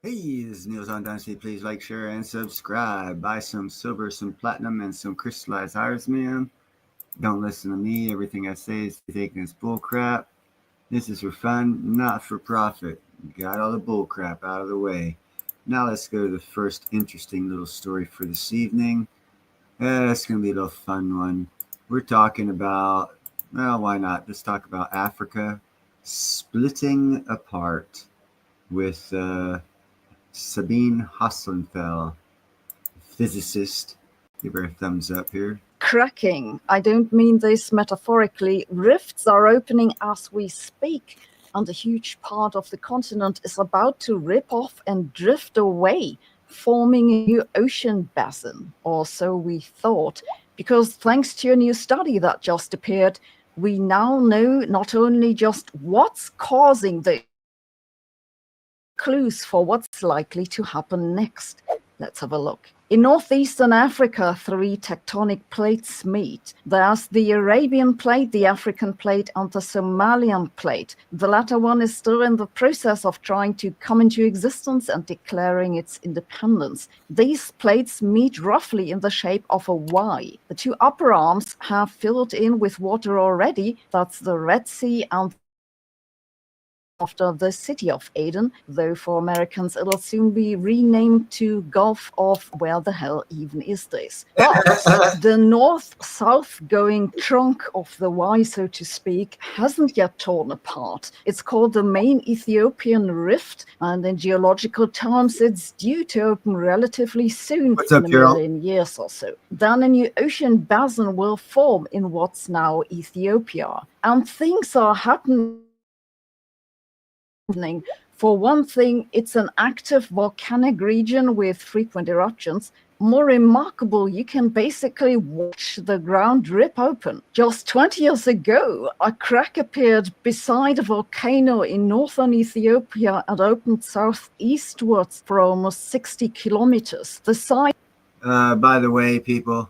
Hey, this is Niels on Dynasty. Please like, share, and subscribe. Buy some silver, some platinum, and some crystallized irismium. Don't listen to me. Everything I say is taken as bullcrap. This is for fun, not for profit. Got all the bullcrap out of the way. Now let's go to the first interesting little story for this evening. It's going to be a little fun one. We're talking about, well, why not? Let's talk about Africa splitting apart with Sabine Hassenfeld, physicist. Give her a thumbs up here. Cracking. I don't mean this metaphorically. Rifts are opening as we speak, and a huge part of the continent is about to rip off and drift away, forming a new ocean basin, or so we thought, because thanks to a new study that just appeared, we now know not only just what's causing the clues for what's likely to happen next. Let's have a look. In northeastern Africa, three tectonic plates meet. There's the Arabian plate, the African plate, and the Somalian plate. The latter one is still in the process of trying to come into existence and declaring its independence. These plates meet roughly in the shape of a Y. The two upper arms have filled in with water already. That's the Red Sea and after the city of Aden, though for Americans it'll soon be renamed to Gulf of where the hell even is this. But the north-south going trunk of the Y, so to speak, hasn't yet torn apart. It's called the main Ethiopian Rift, and in geological terms it's due to open relatively soon, What's up, in a Gerald? million years or so. Then a new ocean basin will form in what's now Ethiopia. And things are happening. For one thing, it's an active volcanic region with frequent eruptions. More remarkable, you can basically watch the ground rip open. Just 20 years ago, a crack appeared beside a volcano in northern Ethiopia and opened southeastwards for almost 60 kilometers. The size. By the way, people,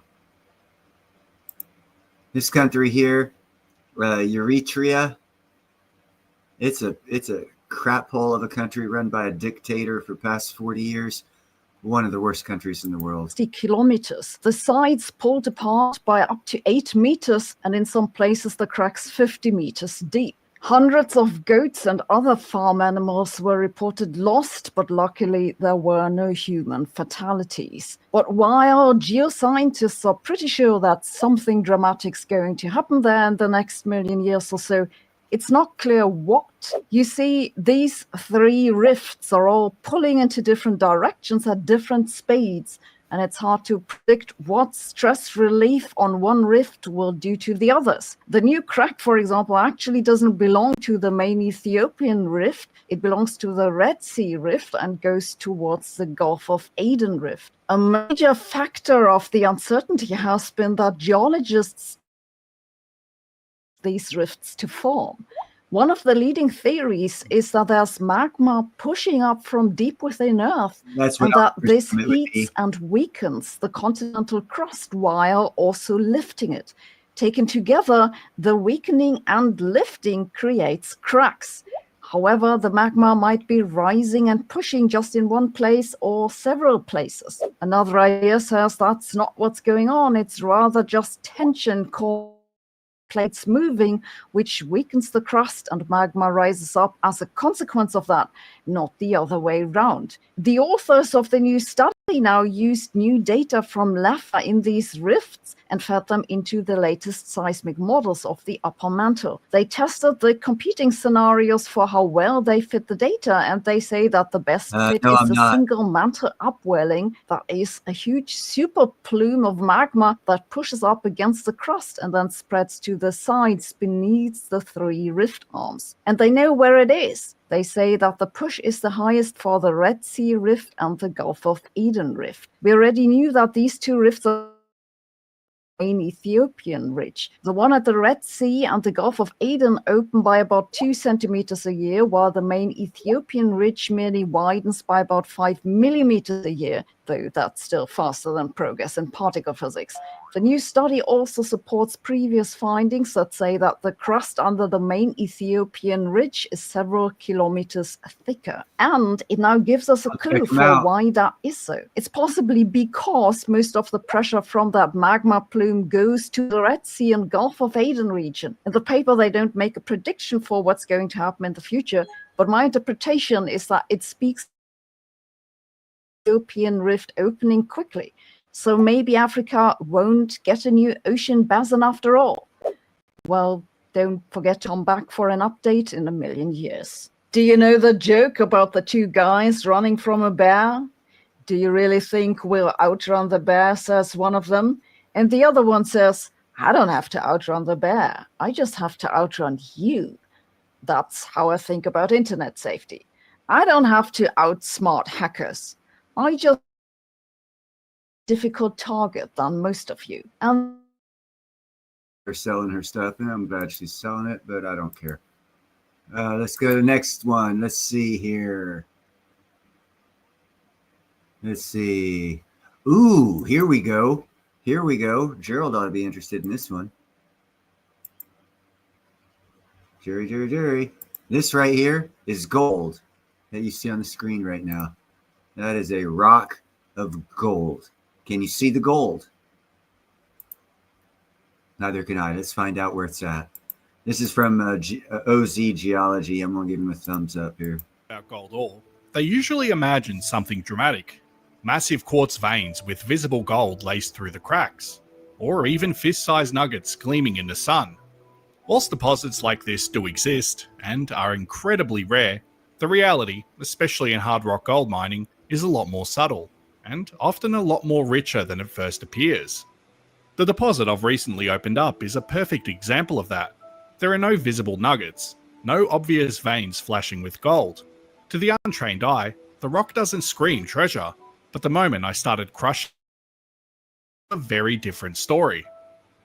this country here, Eritrea, it's a crap hole of a country run by a dictator for past 40 years. One of the worst countries in the world. 60 kilometers. The sides pulled apart by up to 8 meters, and in some places the cracks 50 meters deep. Hundreds of goats and other farm animals were reported lost, but luckily there were no human fatalities. But while geoscientists are pretty sure that something dramatic's going to happen there in the next million years or so, it's not clear what. You see, these three rifts are all pulling into different directions at different speeds, and it's hard to predict what stress relief on one rift will do to the others. The new crack, for example, actually doesn't belong to the main Ethiopian rift. It belongs to the Red Sea rift and goes towards the Gulf of Aden rift. A major factor of the uncertainty has been that geologists these rifts to form. One of the leading theories is that there's magma pushing up from deep within Earth, and that this heats and weakens the continental crust while also lifting it. Taken together, the weakening and lifting creates cracks. However, the magma might be rising and pushing just in one place or several places. Another idea says that's not what's going on, it's rather just tension caused plates moving, which weakens the crust and magma rises up as a consequence of that, not the other way round. The authors of the new study now used new data from LAFA in these rifts and fed them into the latest seismic models of the upper mantle. They tested the competing scenarios for how well they fit the data, and they say that the best fit is a single mantle upwelling that is a huge super plume of magma that pushes up against the crust and then spreads to the sides beneath the three rift arms. And they know where it is. They say that the push is the highest for the Red Sea Rift and the Gulf of Aden Rift. We already knew that these two rifts are main Ethiopian ridge. The one at the Red Sea and the Gulf of Aden open by about 2 centimeters a year, while the main Ethiopian ridge merely widens by about 5 millimeters a year. though that's still faster than progress in particle physics. The new study also supports previous findings that say that the crust under the main Ethiopian ridge is several kilometers thicker. And it now gives us a clue for why that is so. It's possibly because most of the pressure from that magma plume goes to the Red Sea and Gulf of Aden region. In the paper, they don't make a prediction for what's going to happen in the future, but my interpretation is that it speaks Ethiopian rift opening quickly. So maybe Africa won't get a new ocean basin after all. Well, don't forget to come back for an update in a million years. Do you know the joke about the two guys running from a bear? Do you really think we'll outrun the bear, says one of them. And the other one says, I don't have to outrun the bear. I just have to outrun you. That's how I think about internet safety. I don't have to outsmart hackers. I just difficult target than most of you. And they're selling her stuff, and I'm glad she's selling it, but I don't care. Let's go to the next one. Let's see here. Let's see. Ooh, here we go. Here we go. Gerald ought to be interested in this one. Jerry. This right here is gold that you see on the screen right now. That is a rock of gold. Can you see the gold? Neither can I. Let's find out where it's at. This is from OZ Geology. I'm going to give him a thumbs up here. About gold ore, they usually imagine something dramatic. Massive quartz veins with visible gold laced through the cracks, or even fist-sized nuggets gleaming in the sun. Whilst deposits like this do exist and are incredibly rare, the reality, especially in hard rock gold mining, is a lot more subtle, and often a lot more richer than it first appears. The deposit I've recently opened up is a perfect example of that. There are no visible nuggets, no obvious veins flashing with gold. To the untrained eye, the rock doesn't scream treasure, but the moment I started crushing, a very different story.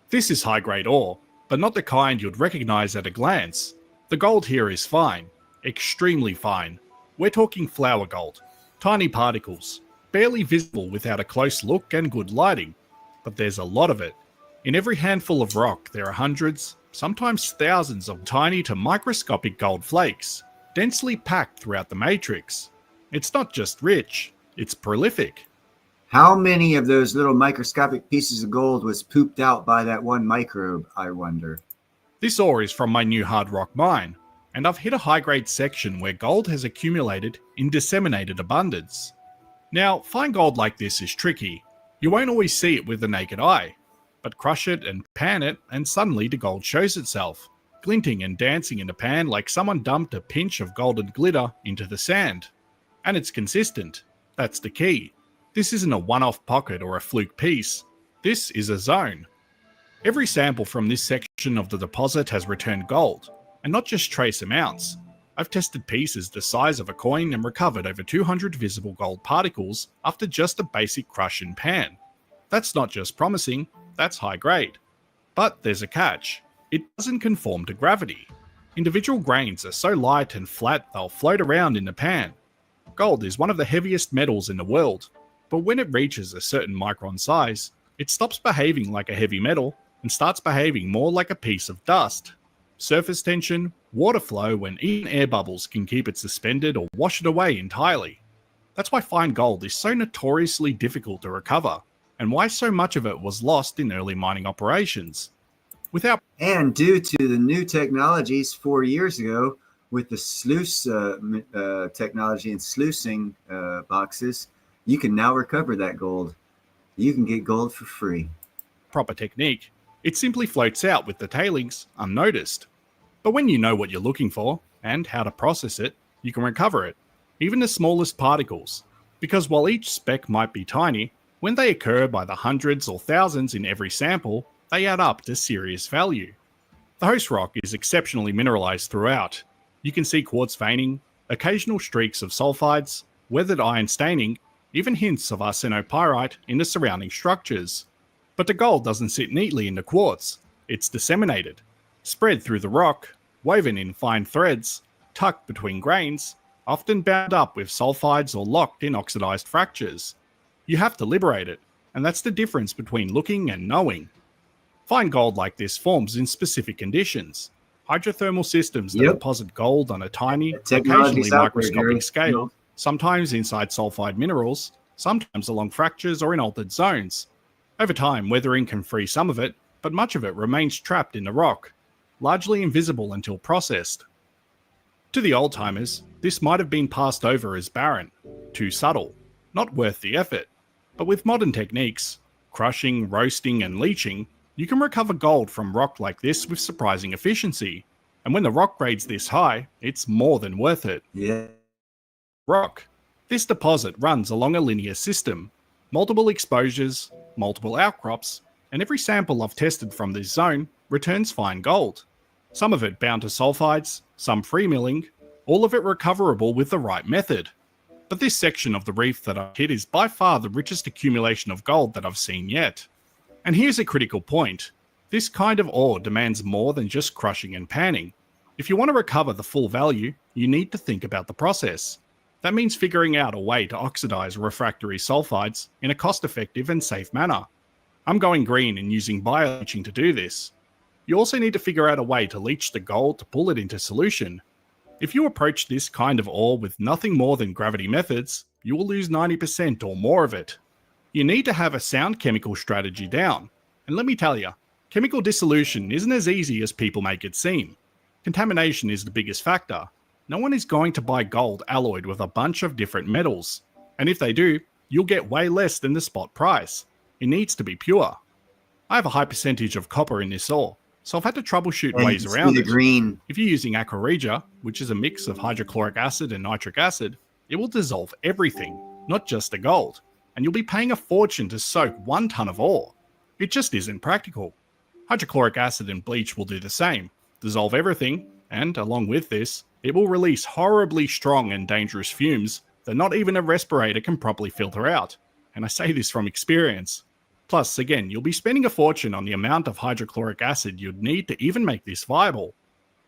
This is high-grade ore, but not the kind you'd recognize at a glance. The gold here is fine, extremely fine. We're talking flour gold, tiny particles, barely visible without a close look and good lighting, but there's a lot of it. In every handful of rock, there are hundreds, sometimes thousands of tiny to microscopic gold flakes, densely packed throughout the matrix. It's not just rich, it's prolific. How many of those little microscopic pieces of gold was pooped out by that one microbe, I wonder? This ore is from my new hard rock mine, and I've hit a high-grade section where gold has accumulated in disseminated abundance. Now, fine gold like this is tricky. You won't always see it with the naked eye, but crush it and pan it and suddenly the gold shows itself, glinting and dancing in the pan like someone dumped a pinch of golden glitter into the sand. And it's consistent. That's the key. This isn't a one-off pocket or a fluke piece. This is a zone. Every sample from this section of the deposit has returned gold, and not just trace amounts. I've tested pieces the size of a coin and recovered over 200 visible gold particles after just a basic crush and pan. That's not just promising, that's high grade. But there's a catch. It doesn't conform to gravity. Individual grains are so light and flat they'll float around in the pan. Gold is one of the heaviest metals in the world, but when it reaches a certain micron size, it stops behaving like a heavy metal and starts behaving more like a piece of dust. Surface tension, water flow, and even air bubbles can keep it suspended or wash it away entirely. That's why fine gold is so notoriously difficult to recover, and why so much of it was lost in early mining operations. And due to the new technologies 4 years ago, with the sluice technology and sluicing boxes, you can now recover that gold. You can get gold for free. Proper technique, it simply floats out with the tailings unnoticed. But when you know what you're looking for and how to process it, you can recover it, even the smallest particles. Because while each speck might be tiny, when they occur by the hundreds or thousands in every sample, they add up to serious value. The host rock is exceptionally mineralized throughout. You can see quartz veining, occasional streaks of sulfides, weathered iron staining, even hints of arsenopyrite in the surrounding structures. But the gold doesn't sit neatly in the quartz. It's disseminated, spread through the rock, woven in fine threads, tucked between grains, often bound up with sulfides or locked in oxidized fractures. You have to liberate it, and that's the difference between looking and knowing. Fine gold like this forms in specific conditions. Hydrothermal systems that deposit gold on a tiny, occasionally microscopic scale, sometimes inside sulfide minerals, sometimes along fractures or in altered zones. Over time, weathering can free some of it, but much of it remains trapped in the rock, largely invisible until processed. To the old-timers, this might have been passed over as barren, too subtle, not worth the effort. But with modern techniques, crushing, roasting, and leaching, you can recover gold from rock like this with surprising efficiency. And when the rock grade's this high, it's more than worth it. Rock. This deposit runs along a linear system. Multiple exposures, multiple outcrops, and every sample I've tested from this zone returns fine gold. Some of it bound to sulfides, some free milling, all of it recoverable with the right method. But this section of the reef that I've hit is by far the richest accumulation of gold that I've seen yet. And here's a critical point. This kind of ore demands more than just crushing and panning. If you want to recover the full value, you need to think about the process. That means figuring out a way to oxidize refractory sulfides in a cost-effective and safe manner. I'm going green and using bioleaching to do this. You also need to figure out a way to leach the gold to pull it into solution. If you approach this kind of ore with nothing more than gravity methods, you will lose 90% or more of it. You need to have a sound chemical strategy down. And let me tell you, chemical dissolution isn't as easy as people make it seem. Contamination is the biggest factor. No one is going to buy gold alloyed with a bunch of different metals. And if they do, you'll get way less than the spot price. It needs to be pure. I have a high percentage of copper in this ore, so I've had to troubleshoot ways around it. Green. If you're using aqua regia, which is a mix of hydrochloric acid and nitric acid, it will dissolve everything, not just the gold, and you'll be paying a fortune to soak 1 ton of ore. It just isn't practical. Hydrochloric acid and bleach will do the same, dissolve everything, and along with this, it will release horribly strong and dangerous fumes that not even a respirator can properly filter out. And I say this from experience. Plus, again, you'll be spending a fortune on the amount of hydrochloric acid you'd need to even make this viable.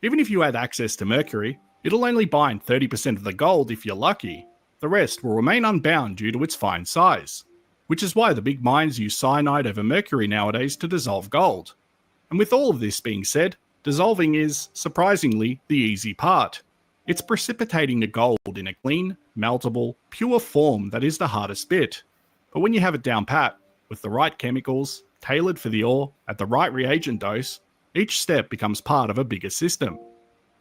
Even if you had access to mercury, it'll only bind 30% of the gold if you're lucky. The rest will remain unbound due to its fine size, which is why the big mines use cyanide over mercury nowadays to dissolve gold. And with all of this being said, dissolving is, surprisingly, the easy part. It's precipitating the gold in a clean, meltable, pure form that is the hardest bit. But when you have it down pat, with the right chemicals, tailored for the ore, at the right reagent dose, each step becomes part of a bigger system.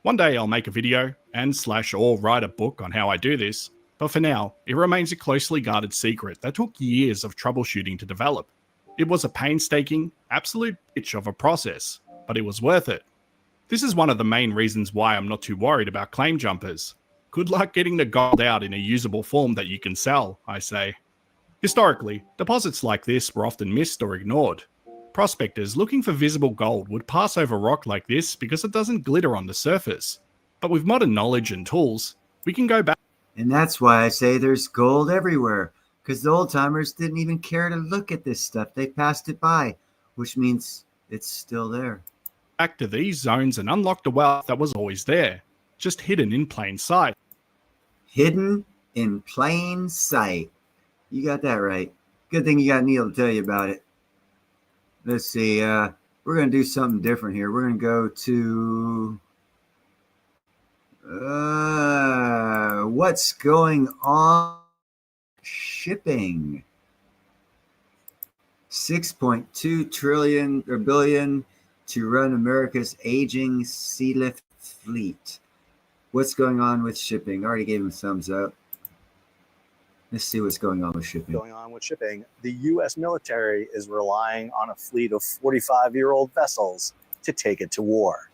One day I'll make a video and/or write a book on how I do this, but for now, it remains a closely guarded secret that took years of troubleshooting to develop. It was a painstaking, absolute bitch of a process, but it was worth it. This is one of the main reasons why I'm not too worried about claim jumpers. Good luck getting the gold out in a usable form that you can sell, I say. Historically, deposits like this were often missed or ignored. Prospectors looking for visible gold would pass over rock like this because it doesn't glitter on the surface. But with modern knowledge and tools, we can go back. And that's why I say there's gold everywhere, because the old timers didn't even care to look at this stuff. They passed it by, which means it's still there. Back to these zones and unlock the wealth that was always there, just hidden in plain sight. Hidden in plain sight. You got that right. Good thing you got Neil to tell you about it. Let's see. We're going to do something different here. We're going to go to what's going on shipping. 6.2 trillion or billion to run America's aging sea lift fleet. What's going on with shipping? I already gave him a thumbs up. Let's see what's going on with shipping. The U.S. military is relying on a fleet of 45-year-old vessels to take it to war.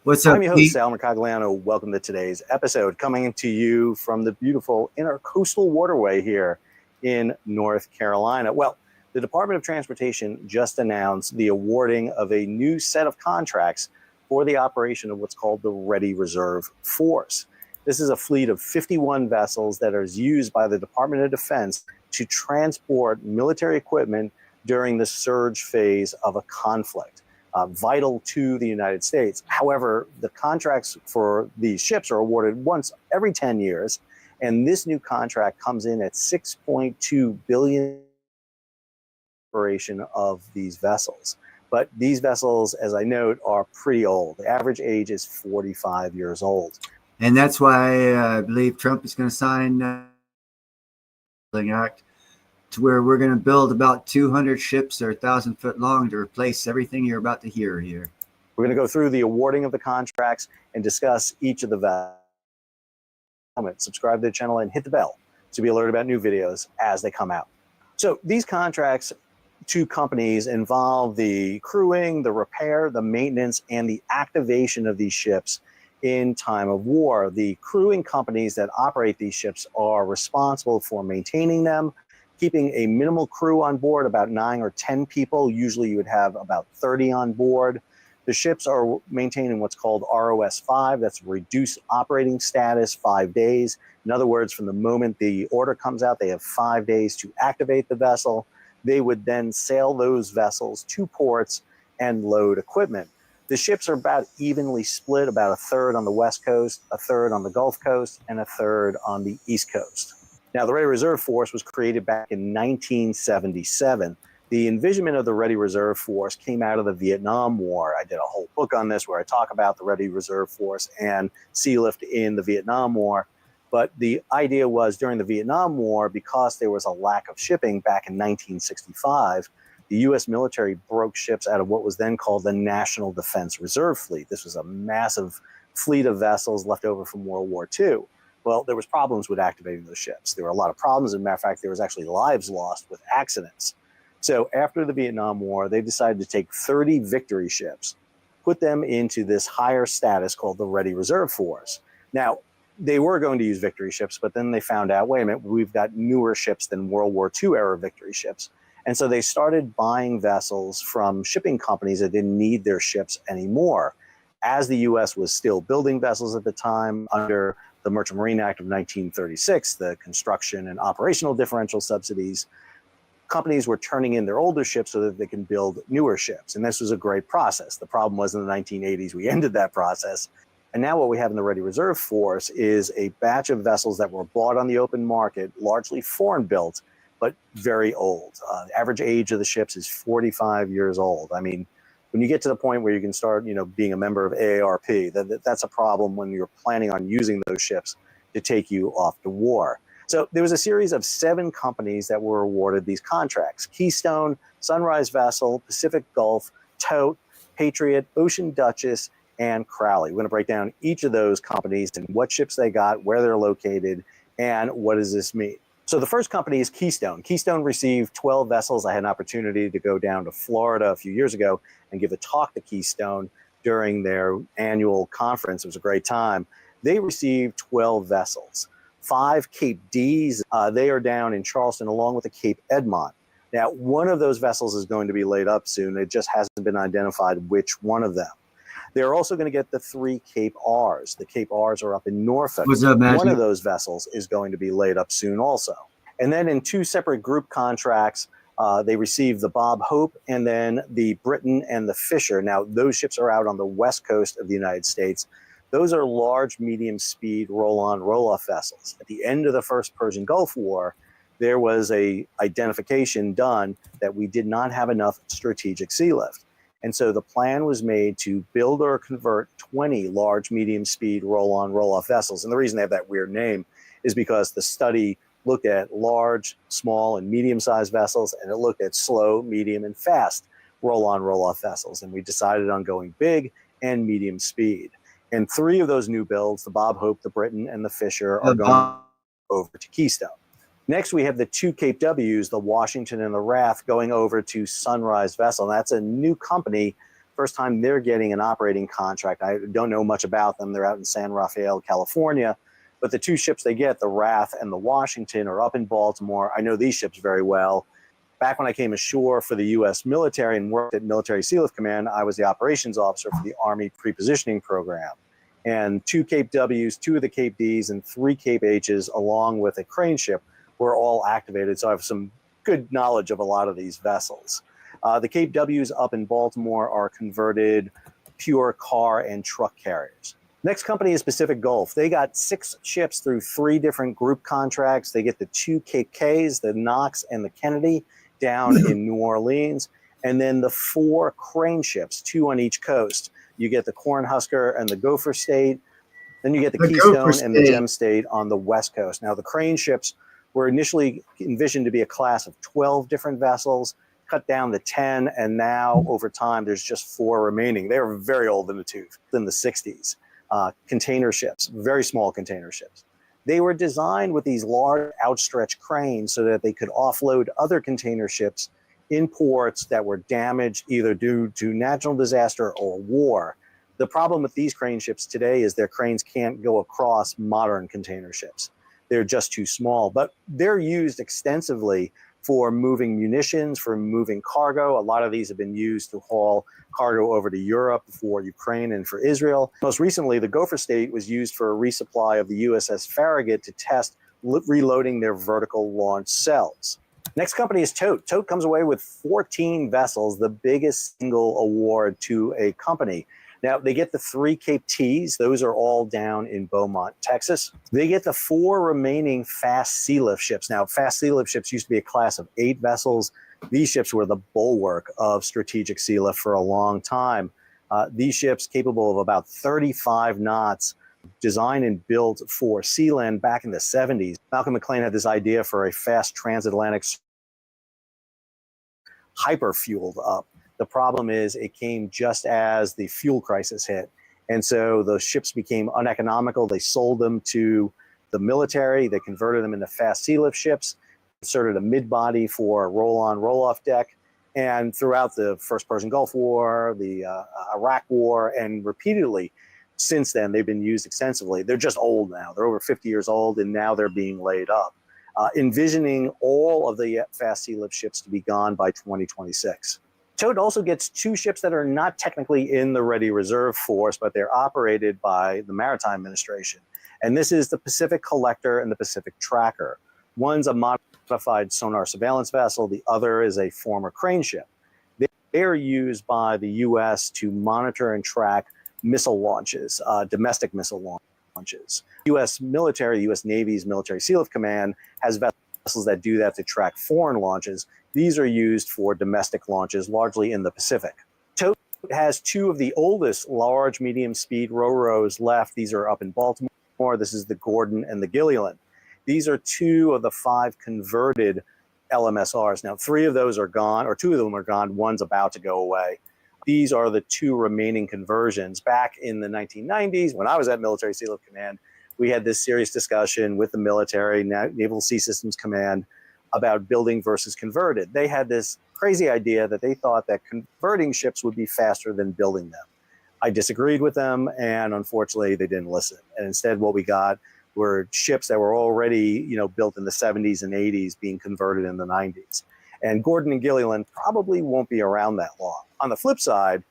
What's up, I'm your host, Sal Mercogliano. Welcome to today's episode, coming to you from the beautiful intercoastal waterway here in North Carolina. Well, the Department of Transportation just announced the awarding of a new set of contracts for the operation of what's called the Ready Reserve Force. This is a fleet of 51 vessels that is used by the Department of Defense to transport military equipment during the surge phase of a conflict, vital to the United States. However, the contracts for these ships are awarded once every 10 years, and this new contract comes in at $6.2 billion operation of these vessels. But these vessels, as I note, are pretty old. The average age is 45 years old. And that's why I believe Trump is going to sign the act to where we're going to build about 200 ships that are 1,000 foot long to replace everything you're about to hear here. We're going to go through the awarding of the contracts and discuss each of the vessels. Subscribe to the channel and hit the bell to be alerted about new videos as they come out. So these contracts to companies involve the crewing, the repair, the maintenance, and the activation of these ships in time of war. The crewing companies that operate these ships are responsible for maintaining them, keeping a minimal crew on board, about 9 or 10 people. Usually you would have about 30 on board. The ships are maintained in what's called ROS 5. That's reduced operating status, 5 days. In other words, from the moment the order comes out, they have 5 days to activate the vessel. They would then sail those vessels to ports and load equipment. The ships are about evenly split, about a third on the West Coast, a third on the Gulf Coast, and a third on the East Coast. Now, the Ready Reserve Force was created back in 1977. The envisionment of the Ready Reserve Force came out of the Vietnam War. I did a whole book on this where I talk about the Ready Reserve Force and sea lift in the Vietnam War. But the idea was during the Vietnam War, because there was a lack of shipping back in 1965, the U.S. military broke ships out of what was then called the National Defense Reserve Fleet. This was a massive fleet of vessels left over from World War II. Well, there was problems with activating those ships. There were a lot of problems. As a matter of fact, there was actually lives lost with accidents. So after the Vietnam War, they decided to take 30 victory ships, put them into this higher status called the Ready Reserve Force. Now, they were going to use victory ships, but then they found out, wait a minute, we've got newer ships than World War II era victory ships. And so they started buying vessels from shipping companies that didn't need their ships anymore. As the U.S. was still building vessels at the time under the Merchant Marine Act of 1936, the construction and operational differential subsidies, companies were turning in their older ships so that they can build newer ships. And this was a great process. The problem was in the 1980s, we ended that process. And now what we have in the Ready Reserve Force is a batch of vessels that were bought on the open market, largely foreign built, but very old. The average age of the ships is 45 years old. I mean, when you get to the point where you can start, being a member of AARP, that's a problem when you're planning on using those ships to take you off to war. So there was a series of 7 companies that were awarded these contracts: Keystone, Sunrise Vessel, Pacific Gulf, Tote, Patriot, Ocean Duchess, and Crowley. We're going to break down each of those companies and what ships they got, where they're located, and what does this mean. So the first company is Keystone. Keystone received 12 vessels. I had an opportunity to go down to Florida a few years ago and give a talk to Keystone during their annual conference. It was a great time. They received 12 vessels, 5 Cape Ds. They are down in Charleston along with the Cape Edmond. Now, one of those vessels is going to be laid up soon. It just hasn't been identified which one of them. They're also going to get the 3 Cape Rs. The Cape Rs are up in Norfolk. What's up, Magic? One of those vessels is going to be laid up soon also. And then in 2 separate group contracts, they received the Bob Hope and then the Britain and the Fisher. Now, those ships are out on the west coast of the United States. Those are large, medium-speed roll-on, roll-off vessels. At the end of the first Persian Gulf War, there was a identification done that we did not have enough strategic sea lift. And so the plan was made to build or convert 20 large, medium-speed roll-on, roll-off vessels. And the reason they have that weird name is because the study looked at large, small, and medium-sized vessels, and it looked at slow, medium, and fast roll-on, roll-off vessels. And we decided on going big and medium speed. And 3 of those new builds, the Bob Hope, the Britain, and the Fisher, are going over to Keystone. Next, we have the 2 Cape Ws, the Washington and the Wrath, going over to Sunrise Vessel. And that's a new company. First time they're getting an operating contract. I don't know much about them. They're out in San Rafael, California. But the 2 ships they get, the Wrath and the Washington, are up in Baltimore. I know these ships very well. Back when I came ashore for the U.S. military and worked at Military Sea Lift Command, I was the operations officer for the Army Prepositioning Program. And 2 Cape Ws, 2 of the Cape Ds, and 3 Cape Hs, along with a crane ship, were all activated. So I have some good knowledge of a lot of these vessels. The Cape Ws up in Baltimore are converted pure car and truck carriers. Next company is Pacific Gulf. They got 6 ships through 3 different group contracts. They get the 2 Cape Ks, the Knox and the Kennedy, down in New Orleans, and then the 4 crane ships, 2 on each coast. You get the Cornhusker and the Gopher State. Then you get the Keystone and the Gem State on the West Coast. Now, the crane ships were initially envisioned to be a class of 12 different vessels, cut down to 10, and now over time there's just 4 remaining. They were very old in the tooth in the 60s. Container ships, very small container ships. They were designed with these large outstretched cranes so that they could offload other container ships in ports that were damaged either due to natural disaster or war. The problem with these crane ships today is their cranes can't go across modern container ships. They're just too small, but they're used extensively for moving munitions, for moving cargo. A lot of these have been used to haul cargo over to Europe for Ukraine and for Israel. Most recently, the Gopher State was used for a resupply of the USS Farragut to test reloading their vertical launch cells. Next company is Tote. Tote comes away with 14 vessels, the biggest single award to a company. Now, they get the 3 Cape Ts. Those are all down in Beaumont, Texas. They get the 4 remaining fast sea lift ships. Now, fast sea lift ships used to be a class of 8 vessels. These ships were the bulwark of strategic sea lift for a long time. These ships, capable of about 35 knots, designed and built for Sealand back in the 70s. Malcolm McLean had this idea for a fast transatlantic hyper-fueled up. The problem is it came just as the fuel crisis hit. And so those ships became uneconomical. They sold them to the military. They converted them into fast sea lift ships, inserted a mid-body for a roll-on, roll-off deck. And throughout the First Persian Gulf War, the Iraq War, and repeatedly since then, they've been used extensively. They're just old now. They're over 50 years old, and now they're being laid up. Envisioning all of the fast sea lift ships to be gone by 2026. Tote also gets 2 ships that are not technically in the Ready Reserve Force, but they're operated by the Maritime Administration. And this is the Pacific Collector and the Pacific Tracker. One's a modified sonar surveillance vessel. The other is a former crane ship. They are used by the U.S. to monitor and track missile launches, domestic missile launches. U.S. military, U.S. Navy's Military Sea Lift Command has vessels that do that to track foreign launches. These are used for domestic launches, largely in the Pacific. Tote has 2 of the oldest large medium-speed ro-ros left. These are up in Baltimore. This is the Gordon and the Gilliland. These are 2 of the 5 converted LMSRs. Now, 3 of those are gone, or 2 of them are gone. One's about to go away. These are the 2 remaining conversions. Back in the 1990s, when I was at Military Sea Lift Command, we had this serious discussion with the military, Naval Sea Systems Command, about building versus converted. They had this crazy idea that they thought that converting ships would be faster than building them. I disagreed with them, and unfortunately, they didn't listen. And instead, what we got were ships that were already, built in the 70s and 80s being converted in the 90s. And Gordon and Gilliland probably won't be around that long. On the flip side,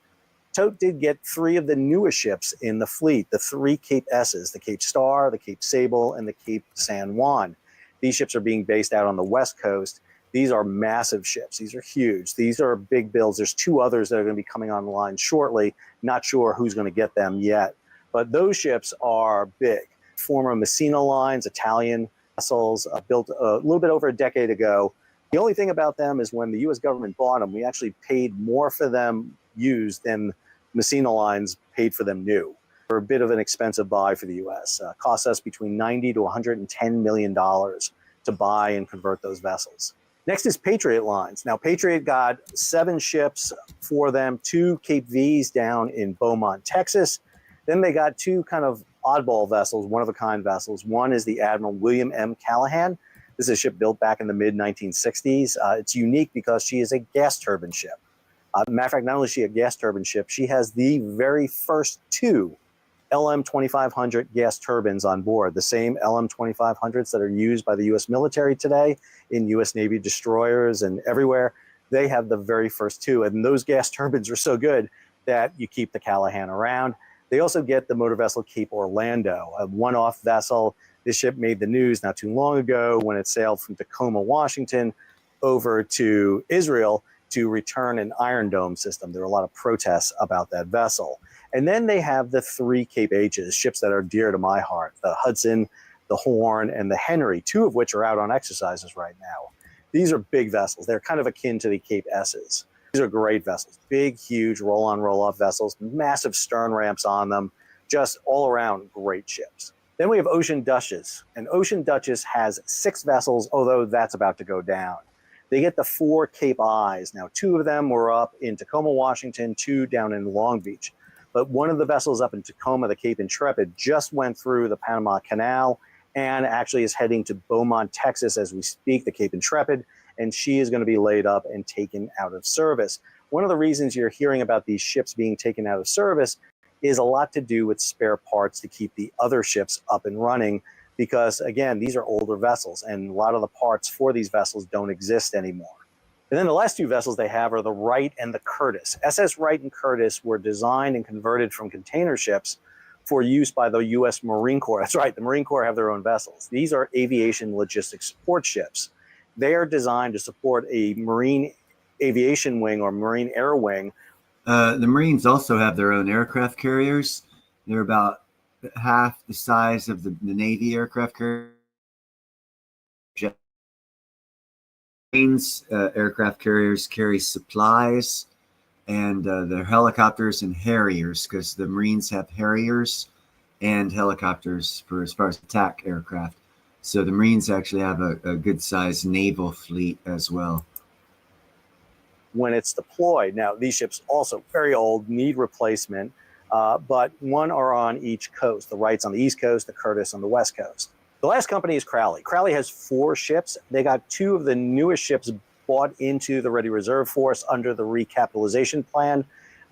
Tote did get 3 of the newest ships in the fleet, the 3 Cape S's, the Cape Star, the Cape Sable, and the Cape San Juan. These ships are being based out on the West Coast. These are massive ships. These are huge. These are big builds. There's 2 others that are going to be coming online shortly. Not sure who's going to get them yet. But those ships are big. Former Messina Lines, Italian vessels, built a little bit over a decade ago. The only thing about them is when the U.S. government bought them, we actually paid more for them used than Messina Lines paid for them new. They're a bit of an expensive buy for the U.S. Cost us between $90 to $110 million to buy and convert those vessels. Next is Patriot Lines. Now, Patriot got 7 ships for them, 2 Cape V's down in Beaumont, Texas. Then they got 2 kind of oddball vessels, one-of-a-kind vessels. One is the Admiral William M. Callahan. This is a ship built back in the mid-1960s. It's unique because she is a gas turbine ship. Matter of fact, not only is she a gas turbine ship, she has the very first 2 LM-2500 gas turbines on board, the same LM-2500s that are used by the U.S. military today in U.S. Navy destroyers and everywhere. They have the very first 2, and those gas turbines are so good that you keep the Callahan around. They also get the motor vessel Cape Orlando, a one-off vessel. This ship made the news not too long ago when it sailed from Tacoma, Washington, over to Israel to return an Iron Dome system. There were a lot of protests about that vessel. And then they have the 3 Cape H's, ships that are dear to my heart, the Hudson, the Horn, and the Henry, 2 of which are out on exercises right now. These are big vessels. They're kind of akin to the Cape S's. These are great vessels, big, huge roll-on, roll-off vessels, massive stern ramps on them, just all around great ships. Then we have Ocean Duchess, and Ocean Duchess has 6 vessels, although that's about to go down. They get the 4 Cape I's. Now, 2 of them were up in Tacoma, Washington, 2 down in Long Beach. But one of the vessels up in Tacoma, the Cape Intrepid, just went through the Panama Canal and actually is heading to Beaumont, Texas as we speak, the Cape Intrepid, and she is going to be laid up and taken out of service. One of the reasons you're hearing about these ships being taken out of service is a lot to do with spare parts to keep the other ships up and running because, again, these are older vessels, and a lot of the parts for these vessels don't exist anymore. And then the last 2 vessels they have are the Wright and the Curtis. SS Wright and Curtis were designed and converted from container ships for use by the U.S. Marine Corps. That's right, the Marine Corps have their own vessels. These are aviation logistics support ships. They are designed to support a Marine aviation wing or Marine air wing. The Marines also have their own aircraft carriers. They're about half the size of the Navy aircraft carrier. Marines aircraft carriers carry supplies, and they're helicopters and Harriers, because the Marines have Harriers and helicopters for as far as attack aircraft. So the Marines actually have a good sized naval fleet as well. When it's deployed. Now, these ships also very old, need replacement, but one are on each coast. The Wright's on the East Coast, the Curtis on the West Coast. The last company is Crowley. Crowley has 4 ships. They got 2 of the newest ships bought into the Ready Reserve Force under the recapitalization plan,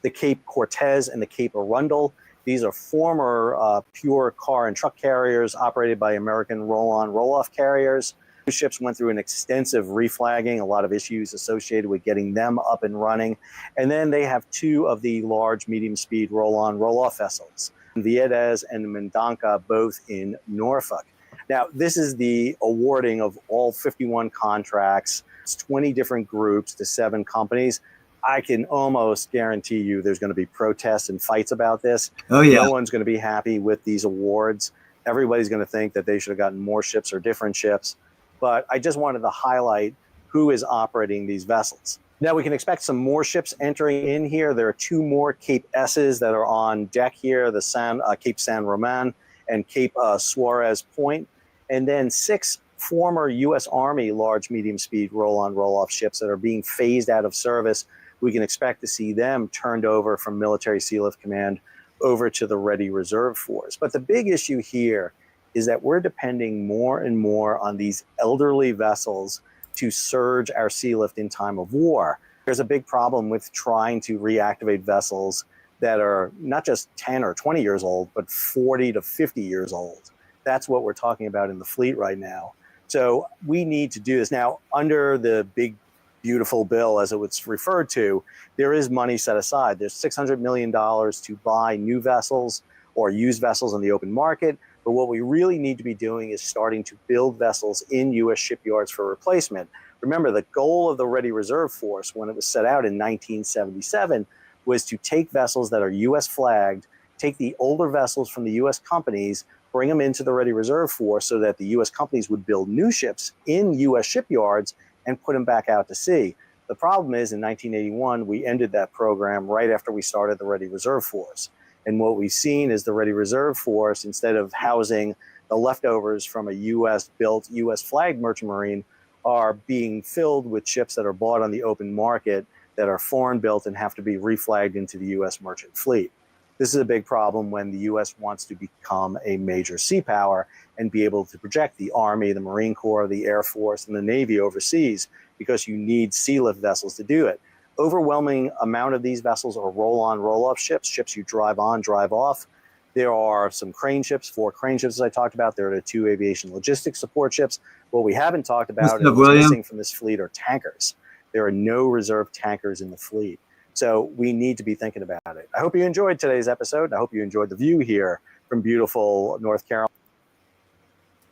the Cape Cortez and the Cape Arundel. These are former pure car and truck carriers operated by American roll-on, roll-off carriers. The ships went through an extensive reflagging, a lot of issues associated with getting them up and running. And then they have 2 of the large medium-speed roll-on, roll-off vessels, Viedes and Mendanca, both in Norfolk. Now, this is the awarding of all 51 contracts. It's 20 different groups to 7 companies. I can almost guarantee you there's going to be protests and fights about this. Oh, yeah. No one's going to be happy with these awards. Everybody's going to think that they should have gotten more ships or different ships. But I just wanted to highlight who is operating these vessels. Now, we can expect some more ships entering in here. There are 2 more Cape S's that are on deck here, the Cape San Roman and Cape Suarez Point, and then 6 former U.S. Army large medium-speed roll-on, roll-off ships that are being phased out of service. We can expect to see them turned over from Military Sealift Command over to the Ready Reserve Force. But the big issue here is that we're depending more and more on these elderly vessels to surge our sealift in time of war. There's a big problem with trying to reactivate vessels that are not just 10 or 20 years old, but 40 to 50 years old. That's what we're talking about in the fleet right now. So we need to do this. Now, under the big, beautiful bill, as it was referred to, there is money set aside. There's $600 million to buy new vessels or used vessels on the open market. But what we really need to be doing is starting to build vessels in U.S. shipyards for replacement. Remember, the goal of the Ready Reserve Force, when it was set out in 1977, was to take vessels that are U.S. flagged, take the older vessels from the U.S. companies, bring them into the Ready Reserve Force so that the U.S. companies would build new ships in U.S. shipyards and put them back out to sea. The problem is, in 1981, we ended that program right after we started the Ready Reserve Force. And what we've seen is the Ready Reserve Force, instead of housing the leftovers from a U.S.-built, U.S.-flagged merchant marine, are being filled with ships that are bought on the open market that are foreign-built and have to be reflagged into the U.S. merchant fleet. This is a big problem when the U.S. wants to become a major sea power and be able to project the Army, the Marine Corps, the Air Force, and the Navy overseas, because you need sealift vessels to do it. Overwhelming amount of these vessels are roll-on, roll-off ships, ships you drive on, drive off. There are some crane ships, 4 crane ships as I talked about. There are the 2 aviation logistics support ships. What we haven't talked about and what's missing from this fleet are tankers. There are no reserve tankers in the fleet. So we need to be thinking about it. I hope you enjoyed today's episode. I hope you enjoyed the view here from beautiful North Carolina.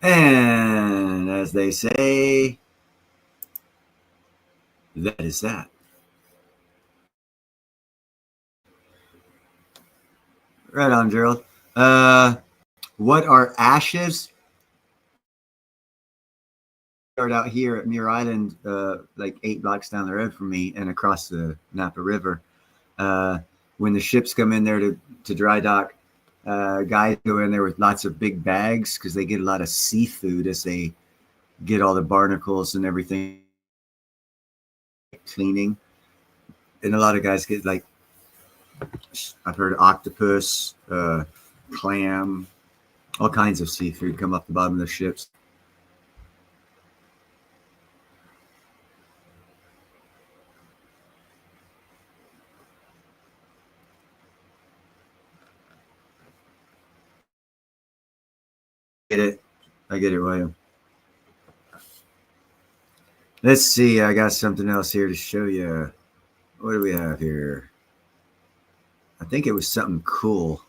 And as they say, that is that. Right on, Gerald. What are ashes? out here at Muir Island, like 8 blocks down the road from me and across the Napa River. When the ships come in there to dry dock, guys go in there with lots of big bags because they get a lot of seafood as they get all the barnacles and everything cleaning. And a lot of guys get, like, I've heard octopus, clam, all kinds of seafood come off the bottom of the ships. I get it, William. Let's see. I got something else here to show you. What do we have here? I think it was something cool.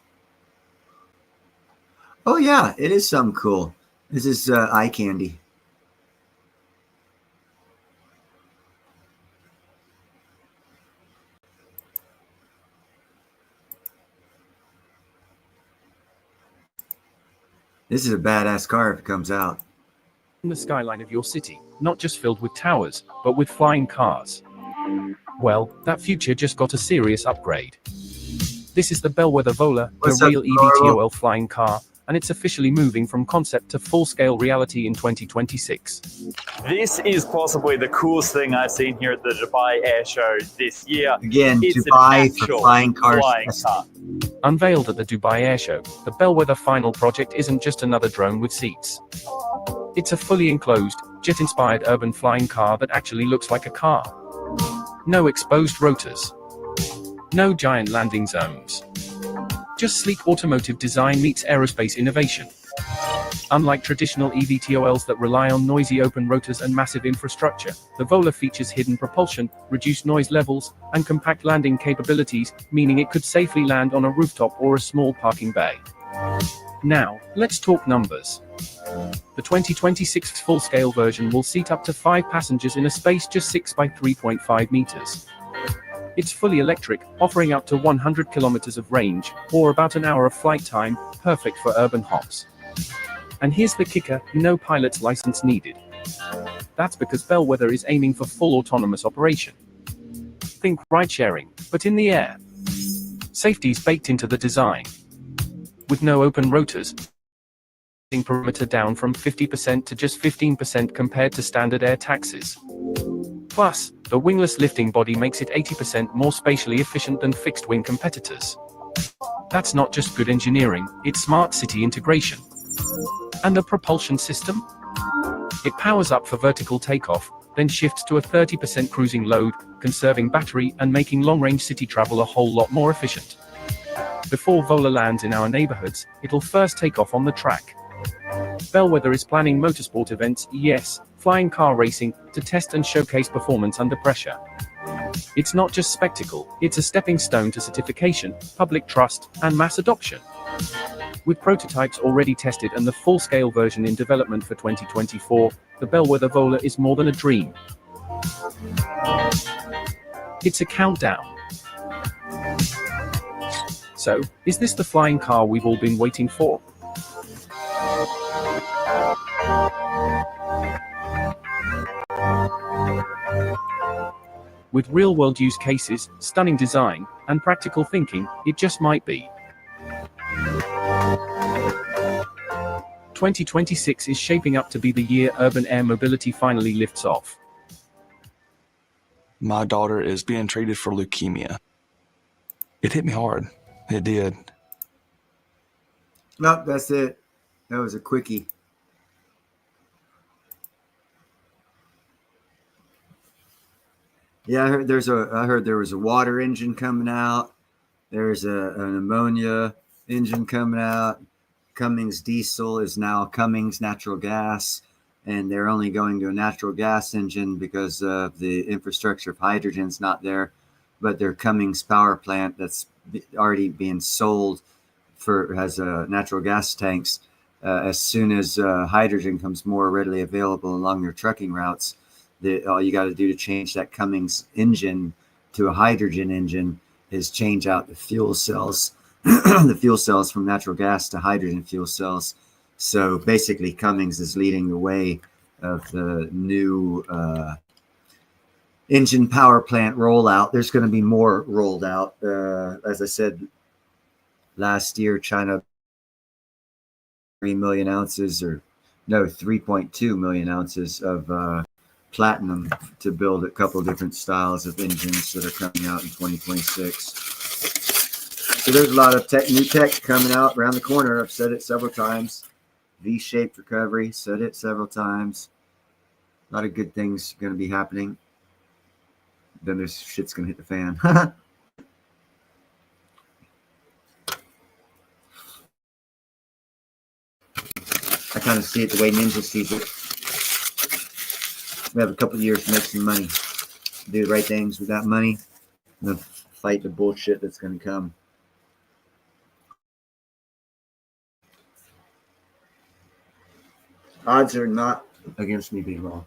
Oh, yeah, it is something cool. This is eye candy. This is a badass car if it comes out. In the skyline of your city, not just filled with towers, but with flying cars. Well, that future just got a serious upgrade. This is the Bellwether Vola, the real eVTOL flying car, and it's officially moving from concept to full-scale reality in 2026. This is possibly the coolest thing I've seen here at the Dubai Air Show this year. Again, it's Dubai for flying cars. car. Unveiled at the Dubai Air Show, the Bellwether Final project isn't just another drone with seats. It's a fully enclosed, jet-inspired urban flying car that actually looks like a car. No exposed rotors. No giant landing zones. Just sleek automotive design meets aerospace innovation. Unlike traditional eVTOLs that rely on noisy open rotors and massive infrastructure, the Vola features hidden propulsion, reduced noise levels, and compact landing capabilities, meaning it could safely land on a rooftop or a small parking bay. Now, let's talk numbers. The 2026 full-scale version will seat up to 5 passengers in a space just 6 by 3.5 meters. It's fully electric, offering up to 100 kilometers of range, or about an hour of flight time, perfect for urban hops. And here's the kicker, no pilot's license needed. That's because Bellwether is aiming for full autonomous operation. Think ride-sharing, but in the air. Safety's baked into the design. With no open rotors, perimeter down from 50% to just 15% compared to standard air taxis. Plus, the wingless lifting body makes it 80% more spatially efficient than fixed-wing competitors. That's not just good engineering, it's smart city integration. And the propulsion system? It powers up for vertical takeoff, then shifts to a 30% cruising load, conserving battery and making long-range city travel a whole lot more efficient. Before Vola lands in our neighborhoods, it'll first take off on the track. Bellwether is planning motorsport events, yes, flying car racing, to test and showcase performance under pressure. It's not just spectacle, it's a stepping stone to certification, public trust, and mass adoption. With prototypes already tested and the full-scale version in development for 2024, the Bellwether Vola is more than a dream. It's a countdown. So, is this the flying car we've all been waiting for? With real-world use cases, stunning design, and practical thinking, it just might be. 2026 is shaping up to be the year urban air mobility finally lifts off. My daughter is being treated for leukemia. It hit me hard. It did. Nope, that's it. That was a quickie. Yeah, I heard there was a water engine coming out. There's an ammonia engine coming out. Cummins diesel is now Cummins natural gas, and they're only going to a natural gas engine because of the infrastructure of hydrogen's not there. But their Cummins power plant that's already being sold has natural gas tanks. As soon as hydrogen comes more readily available along their trucking routes, all you got to do to change that Cummins engine to a hydrogen engine is change out the fuel cells, the fuel cells from natural gas to hydrogen fuel cells. So basically, Cummins is leading the way of the new engine power plant rollout. There's going to be more rolled out. As I said, last year, China 3 million ounces, or no, 3.2 million ounces of platinum to build a couple of different styles of engines that are coming out in 2026. So there's a lot of new tech coming out around the corner. I've said it several times. V-shaped recovery, said it several times. A lot of good things going to be happening. Then there's shit's going to hit the fan. I kind of see it the way Ninja sees it. We have a couple of years to make some money. Do the right things with that money. And then fight the bullshit that's going to come. Odds are not against me being wrong.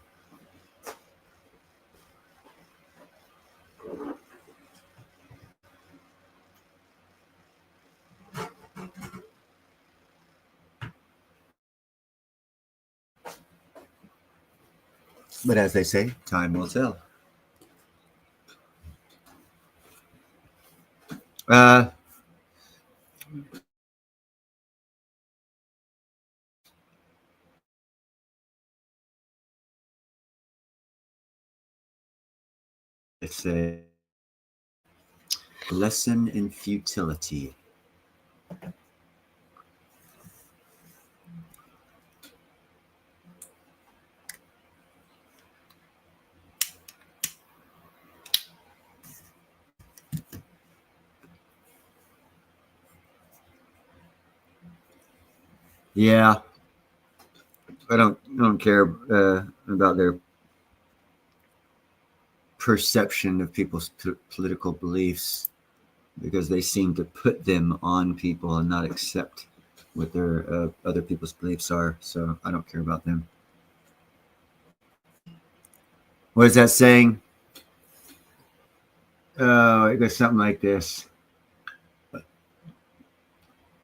But as they say, time will tell. It's a lesson in futility. Yeah, I don't care about their perception of people's political beliefs, because they seem to put them on people and not accept what their other people's beliefs are. So I don't care about them. What is that saying? Oh, it goes something like this.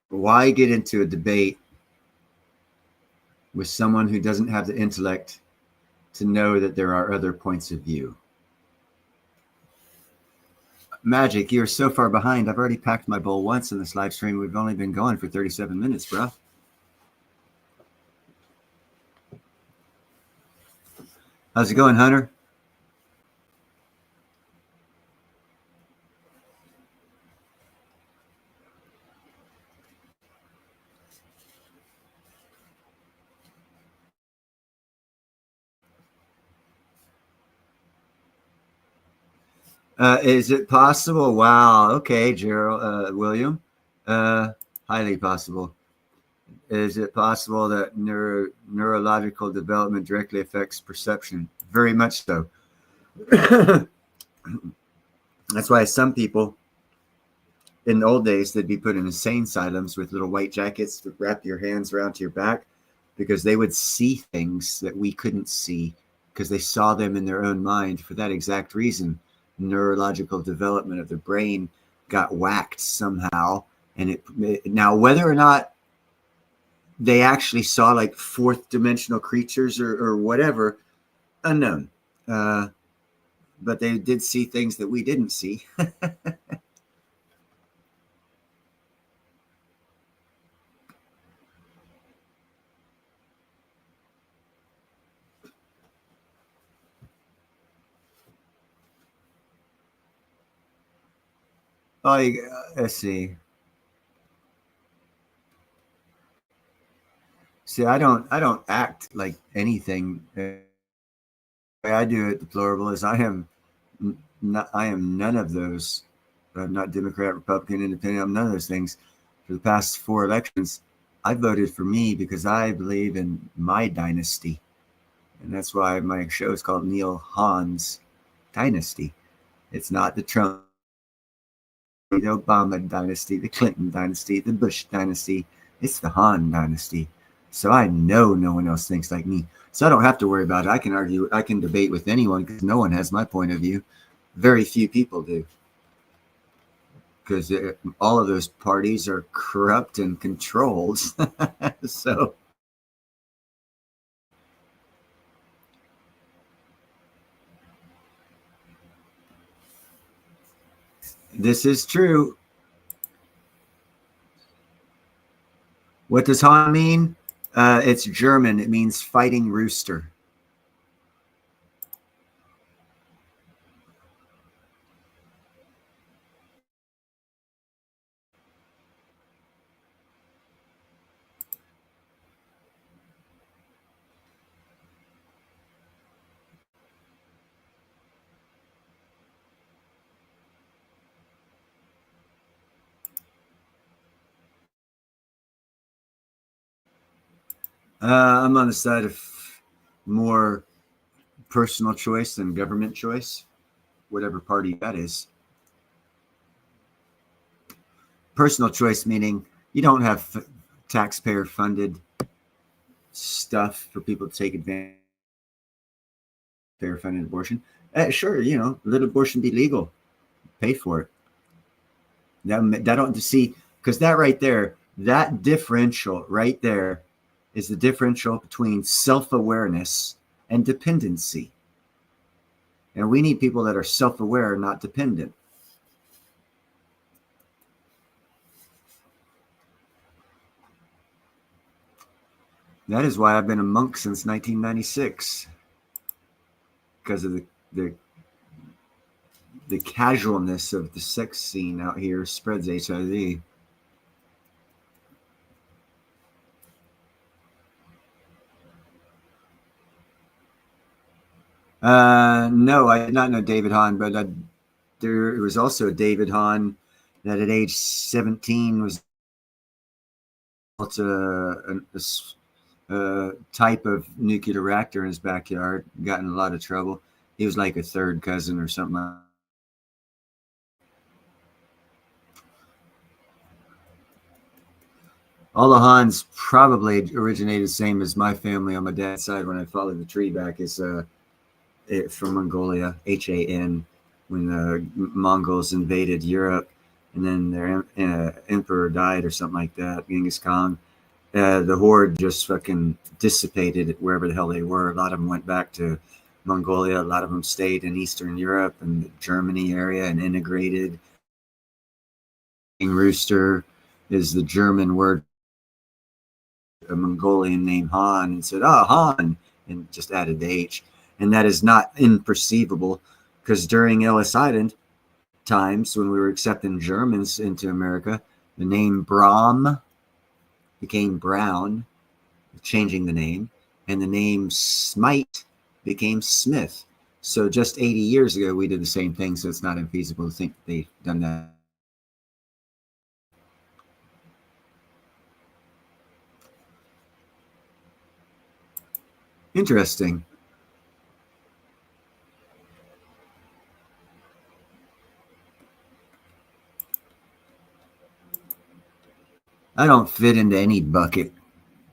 Why get into a debate with someone who doesn't have the intellect to know that there are other points of view? Magic, you're so far behind. I've already packed my bowl once in this live stream. We've only been going for 37 minutes, bro. How's it going, Hunter? Is it possible? Wow. Okay, Gerald, William. Highly possible. Is it possible that neurological development directly affects perception? Very much so. That's why some people in the old days, they'd be put in insane asylums with little white jackets to wrap your hands around to your back, because they would see things that we couldn't see because they saw them in their own mind. For that exact reason, neurological development of the brain got whacked somehow. And it now, whether or not they actually saw like fourth dimensional creatures or whatever, unknown. But they did see things that we didn't see. Oh, let's see. See, I don't act like anything. The way I do it, deplorable, is I am none of those. I'm not Democrat, Republican, Independent. I'm none of those things. For the past 4 elections, I voted for me because I believe in my dynasty, and that's why my show is called Neil Hahn's Dynasty. It's not the Trump, the Obama dynasty, the Clinton dynasty, the Bush dynasty. It's the Hahn dynasty. So I know no one else thinks like me. So I don't have to worry about it. I can argue, I can debate with anyone because no one has my point of view. Very few people do. Because all of those parties are corrupt and controlled. So This is true. What does Hahn mean? It's German. It means fighting rooster. I'm on the side of more personal choice than government choice, whatever party that is. Personal choice meaning you don't have taxpayer funded stuff for people to take advantage of taxpayer funded abortion. Sure, let abortion be legal. Pay for it. That don't see, because that right there, that differential right there is the differential between self-awareness and dependency. And we need people that are self-aware, not dependent. That is why I've been a monk since 1996, because of the casualness of the sex scene out here spreads HIV. No, I did not know David Hahn, but there was also a David Hahn that at age 17 was a type of nuclear reactor in his backyard, got in a lot of trouble. He was like a third cousin or something like that. All the Hans probably originated the same as my family on my dad's side. When I followed the tree back, is from Mongolia, Han, when the Mongols invaded Europe, and then their emperor died or something like that, Genghis Khan. The horde just fucking dissipated wherever the hell they were. A lot of them went back to Mongolia. A lot of them stayed in Eastern Europe and the Germany area and integrated. Rooster is the German word. A Mongolian named Han, and said, Han, and just added the H. And that is not imperceivable, because during Ellis Island times, when we were accepting Germans into America, the name Brahm became Brown, changing the name, and the name Smite became Smith. So just 80 years ago, we did the same thing, so it's not infeasible to think they've done that. Interesting. I don't fit into any bucket.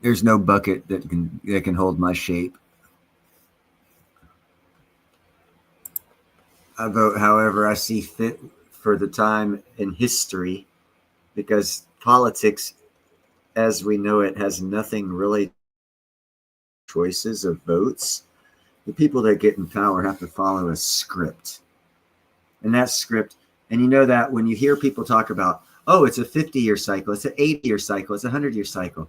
There's no bucket that can hold my shape. I vote however I see fit for the time in history, because politics, as we know it, has nothing really choices of votes. The people that get in power have to follow a script. And that script, and you know that when you hear people talk about, oh, it's a 50-year cycle, it's an 80-year cycle, it's a 100-year cycle.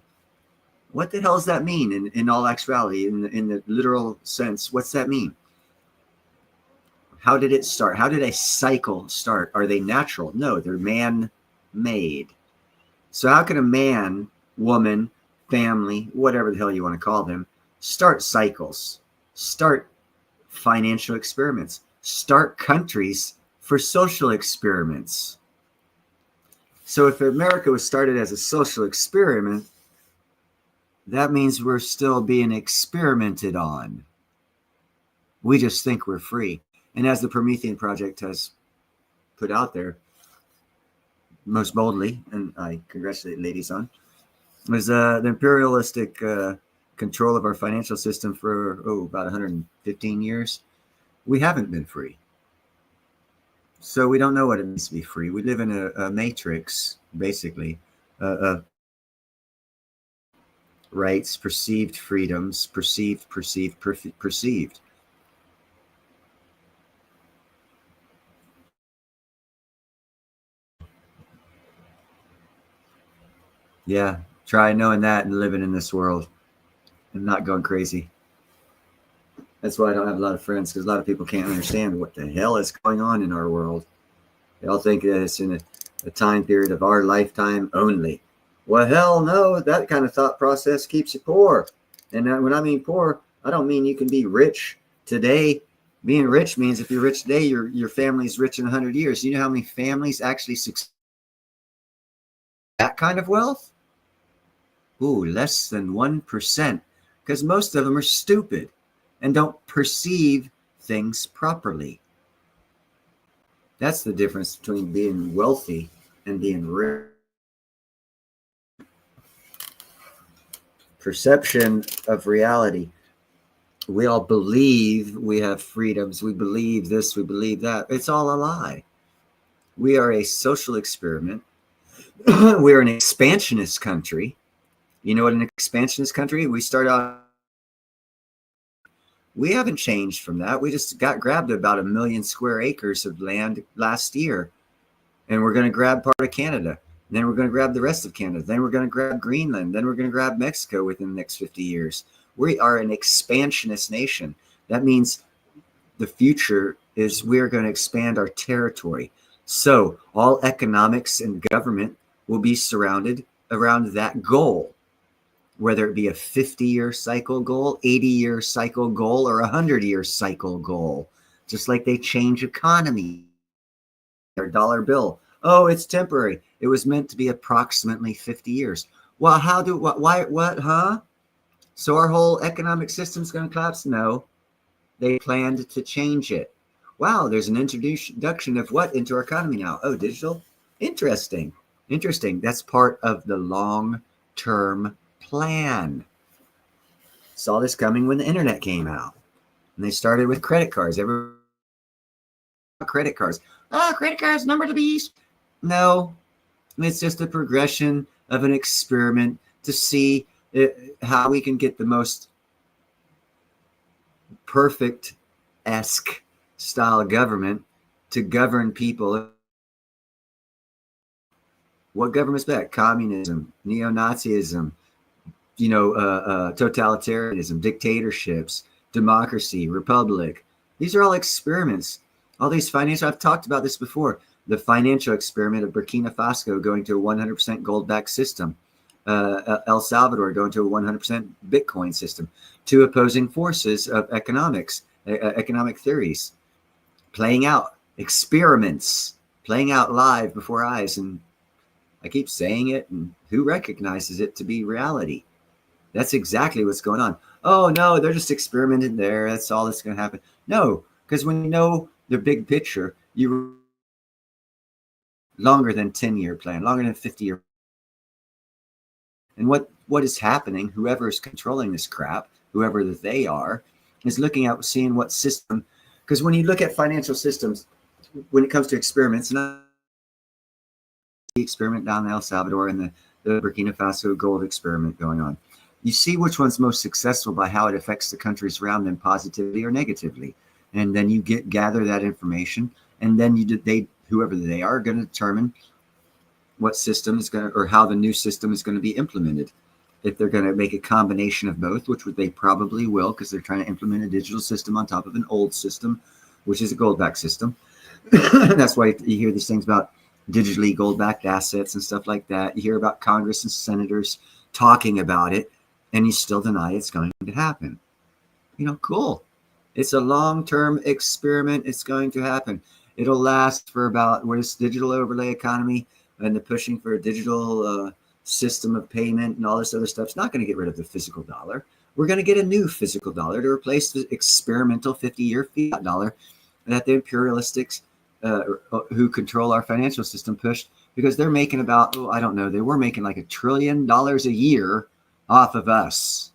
What the hell does that mean in all actuality, in the literal sense? What's that mean? How did it start? How did a cycle start? Are they natural? No, they're man-made. So how can a man, woman, family, whatever the hell you want to call them, start cycles, start financial experiments, start countries for social experiments? So if America was started as a social experiment, that means we're still being experimented on. We just think we're free. And as the Promethean Project has put out there, most boldly, and I congratulate ladies on, was the imperialistic control of our financial system for, about 115 years. We haven't been free. So we don't know what it means to be free. We live in a matrix, basically, rights, perceived freedoms, perceived. Yeah, try knowing that and living in this world and not going crazy. That's why I don't have a lot of friends, because a lot of people can't understand what the hell is going on in our world. They all think that it's in a time period of our lifetime only. Well, hell no, that kind of thought process keeps you poor. And when I mean poor, I don't mean you can be rich today. Being rich means if you're rich today, your family's rich in 100 years. You know how many families actually succeed that kind of wealth? Ooh, less than 1%, because most of them are stupid and don't perceive things properly. That's the difference between being wealthy and being rich. Perception of reality. We all believe we have freedoms. We believe this, we believe that. It's all a lie. We are a social experiment. We're an expansionist country. You know what an expansionist country? We start out. We haven't changed from that. We just got grabbed about 1 million square acres of land last year. And we're going to grab part of Canada. Then we're going to grab the rest of Canada. Then we're going to grab Greenland. Then we're going to grab Mexico within the next 50 years. We are an expansionist nation. That means the future is we're going to expand our territory. So all economics and government will be surrounded around that goal, whether it be a 50-year cycle goal, 80-year cycle goal, or 100-year cycle goal. Just like they change economy. Their dollar bill. Oh, it's temporary. It was meant to be approximately 50 years. Well, what, huh? So our whole economic system's going to collapse? No. They planned to change it. Wow, there's an introduction of what into our economy now? Oh, digital? Interesting. That's part of the long-term plan. Saw this coming when the internet came out. And they started with credit cards. Credit cards. Oh, credit cards, number of the beast. No, it's just a progression of an experiment to see how we can get the most perfect-esque style government to govern people. What government's back? Communism, neo-Nazism, totalitarianism, dictatorships, democracy, republic. These are all experiments. All these financial, I've talked about this before. The financial experiment of Burkina Faso going to a 100% gold-backed system. El Salvador going to a 100% Bitcoin system. Two opposing forces of economics, economic theories, playing out, experiments, playing out live before eyes. And I keep saying it, and who recognizes it to be reality? That's exactly what's going on. Oh, no, they're just experimenting there. That's all that's going to happen. No, because when you know the big picture, you longer than 10-year plan, longer than 50-year. And what is happening, whoever is controlling this crap, whoever they are, is looking at seeing what system, because when you look at financial systems, when it comes to experiments, and the experiment down in El Salvador and the Burkina Faso gold experiment going on, you see which one's most successful by how it affects the countries around them positively or negatively. And then you gather that information, and then whoever they are going to determine what system is going to, or how the new system is going to be implemented. If they're going to make a combination of both, which they probably will, because they're trying to implement a digital system on top of an old system, which is a gold-backed system. That's why you hear these things about digitally gold-backed assets and stuff like that. You hear about Congress and senators talking about it, and you still deny it's going to happen. Cool. It's a long-term experiment. It's going to happen. It'll last for about, where this digital overlay economy and the pushing for a digital system of payment and all this other stuff is not going to get rid of the physical dollar. We're going to get a new physical dollar to replace the experimental 50-year fiat dollar that the imperialistics who control our financial system pushed, because they're making about, they were making like $1 trillion a year off of us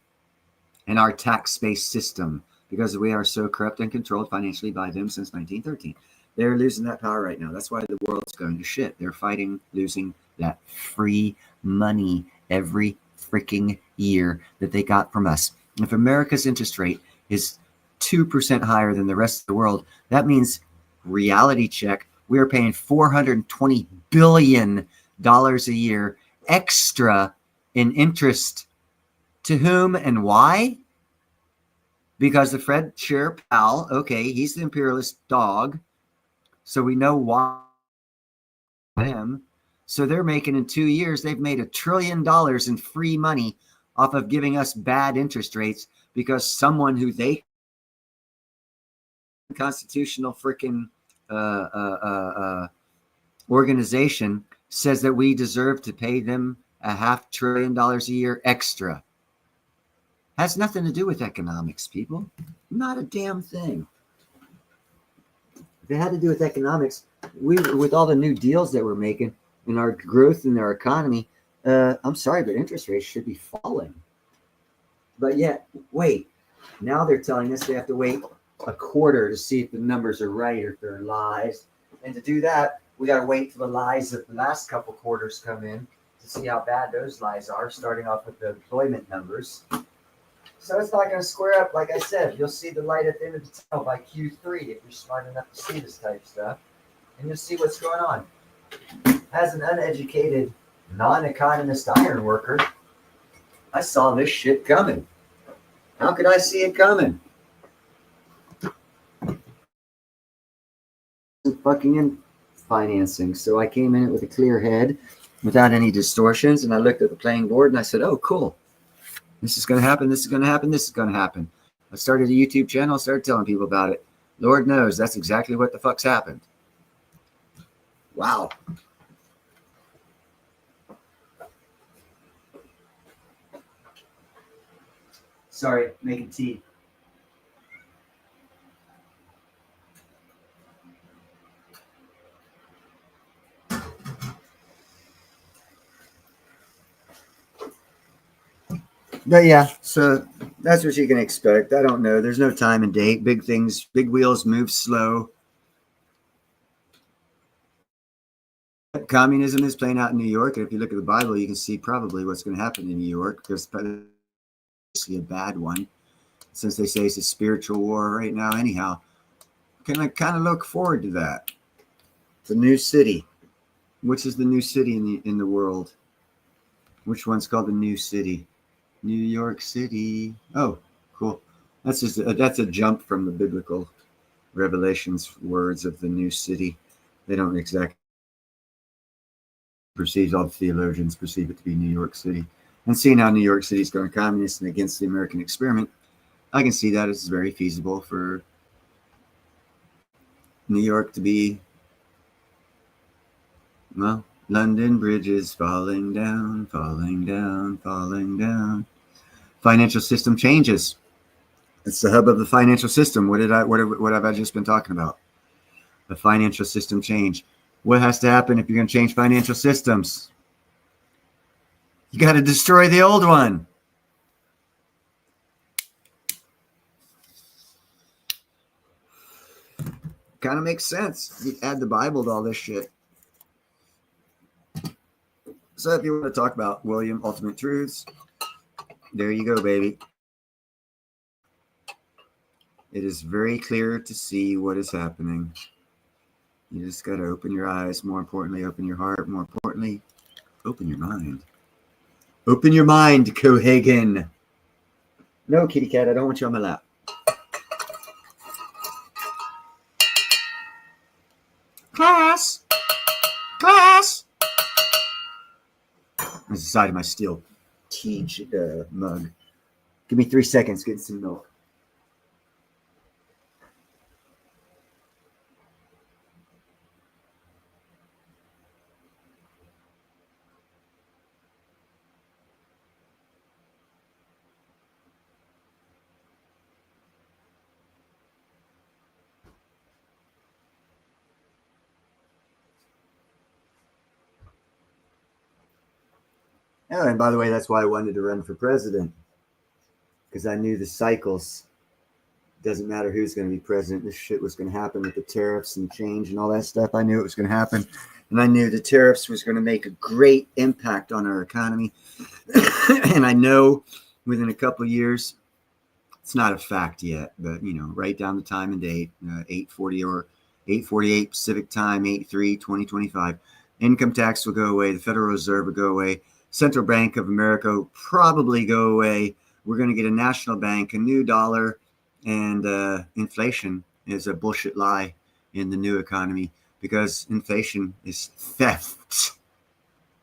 and our tax-based system, because we are so corrupt and controlled financially by them since 1913. They're losing that power right now. That's why the world's going to shit. They're fighting losing that free money every freaking year that they got from us. If America's interest rate is 2% higher than the rest of the world, that means, reality check, we are paying $420 billion a year extra in interest. To whom and why? Because the Fred Chair Powell, okay, he's the imperialist dog, so we know why him. So they're making, in 2 years, they've made $1 trillion in free money off of giving us bad interest rates because someone who they constitutional freaking organization says that we deserve to pay them $500 billion a year extra. Has nothing to do with economics, people. Not a damn thing. If it had to do with economics, we, with all the new deals that we're making and our growth in our economy, I'm sorry, but interest rates should be falling. But yet, wait, now they're telling us they have to wait a quarter to see if the numbers are right or if they're lies. And to do that, we got to wait for the lies of the last couple quarters come in to see how bad those lies are, starting off with the employment numbers. So it's not going to square up. Like I said, you'll see the light at the end of the tunnel by Q3 if you're smart enough to see this type of stuff. And you'll see what's going on. As an uneducated, non-economist iron worker, I saw this shit coming. How could I see it coming? Fucking in financing. So I came in it with a clear head without any distortions. And I looked at the playing board and I said, oh, cool. This is going to happen. This is going to happen. This is going to happen. I started a YouTube channel, started telling people about it. Lord knows that's exactly what the fuck's happened. Wow. Sorry, making tea. But yeah, so that's what you can expect. I don't know. There's no time and date. Big things, big wheels move slow. Communism is playing out in New York. And if you look at the Bible, you can see probably what's going to happen in New York. There's basically a bad one, since they say it's a spiritual war right now. Anyhow, can I kind of look forward to that? The new city. Which is the new city in the world? Which one's called the new city? New York City. Oh, cool. That's just that's a jump from the biblical Revelations words of the new city. They don't exactly perceive, all the theologians perceive it to be New York City. And seeing how New York City is going communist and against the American experiment, I can see that it's very feasible for New York to be, well, London Bridge is falling down, falling down, falling down. Financial system changes. It's the hub of the financial system. What have I just been talking about? The financial system change. What has to happen if you're going to change financial systems? You got to destroy the old one. Kind of makes sense. You add the Bible to all this shit. So if you want to talk about William Ultimate Truths, there you go, baby. It is very clear to see what is happening. You just got to open your eyes. More importantly, open your heart. More importantly, open your mind. Open your mind, Cohagen. No, kitty cat, I don't want you on my lap. Class! Class! There's the side of my steel tea mug. Give me 3 seconds, get some milk. Oh, and by the way, that's why I wanted to run for president, because I knew the cycles. Doesn't matter who's going to be president. This shit was going to happen with the tariffs and change and all that stuff. I knew it was going to happen. And I knew the tariffs was going to make a great impact on our economy. And I know within a couple of years, it's not a fact yet, but, you know, write down the time and date, 8:40 or 8:48 Pacific time, 8/3/2025. Income tax will go away. The Federal Reserve will go away. Central Bank of America will probably go away. We're going to get a national bank, a new dollar, and inflation is a bullshit lie in the new economy, because inflation is theft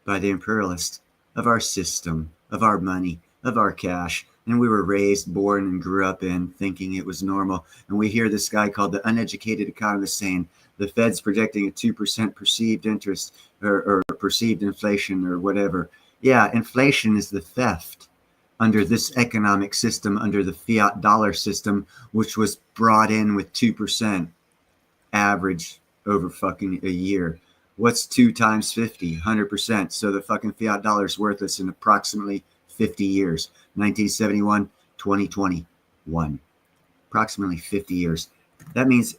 by the imperialists of our system, of our money, of our cash. And we were raised, born, and grew up in thinking it was normal. And we hear this guy called the uneducated economist saying the Fed's projecting a 2% perceived interest or perceived inflation or whatever. Yeah, inflation is the theft under this economic system, under the fiat dollar system, which was brought in with 2% average over fucking a year. What's 2 times 50? 100%. So the fucking fiat dollar is worthless in approximately 50 years. 1971, 2021. Approximately 50 years. That means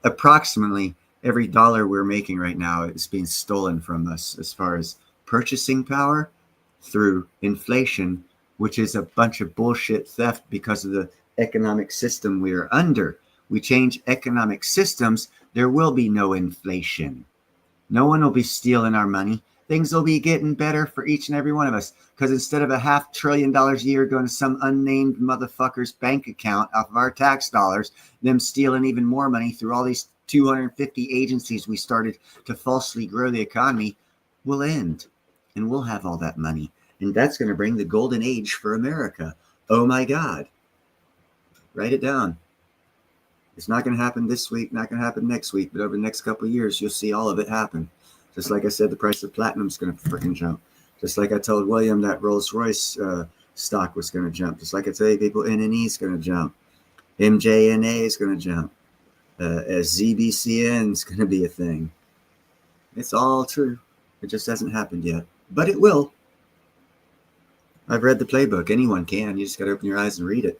approximately every dollar we're making right now is being stolen from us as far as purchasing power through inflation, which is a bunch of bullshit theft because of the economic system we are under. We change economic systems, there will be no inflation. No one will be stealing our money. Things will be getting better for each and every one of us, because instead of $500 billion a year going to some unnamed motherfucker's bank account off of our tax dollars, them stealing even more money through all these 250 agencies we started to falsely grow the economy, will end. And we'll have all that money. And that's going to bring the golden age for America. Oh my God. Write it down. It's not going to happen this week, not going to happen next week, but over the next couple of years, you'll see all of it happen. Just like I said, the price of platinum is going to freaking jump. Just like I told William that Rolls-Royce stock was going to jump. Just like I tell you people, NNE is going to jump. MJNA is going to jump. ZBCN is going to be a thing. It's all true. It just hasn't happened yet. But it will. I've read the playbook. Anyone can. You just got to open your eyes and read it.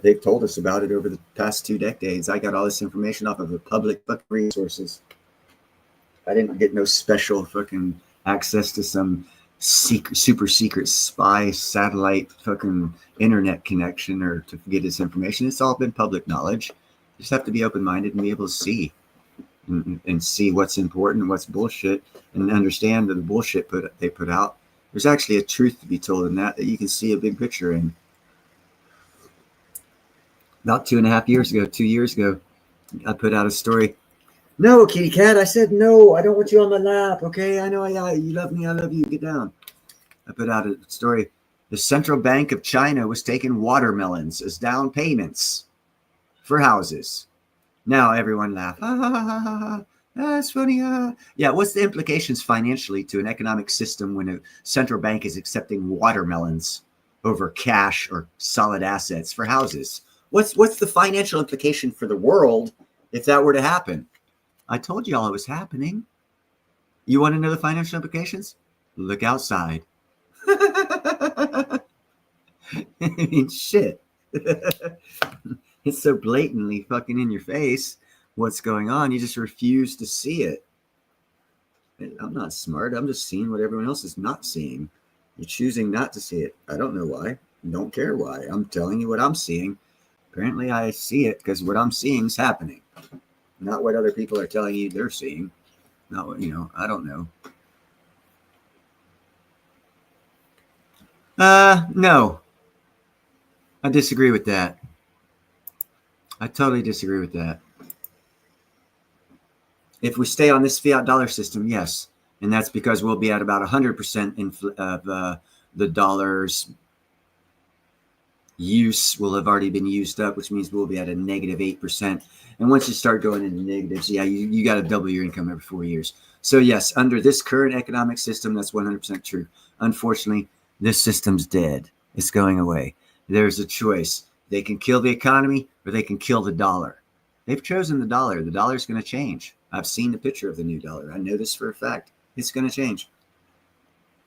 They've told us about it over the past 2 decades. I got all this information off of the public resources. I didn't get no special fucking access to some super secret spy satellite fucking internet connection or to get this information. It's all been public knowledge. You just have to be open-minded and be able to see and see what's important and what's bullshit, and understand that the bullshit they put out, there's actually a truth to be told in that you can see a big picture in. About 2 years ago, I put out a story. No, kitty cat. I said, no, I don't want you on my lap. Okay. I know you love me. I love you. Get down. I put out a story. The Central Bank of China was taking watermelons as down payments for houses. Now everyone laughed. That's funny. Yeah. What's the implications financially to an economic system when a central bank is accepting watermelons over cash or solid assets for houses? What's the financial implication for the world if that were to happen? I told you all it was happening. You want to know the financial implications? Look outside. I mean, shit. It's so blatantly fucking in your face what's going on. You just refuse to see it. I'm not smart. I'm just seeing what everyone else is not seeing. You're choosing not to see it. I don't know why. Don't care why. I'm telling you what I'm seeing. Apparently I see it because what I'm seeing is happening. Not what other people are telling you they're seeing. Not what, I don't know. No. I disagree with that. I totally disagree with that. If we stay on this fiat dollar system, yes. And that's because we'll be at about 100% of the dollar's use will have already been used up, which means we'll be at a negative 8%. And once you start going into negatives, yeah, you got to double your income every 4 years. So yes, under this current economic system, that's 100% true. Unfortunately, this system's dead. It's going away. There's a choice. They can kill the economy or they can kill the dollar. They've chosen the dollar. The dollar's going to change. I've seen the picture of the new dollar. I know this for a fact. It's going to change.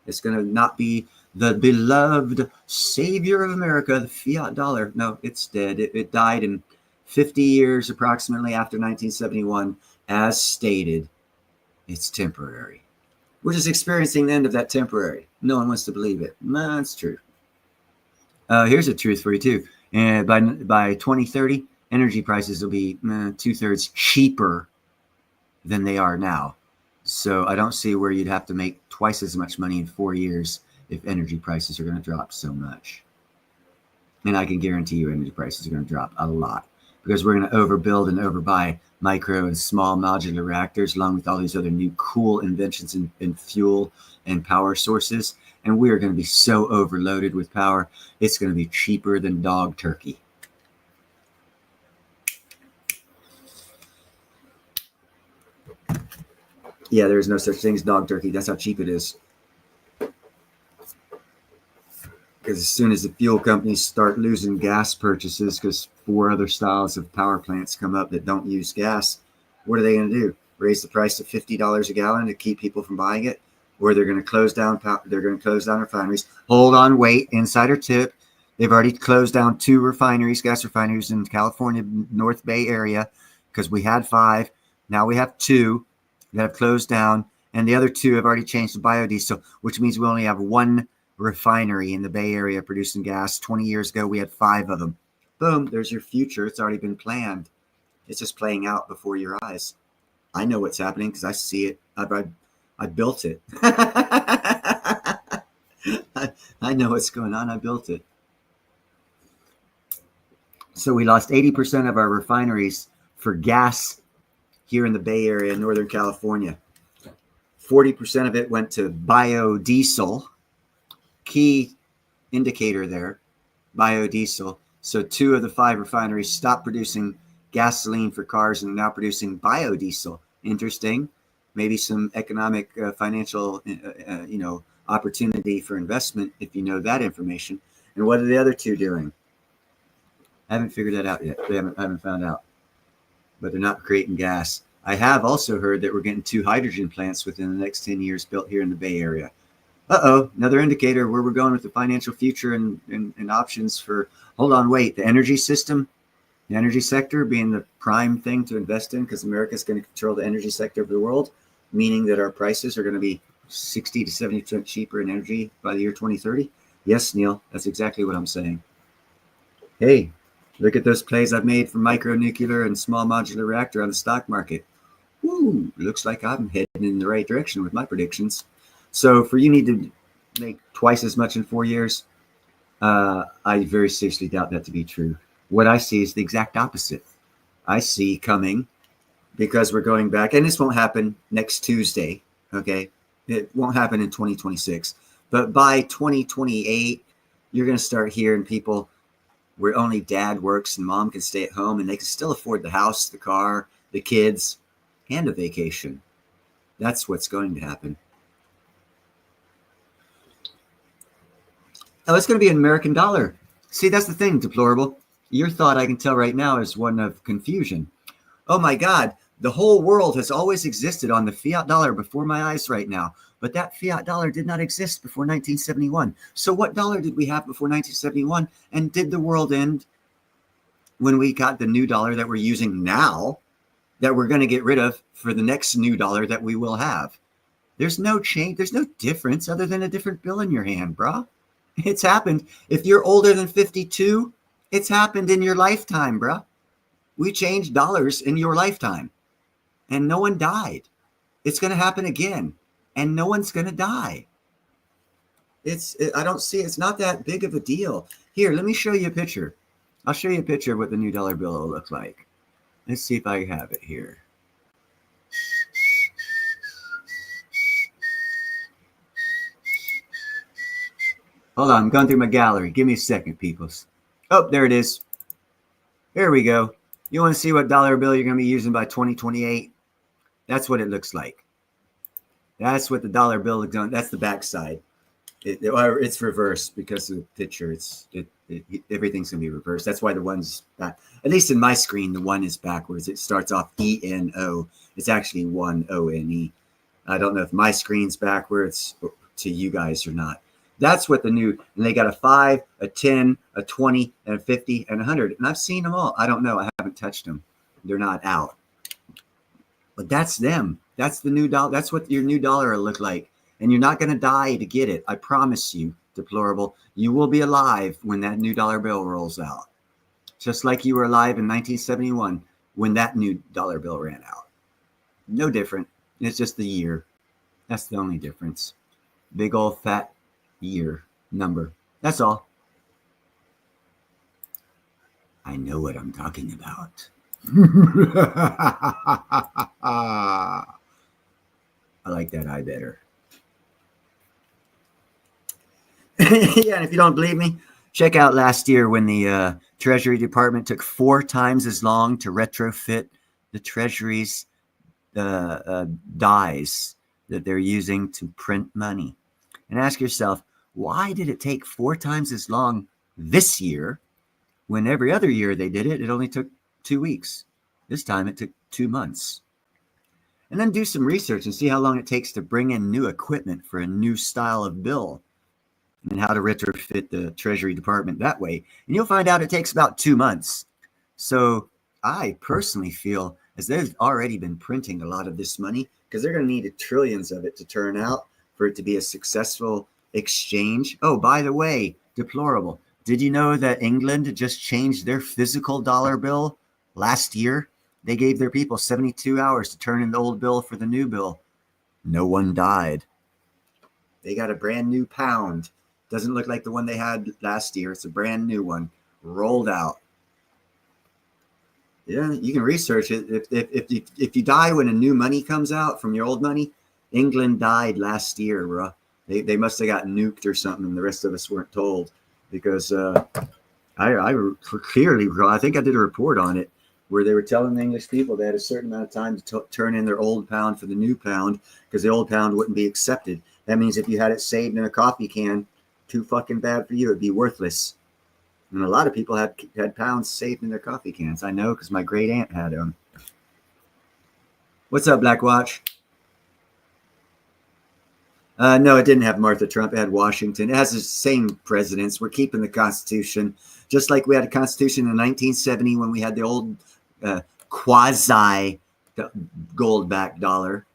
It's going to not be the beloved savior of America, the fiat dollar. No, it's dead. It died in 50 years approximately after 1971. As stated, it's temporary. We're just experiencing the end of that temporary. No one wants to believe it. That's true. Here's a truth for you too. And by 2030, energy prices will be 2/3 cheaper than they are now. So I don't see where you'd have to make twice as much money in 4 years if energy prices are going to drop so much. And I can guarantee you energy prices are going to drop a lot because we're going to overbuild and overbuy micro and small modular reactors along with all these other new cool inventions in fuel and power sources. And we are going to be so overloaded with power, it's going to be cheaper than dog turkey. Yeah, there's no such thing as dog turkey. That's how cheap it is. Because as soon as the fuel companies start losing gas purchases because 4 other styles of power plants come up that don't use gas, what are they going to do? Raise the price to $50 a gallon to keep people from buying it? Or they're going to close down. They're going to close down refineries. Hold on, wait. Insider tip: they've already closed down 2 refineries, gas refineries in California, North Bay area, because we had 5. Now we have 2 that have closed down, and the other 2 have already changed to biodiesel, which means we only have 1 refinery in the Bay Area producing gas. 20 years ago, we had 5 of them. Boom, there's your future. It's already been planned. It's just playing out before your eyes. I know what's happening because I see it. I built it. I know what's going on. I built it. So we lost 80% of our refineries for gas here in the Bay Area, Northern California. 40% of it went to biodiesel. Key indicator there, biodiesel. So 2 of the 5 refineries stopped producing gasoline for cars and are now producing biodiesel. Interesting. Maybe some economic, financial, opportunity for investment if you know that information. And what are the other 2 doing? I haven't figured that out yet. I haven't found out. But they're not creating gas. I have also heard that we're getting 2 hydrogen plants within the next 10 years built here in the Bay Area. Another indicator where we're going with the financial future and options for, hold on, wait, the energy system, the energy sector being the prime thing to invest in because America's going to control the energy sector of the world, meaning that our prices are going to be 60 to 70% cheaper in energy by the year 2030. Yes, Neil, that's exactly what I'm saying. Hey, look at those plays I've made for micronuclear and small modular reactor on the stock market. Woo, looks like I'm heading in the right direction with my predictions. So for you need to make twice as much in 4 years, I very seriously doubt that to be true. What I see is the exact opposite. I see coming because we're going back, and this won't happen next Tuesday, okay? It won't happen in 2026. But by 2028, you're going to start hearing people where only dad works and mom can stay at home and they can still afford the house, the car, the kids, and a vacation. That's what's going to happen. Oh, it's going to be an American dollar. See, that's the thing, Deplorable. Your thought, I can tell right now, is one of confusion. Oh my God, the whole world has always existed on the fiat dollar before my eyes right now. But that fiat dollar did not exist before 1971. So what dollar did we have before 1971? And did the world end when we got the new dollar that we're using now that we're going to get rid of for the next new dollar that we will have? There's no change. There's no difference other than a different bill in your hand, brah. It's happened. If you're older than 52, it's happened in your lifetime, bruh. We changed dollars in your lifetime and no one died. It's going to happen again and no one's going to die. I don't see, it's not that big of a deal. Here, let me show you a picture. I'll show you a picture of what the new dollar bill will look like. Let's see if I have it here. Hold on, I'm going through my gallery. Give me a second, peoples. Oh, there it is. Here we go. You want to see what dollar bill you're going to be using by 2028? That's what it looks like. That's what the dollar bill is going. That's the back side. It's reversed because of the picture. Everything's going to be reversed. That's why the one's back. At least in my screen, the 1 is backwards. It starts off ENO. It's actually 1ONE. I don't know if my screen's backwards to you guys or not. That's what the new, and they got a 5, a 10, a 20, and a 50, and 100. And I've seen them all. I don't know. I haven't touched them. They're not out. But that's them. That's the new dollar. That's what your new dollar will look like. And you're not going to die to get it. I promise you, Deplorable. You will be alive when that new dollar bill rolls out. Just like you were alive in 1971 when that new dollar bill ran out. No different. It's just the year. That's the only difference. Big old fat year number. That's all. I know what I'm talking about. I like that eye better. Yeah, and if you don't believe me, check out last year when the Treasury Department took 4 times as long to retrofit the Treasury's dies that they're using to print money. And ask yourself, why did it take 4 times as long this year when every other year they did it, it only took 2 weeks? This time it took 2 months. And then do some research and see how long it takes to bring in new equipment for a new style of bill and how to retrofit the Treasury Department that way. And you'll find out it takes about 2 months. So I personally feel as they've already been printing a lot of this money because they're going to need trillions of it to turn out for it to be a successful exchange. Oh, by the way, deplorable. Did you know that England just changed their physical dollar bill last year? They gave their people 72 hours to turn in the old bill for the new bill. No one died. They got a brand new pound. Doesn't look like the one they had last year. It's a brand new one rolled out. Yeah, you can research it. If you die when a new money comes out from your old money, England died last year, bro. They must have got nuked or something, and the rest of us weren't told because I clearly, I think I did a report on it where they were telling the English people they had a certain amount of time to turn in their old pound for the new pound because the old pound wouldn't be accepted. That means if you had it saved in a coffee can, too fucking bad for you. It'd be worthless. And a lot of people had pounds saved in their coffee cans. I know because my great aunt had them. What's up, Black Watch? No, it didn't have Martha Trump. It had Washington. It has the same presidents. We're keeping the Constitution. Just like we had a Constitution in 1970 when we had the old quasi gold-backed dollar.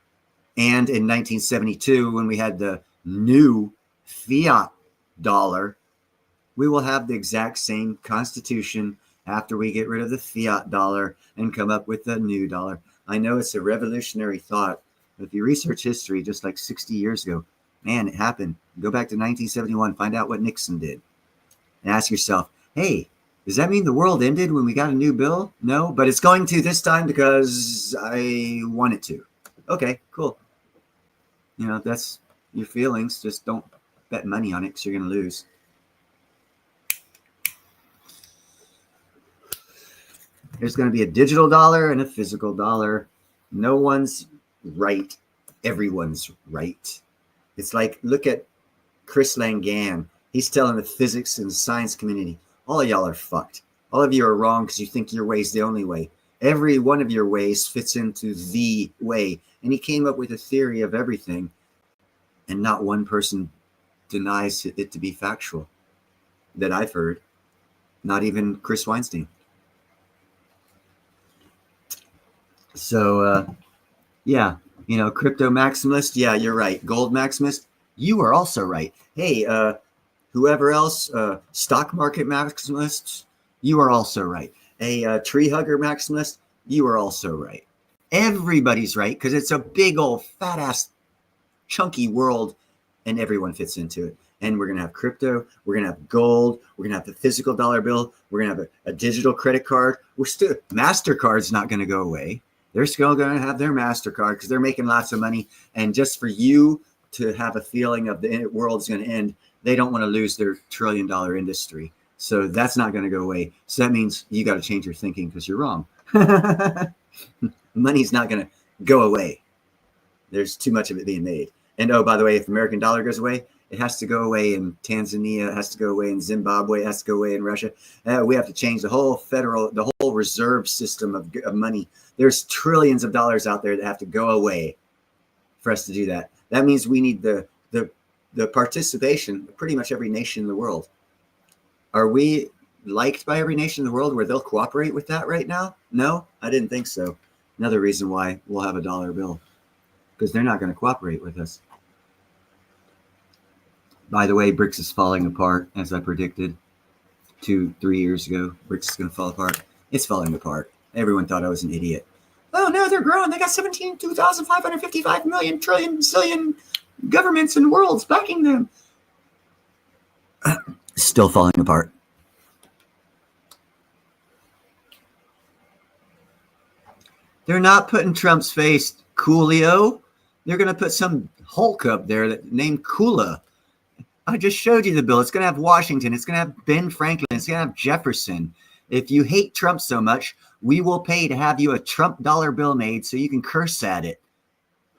And in 1972 when we had the new fiat dollar. We will have the exact same Constitution after we get rid of the fiat dollar and come up with a new dollar. I know it's a revolutionary thought, but if you research history just like 60 years ago, man, it happened. Go back to 1971, find out what Nixon did. And ask yourself, hey, does that mean the world ended when we got a new bill? No, but it's going to this time because I want it to. Okay, cool. You know, that's your feelings. Just don't bet money on it because you're going to lose. There's going to be a digital dollar and a physical dollar. No one's right. Everyone's right. It's like, look at Chris Langan. He's telling the physics and science community, all of y'all are fucked. All of you are wrong because you think your way's the only way. Every one of your ways fits into the way. And he came up with a theory of everything. And not one person denies it to be factual that I've heard. Not even Chris Weinstein. So, yeah, you know, crypto maximalist. Yeah, you're right. Gold maximalist. You are also right. Hey, whoever else, stock market maximalist, you are also right. A tree hugger maximalist, you are also right. Everybody's right because it's a big old fat ass chunky world and everyone fits into it. And we're going to have crypto. We're going to have gold. We're going to have the physical dollar bill. We're going to have a digital credit card. MasterCard's not going to go away. They're still going to have their MasterCard because they're making lots of money. And just for you to have a feeling of the world's going to end, they don't want to lose their $1 trillion industry. So that's not going to go away. So that means you got to change your thinking because you're wrong. Money's not going to go away. There's too much of it being made. And oh, by the way, if the American dollar goes away, it has to go away in Tanzania. It has to go away in Zimbabwe. It has to go away in Russia. We have to change the whole reserve system of money. There's trillions of dollars out there that have to go away for us to do that. That means we need the participation of pretty much every nation in the world. Are we liked by every nation in the world where they'll cooperate with that right now? No, I didn't think so. Another reason why we'll have a dollar bill, because they're not going to cooperate with us. By the way, BRICS is falling apart, as I predicted 2-3 years ago. BRICS is going to fall apart. It's falling apart. Everyone thought I was an idiot. Oh no, they're growing. They got 2,555 million trillion zillion governments and worlds backing them. Still falling apart. They're not putting Trump's face Coolio. They're going to put some Hulk up there that named Kula. I just showed you the bill. It's going to have Washington. It's going to have Ben Franklin. It's going to have Jefferson. If you hate Trump so much, we will pay to have you a Trump dollar bill made so you can curse at it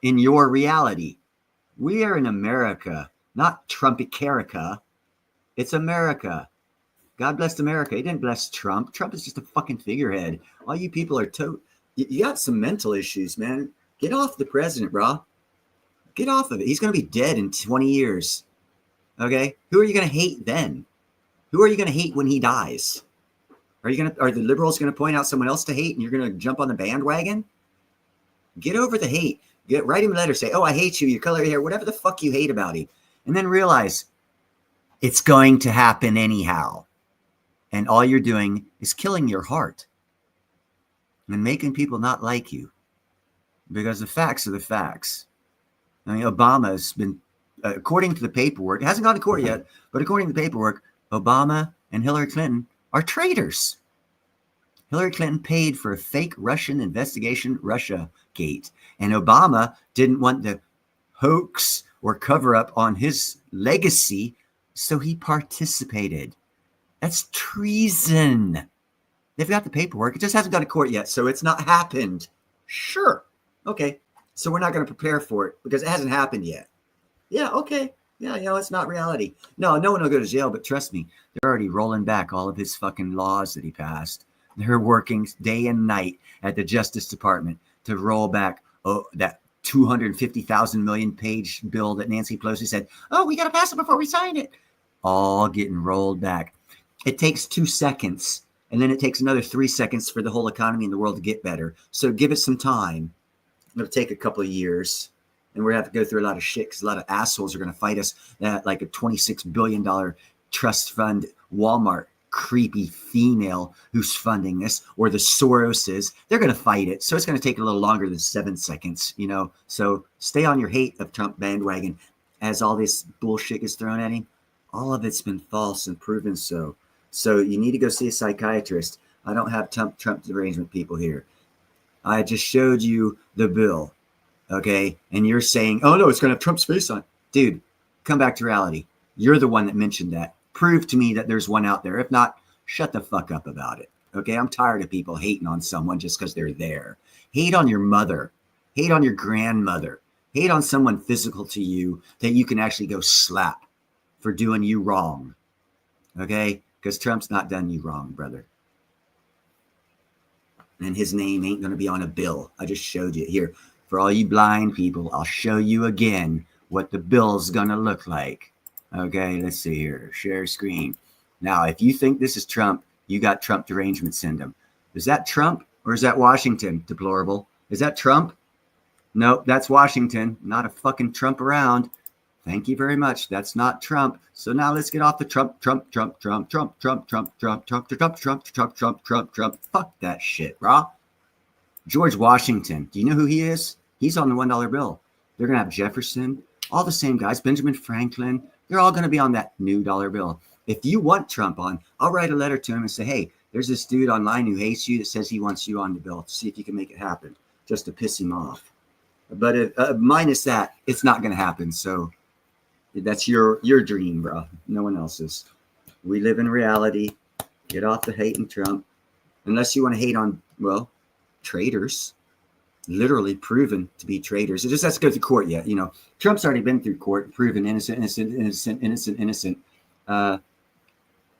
in your reality. We are in America, not Trumpicarica. It's America. God bless America. He didn't bless Trump. Trump is just a fucking figurehead. All you people are you got some mental issues, man. Get off the president, bro. Get off of it. He's going to be dead in 20 years. Okay? Who are you going to hate then? Who are you going to hate when he dies? Are the liberals going to point out someone else to hate and you're going to jump on the bandwagon? Get over the hate. Write him a letter. Say, oh, I hate you. You color your hair. Whatever the fuck you hate about him. And then realize it's going to happen anyhow. And all you're doing is killing your heart and making people not like you, because the facts are the facts. I mean, Obama's been, according to the paperwork, it hasn't gone to court yet, but according to the paperwork, Obama and Hillary Clinton are traitors. Hillary Clinton paid for a fake Russian investigation, Russia Gate, and Obama didn't want the hoax or cover up on his legacy, so he participated. That's treason. They've got the paperwork. It just hasn't gone to court yet, so it's not happened. Sure. Okay. So we're not going to prepare for it because it hasn't happened yet. Yeah, okay. Yeah, it's not reality. No one will go to jail, but trust me, they're already rolling back all of his fucking laws that he passed. They're working day and night at the Justice Department to roll back that 250,000 million page bill that Nancy Pelosi said, oh, we got to pass it before we sign it. All getting rolled back. It takes 2 seconds, and then it takes another 3 seconds for the whole economy in the world to get better. So give it some time. It'll take a couple of years, and we're going to have to go through a lot of shit because a lot of assholes are going to fight us. That like a $26 billion trust fund Walmart creepy female who's funding this, or the Soroses, they're going to fight it. So it's going to take a little longer than 7 seconds, So stay on your hate of Trump bandwagon as all this bullshit gets thrown at him. All of it's been false and proven so. So you need to go see a psychiatrist. I don't have Trump derangement people here. I just showed you the bill, okay? And you're saying, oh, no, it's going to have Trump's face on it. Dude, come back to reality. You're the one that mentioned that. Prove to me that there's one out there. If not, shut the fuck up about it, okay? I'm tired of people hating on someone just because they're there. Hate on your mother. Hate on your grandmother. Hate on someone physical to you that you can actually go slap for doing you wrong, okay? Because Trump's not done you wrong, brother. And his name ain't going to be on a bill. I just showed you here. For all you blind people, I'll show you again what the bill's going to look like. Okay, let's see here. Share screen. Now, if you think this is Trump, you got Trump derangement syndrome. Is that Trump or is that Washington, deplorable? Is that Trump? Nope, that's Washington. Not a fucking Trump around. Thank you very much. That's not Trump. So now let's get off the Trump. Fuck that shit, bro. George Washington. Do you know who he is? He's on the $1 bill. They're going to have Jefferson, all the same guys, Benjamin Franklin. They're all going to be on that new dollar bill. If you want Trump on, I'll write a letter to him and say, hey, there's this dude online who hates you that says he wants you on the bill. See if you can make it happen, just to piss him off. But if, minus that, it's not going to happen. So that's your dream, bro. No one else's. We live in reality. Get off the hate and Trump. Unless you want to hate on, well, traitors. Literally proven to be traitors. It just has to go through court yet. Trump's already been through court, proven innocent.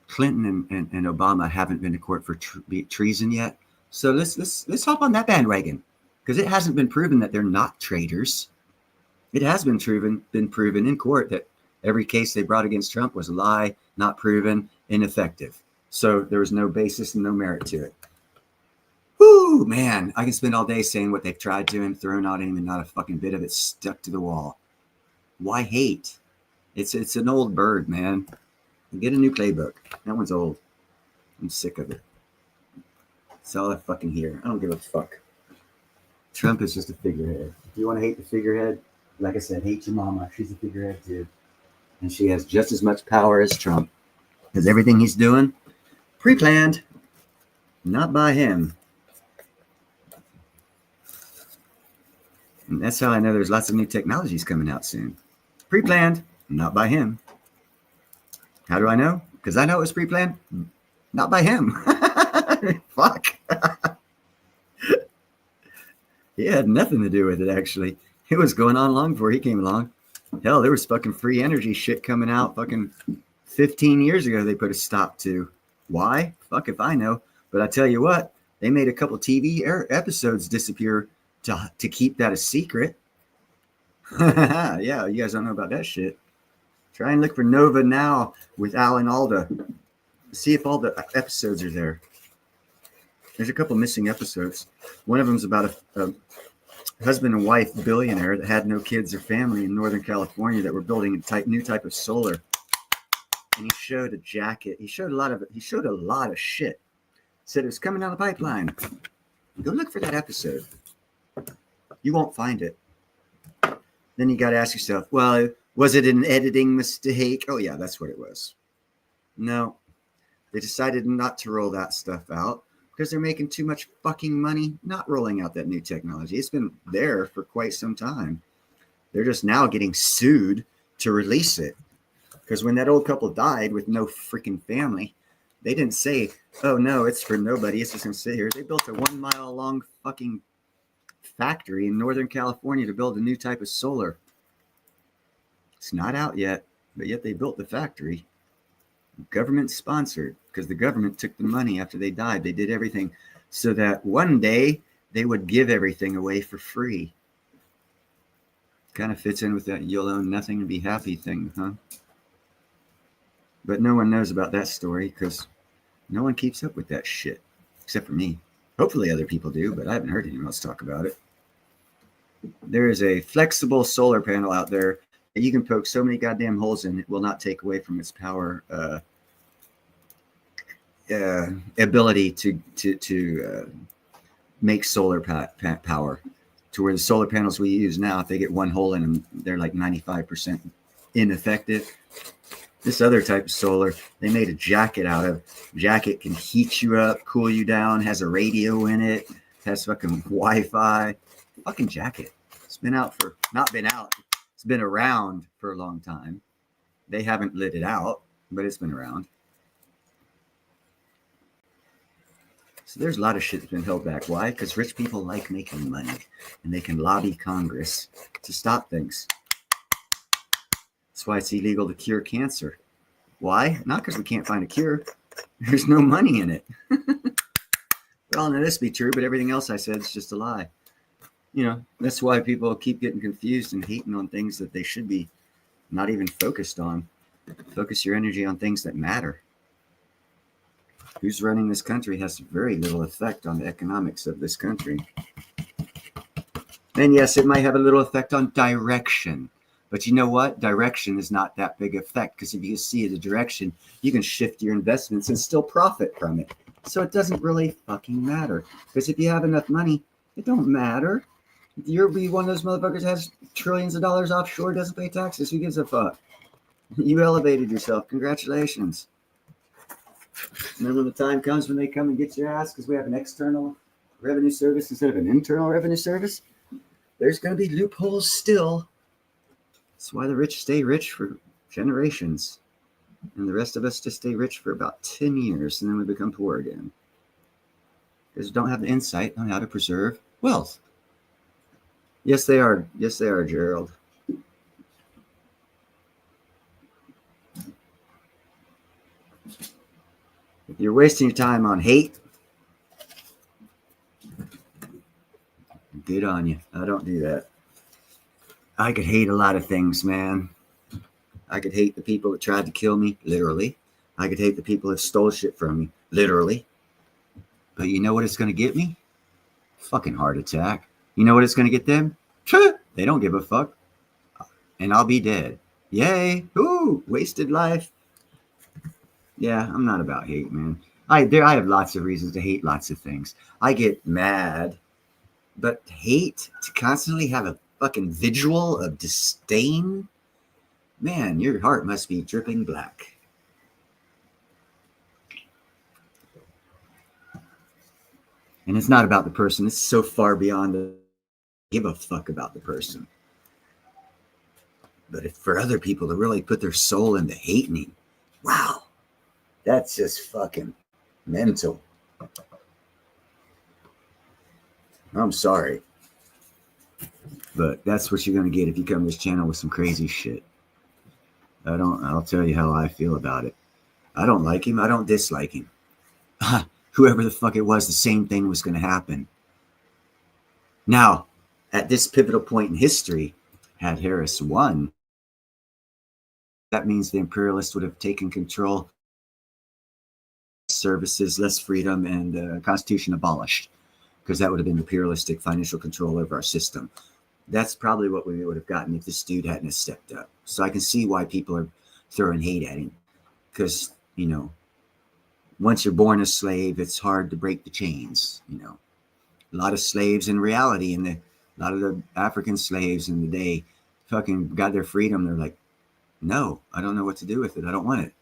Clinton and Obama haven't been to court for treason yet. So let's hop on that bandwagon, because it hasn't been proven that they're not traitors. It has been proven in court that every case they brought against Trump was a lie, not proven, ineffective. So there was no basis and no merit to it. Whoo, man, I can spend all day saying what they've tried to and thrown out him, and not a fucking bit of it stuck to the wall. Why hate? It's an old bird, man. Get a new playbook. That one's old. I'm sick of it. That's all I fucking hear. I don't give a fuck. Trump is just a figurehead. If you want to hate the figurehead, like I said, hate your mama. She's a figurehead too. And she has just as much power as Trump. Because everything he's doing, pre-planned, not by him. And that's how I know there's lots of new technologies coming out soon. Pre-planned, not by him. How do I know? Because I know it was pre-planned, not by him. Fuck. He had nothing to do with it, actually. It was going on long before he came along. Hell, there was fucking free energy shit coming out fucking 15 years ago they put a stop to. Why? Fuck if I know. But I tell you what, they made a couple TV episodes disappear to keep that a secret. Yeah, you guys don't know about that shit. Try and look for Nova Now with Alan Alda. See if all the episodes are there. There's a couple missing episodes. One of them's about a husband and wife billionaire that had no kids or family in Northern California that were building a new type of solar. And he showed a jacket. He showed a lot of shit. Said it was coming down the pipeline. Go look for that episode. You won't find it. Then you got to ask yourself, well, was it an editing mistake? Oh yeah, that's what it was. No, they decided not to roll that stuff out because they're making too much fucking money not rolling out that new technology. It's been there for quite some time. They're just now getting sued to release it. Because when that old couple died with no freaking family, they didn't say, oh no, it's for nobody. It's just going to sit here. They built a 1 mile long fucking factory in Northern California to build a new type of solar. It's not out yet, but yet they built the factory. Government sponsored, because the government took the money after they died. They did everything so that one day they would give everything away for free. Kind of fits in with that you'll own nothing and be happy thing, huh? But no one knows about that story because no one keeps up with that shit, except for me. Hopefully other people do, but I haven't heard anyone else talk about it. There is a flexible solar panel out there that you can poke so many goddamn holes in, it will not take away from its power ability to make solar power. To where the solar panels we use now, if they get one hole in them, they're like 95% ineffective. This other type of solar, they made a jacket out of. Jacket can heat you up, cool you down, has a radio in it, has fucking Wi-Fi. Fucking jacket. It's been out for, not been out, it's been around for a long time. They haven't lit it out, but it's been around. So there's a lot of shit that's been held back. Why? Because rich people like making money and they can lobby Congress to stop things. That's why it's illegal to cure cancer. Why? Not because we can't find a cure. There's no money in it. Well, now this be true, but everything else I said is just a lie. You know, that's why people keep getting confused and hating on things that they should be not even focused on. Focus your energy on things that matter. Who's running this country has very little effect on the economics of this country. And yes, it might have a little effect on direction. But you know what? Direction is not that big effect because if you see the direction, you can shift your investments and still profit from it. So it doesn't really fucking matter. Because if you have enough money, it don't matter. You'll be one of those motherfuckers has trillions of dollars offshore, doesn't pay taxes. Who gives a fuck? You elevated yourself. Congratulations. And then when the time comes when they come and get your ass because we have an external revenue service instead of an internal revenue service, there's going to be loopholes still. That's why the rich stay rich for generations. And the rest of us just stay rich for about 10 years and then we become poor again. Because we don't have the insight on how to preserve wealth. Yes, they are. Yes, they are, Gerald. If you're wasting your time on hate, good on you. I don't do that. I could hate a lot of things, man. I could hate the people that tried to kill me, literally. I could hate the people that stole shit from me, literally. But you know what it's going to get me? Fucking heart attack. You know what it's going to get them? They don't give a fuck. And I'll be dead. Yay. Ooh, wasted life. Yeah, I'm not about hate, man. I have lots of reasons to hate lots of things. I get mad But hate, to constantly have a fucking vigil of disdain, man, your heart must be dripping black. And it's not about the person. It's so far beyond the give a fuck about the person. But if for other people to really put their soul into hating, wow, that's just fucking mental. I'm sorry. But that's what you're going to get if you come to this channel with some crazy shit. I'll tell you how I feel about it. I don't like him. I don't dislike him. Whoever the fuck it was, the same thing was going to happen. Now, at this pivotal point in history, had Harris won, that means the imperialists would have taken control, services, less freedom, and the Constitution abolished, because that would have been imperialistic financial control over our system. That's probably what we would have gotten if this dude hadn't stepped up. So I can see why people are throwing hate at him, because, you know, once you're born a slave, it's hard to break the chains. You know, a lot of slaves in reality, and a lot of the African slaves in the day fucking got their freedom. They're like, no, I don't know what to do with it. I don't want it.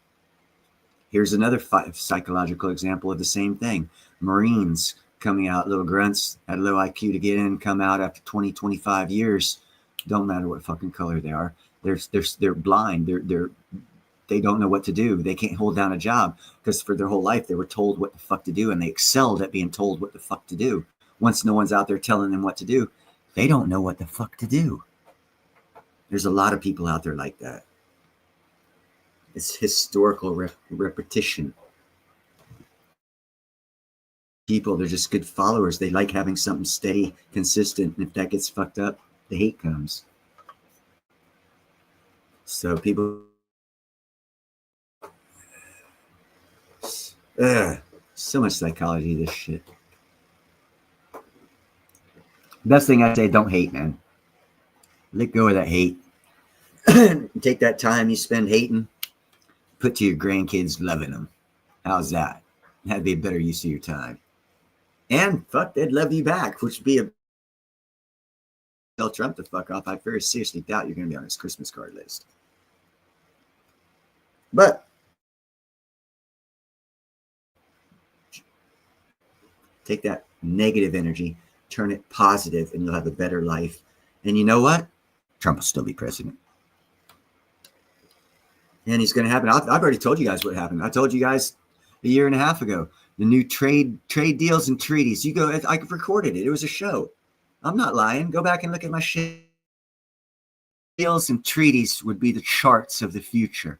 Here's another psychological example of the same thing. Marines coming out, little grunts, had low IQ to get in, come out after 20, 25 years. Don't matter what fucking color they are. They're blind. They don't know what to do. They can't hold down a job because for their whole life they were told what the fuck to do, and they excelled at being told what the fuck to do. Once no one's out there telling them what to do, they don't know what the fuck to do. There's a lot of people out there like that. It's historical repetition. People, they're just good followers. They like having something steady, consistent, and if that gets fucked up, the hate comes. So people, so much psychology, this shit. Best thing I say, don't hate, man. Let go of that hate. Take that time you spend hating, put to your grandkids loving them. How's that? That'd be a better use of your time. And fuck, they'd love you back, which would be a tell Trump to fuck off. I very seriously doubt you're going to be on his Christmas card list. But take that negative energy, turn it positive, and you'll have a better life. And you know what? Trump will still be president. And he's going to happen. I've already told you guys what happened. I told you guys a year and a half ago. The new trade deals and treaties. You go, I recorded it. It was a show. I'm not lying. Go back and look at my shit. Deals and treaties would be the charts of the future.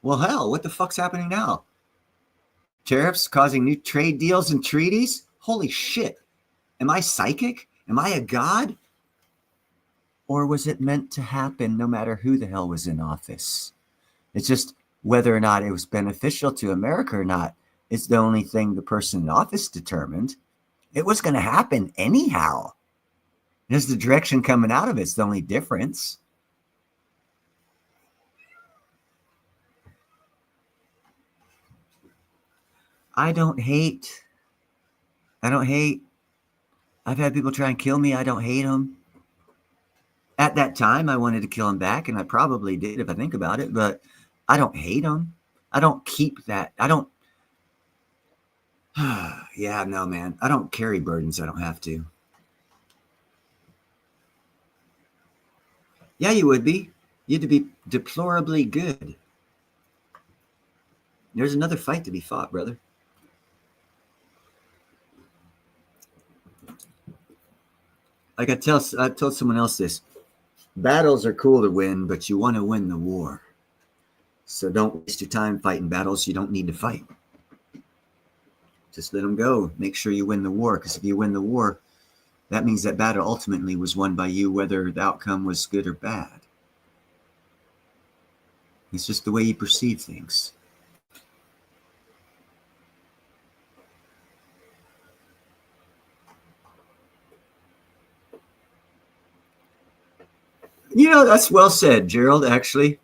Well, hell, what the fuck's happening now? Tariffs causing new trade deals and treaties? Holy shit. Am I psychic? Am I a god? Or was it meant to happen no matter who the hell was in office? It's just whether or not it was beneficial to America or not. It's the only thing the person in office determined. It was going to happen anyhow. There's the direction coming out of it. It's the only difference. I don't hate. I've had people try and kill me. I don't hate them. At that time, I wanted to kill them back, and I probably did if I think about it, but I don't hate them. I don't keep that. I don't. Yeah, no, man. I don't carry burdens I don't have to. Yeah, you would be. You'd be deplorably good. There's another fight to be fought, brother. Like I told someone else this. Battles are cool to win, but you want to win the war. So don't waste your time fighting battles you don't need to fight. Just let them go. Make sure you win the war, because if you win the war, that means that battle ultimately was won by you, whether the outcome was good or bad. It's just the way you perceive things. You know, that's well said, Gerald, actually.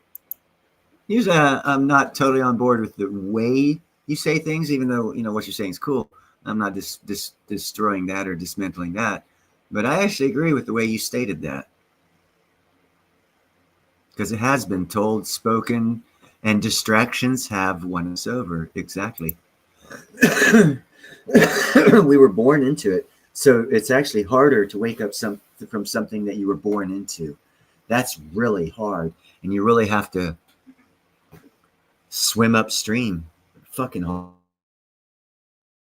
Usually I'm not totally on board with the way you say things, even though, you know, what you're saying is cool. I'm not destroying that or dismantling that. But I actually agree with the way you stated that. Because it has been told, spoken, and distractions have won us over. Exactly. We were born into it. So it's actually harder to wake up from something that you were born into. That's really hard. And you really have to swim upstream. Fucking hard.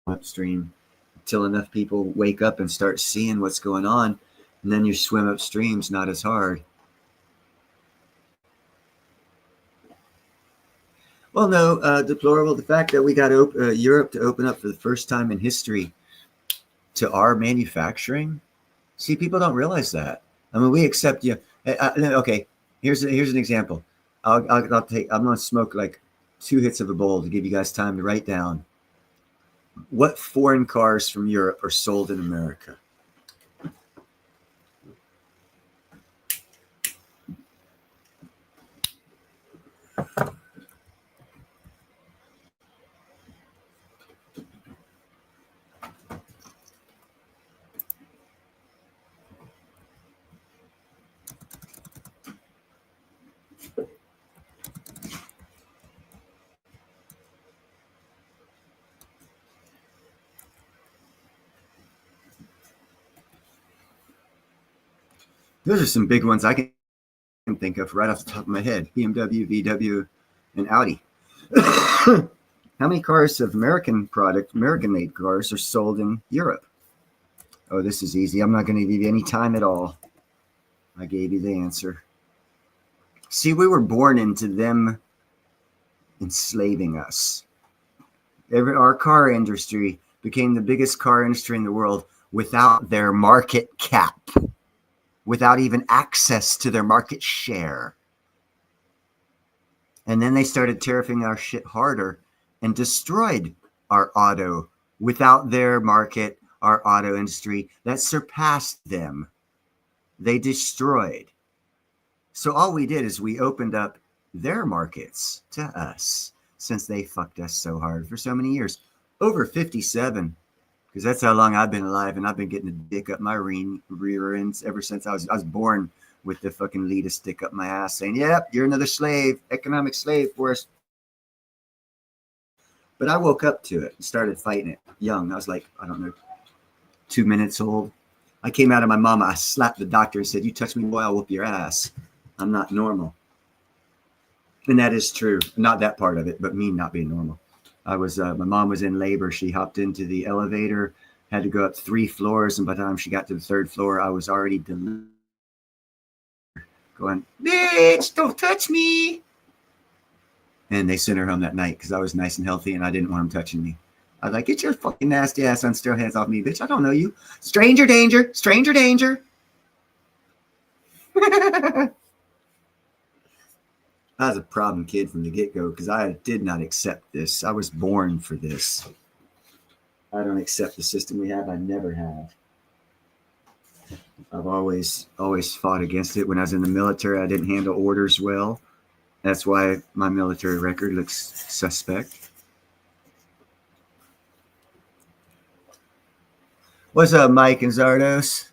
Upstream until enough people wake up and start seeing what's going on. And then your swim upstream's not as hard. Well, no, deplorable. The fact that we got Europe to open up for the first time in history to our manufacturing. See, people don't realize that. I mean, we accept you. Okay, here's an example. I'm going to smoke like 2 hits of a bowl to give you guys time to write down what foreign cars from Europe are sold in America. Those are some big ones I can think of right off the top of my head. BMW, VW, and Audi. How many cars of American-made cars are sold in Europe? Oh, this is easy. I'm not going to give you any time at all. I gave you the answer. See, we were born into them enslaving us. Our car industry became the biggest car industry in the world without their market cap, without even access to their market share. And then they started tariffing our shit harder and destroyed our auto without their market, our auto industry that surpassed them. They destroyed. So all we did is we opened up their markets to us since they fucked us so hard for so many years. Over 57, because that's how long I've been alive, and I've been getting a dick up my rear ends ever since I was born with the fucking lead a stick up my ass saying, yep, you're another slave, economic slave for us. But I woke up to it and started fighting it young. I was like, I don't know, 2 minutes old. I came out of my mama. I slapped the doctor and said, you touch me, boy, I'll whoop your ass. I'm not normal. And that is true. Not that part of it, but me not being normal. I was, my mom was in labor. She hopped into the elevator, had to go up 3 floors. And by the time she got to the 3rd floor, I was already delivered. Going, bitch, don't touch me. And they sent her home that night because I was nice and healthy and I didn't want them touching me. I was like, get your fucking nasty ass on still hands off me, bitch. I don't know you. Stranger danger, stranger danger. I was a problem kid from the get-go because I did not accept this. I was born for this. I don't accept the system we have. I never have. I've always fought against it. When I was in the military, I didn't handle orders well. That's why my military record looks suspect. What's up, Mike and Zardos?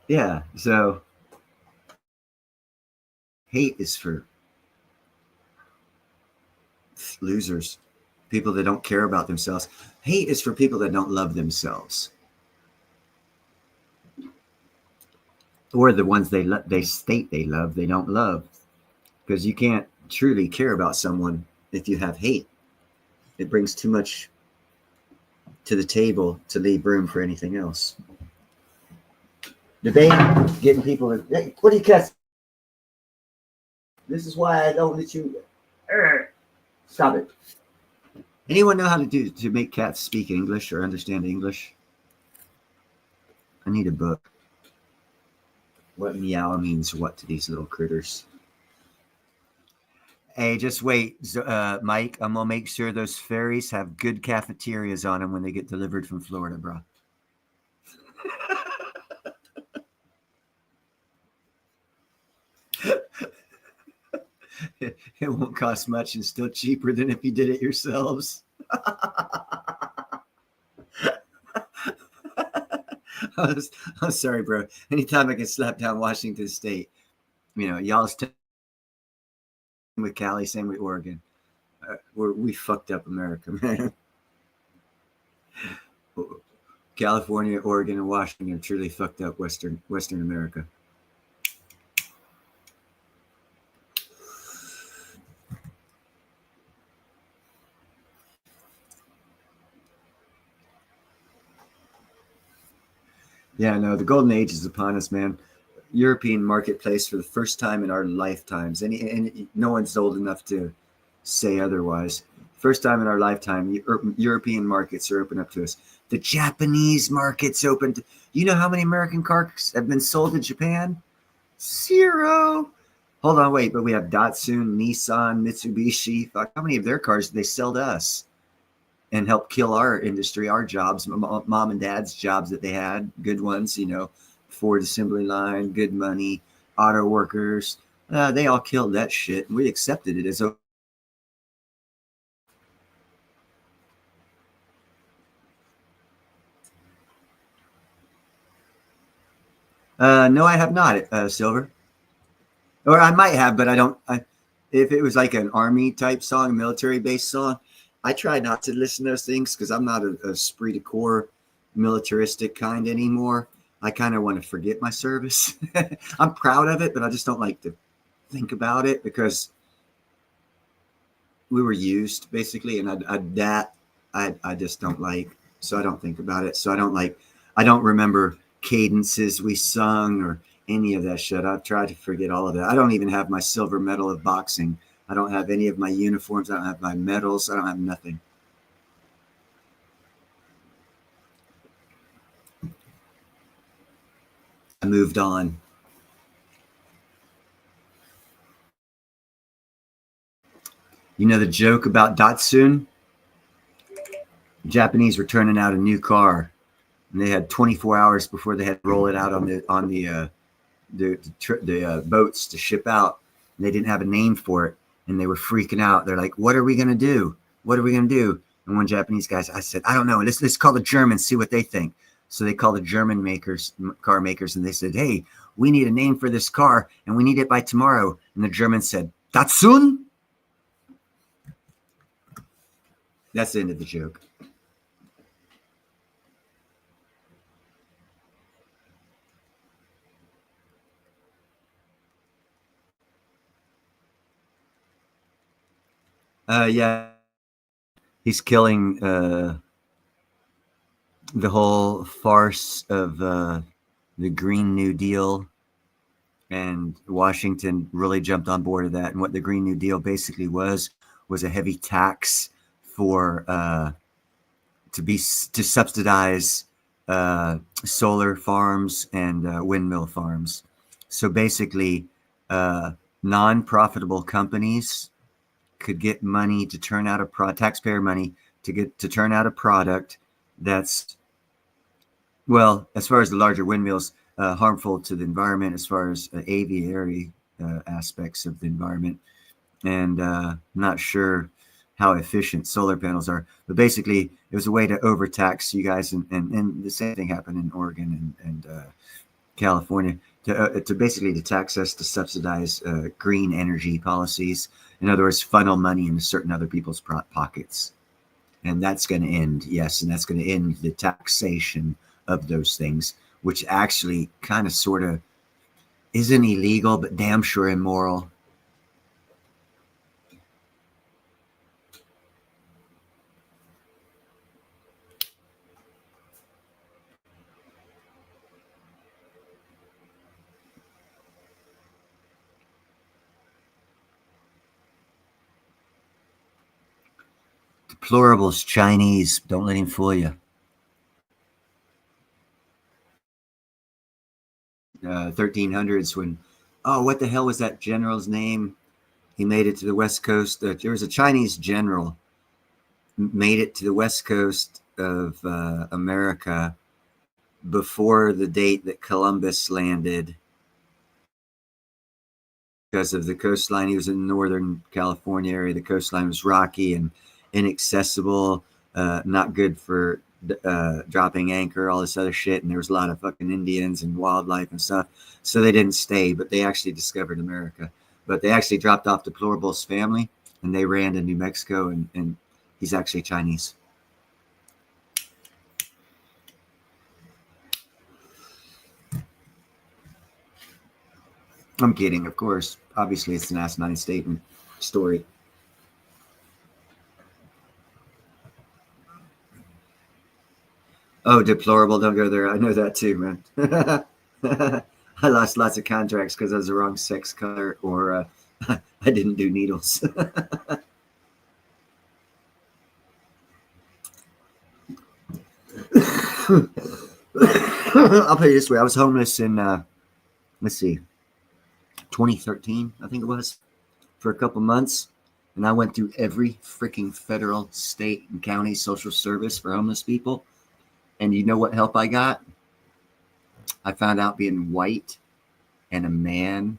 Yeah, so hate is for losers, people that don't care about themselves. Hate is for people that don't love themselves. Or the ones they state they love, they don't love. Because you can't truly care about someone if you have hate. It brings too much to the table to leave room for anything else. Debating, getting people to, hey, what do you cuss? This is why I don't let you. Stop it. Anyone know how to make cats speak English or understand English? I need a book. What meow means what to these little critters. Hey, just wait, Mike. I'm gonna make sure those fairies have good cafeterias on them when they get delivered from Florida, bro. It won't cost much and still cheaper than if you did it yourselves. I'm sorry, bro. Anytime I can slap down Washington State, y'all's with Cali, same with Oregon. We fucked up America, man. California, Oregon, and Washington truly fucked up Western America. Yeah, no, the golden age is upon us, man. European marketplace for the first time in our lifetimes. And no one's old enough to say otherwise. First time in our lifetime, European markets are open up to us. The Japanese market's open. You know how many American cars have been sold to Japan? 0. Hold on, wait. But we have Datsun, Nissan, Mitsubishi. Fuck, how many of their cars did they sell to us and help kill our industry, our jobs, mom and dad's jobs that they had, good ones, Ford assembly line, good money, auto workers. They all killed that shit. And we accepted it as a no, I have not, Silver. Or I might have, but I don't. If it was like an army type song, military based song, I try not to listen to those things because I'm not a esprit de corps militaristic kind anymore. I kind of want to forget my service. I'm proud of it, but I just don't like to think about it because we were used basically, and I just don't like. So I don't think about it. So I don't remember cadences we sung or any of that shit. I've tried to forget all of that. I don't even have my silver medal of boxing. I don't have any of my uniforms. I don't have my medals. I don't have nothing. I moved on. You know the joke about Datsun? The Japanese were turning out a new car, and they had 24 hours before they had to roll it out on the boats to ship out. And they didn't have a name for it, and they were freaking out. They're like, "What are we gonna do? What are we gonna do?" And one Japanese guy, I said, "I don't know. Let's call the Germans, see what they think." So they called the German car makers, and they said, "Hey, we need a name for this car, and we need it by tomorrow." And the Germans said, "Datsun." That's the end of the joke. Yeah, he's killing the whole farce of the Green New Deal, and Washington really jumped on board of that. And what the Green New Deal basically was a heavy tax for to subsidize solar farms and windmill farms. So basically, non-profitable companies could get money to turn out taxpayer money to turn out a product that's, well, as far as the larger windmills, harmful to the environment as far as aviary aspects of the environment. And not sure how efficient solar panels are, but basically it was a way to overtax you guys, and the same thing happened in Oregon and California to basically to tax us to subsidize green energy policies. In other words, funnel money into certain other people's pockets. And that's going to end, yes, and that's going to end the taxation of those things, which actually kind of sort of isn't illegal, but damn sure immoral. Deplorable's Chinese. Don't let him fool you. 1300s when, what the hell was that general's name? He made it to the West Coast. There was a Chinese general made it to the West Coast of America before the date that Columbus landed because of the coastline. He was in Northern California area. The coastline was rocky and inaccessible, not good for dropping anchor, all this other shit, and there was a lot of fucking Indians and wildlife and stuff. So they didn't stay, but they actually discovered America. But they actually dropped off Deplorable's family, and they ran to New Mexico, and he's actually Chinese. I'm kidding, of course. Obviously, it's an asinine statement story. Oh, Deplorable, don't go there. I know that too, man. I lost lots of contracts because I was the wrong sex color, or I didn't do needles. I'll put it this way. I was homeless in, let's see, 2013, I think it was, for a couple months. And I went through every freaking federal, state, and county social service for homeless people. And you know what help I got? I found out being white and a man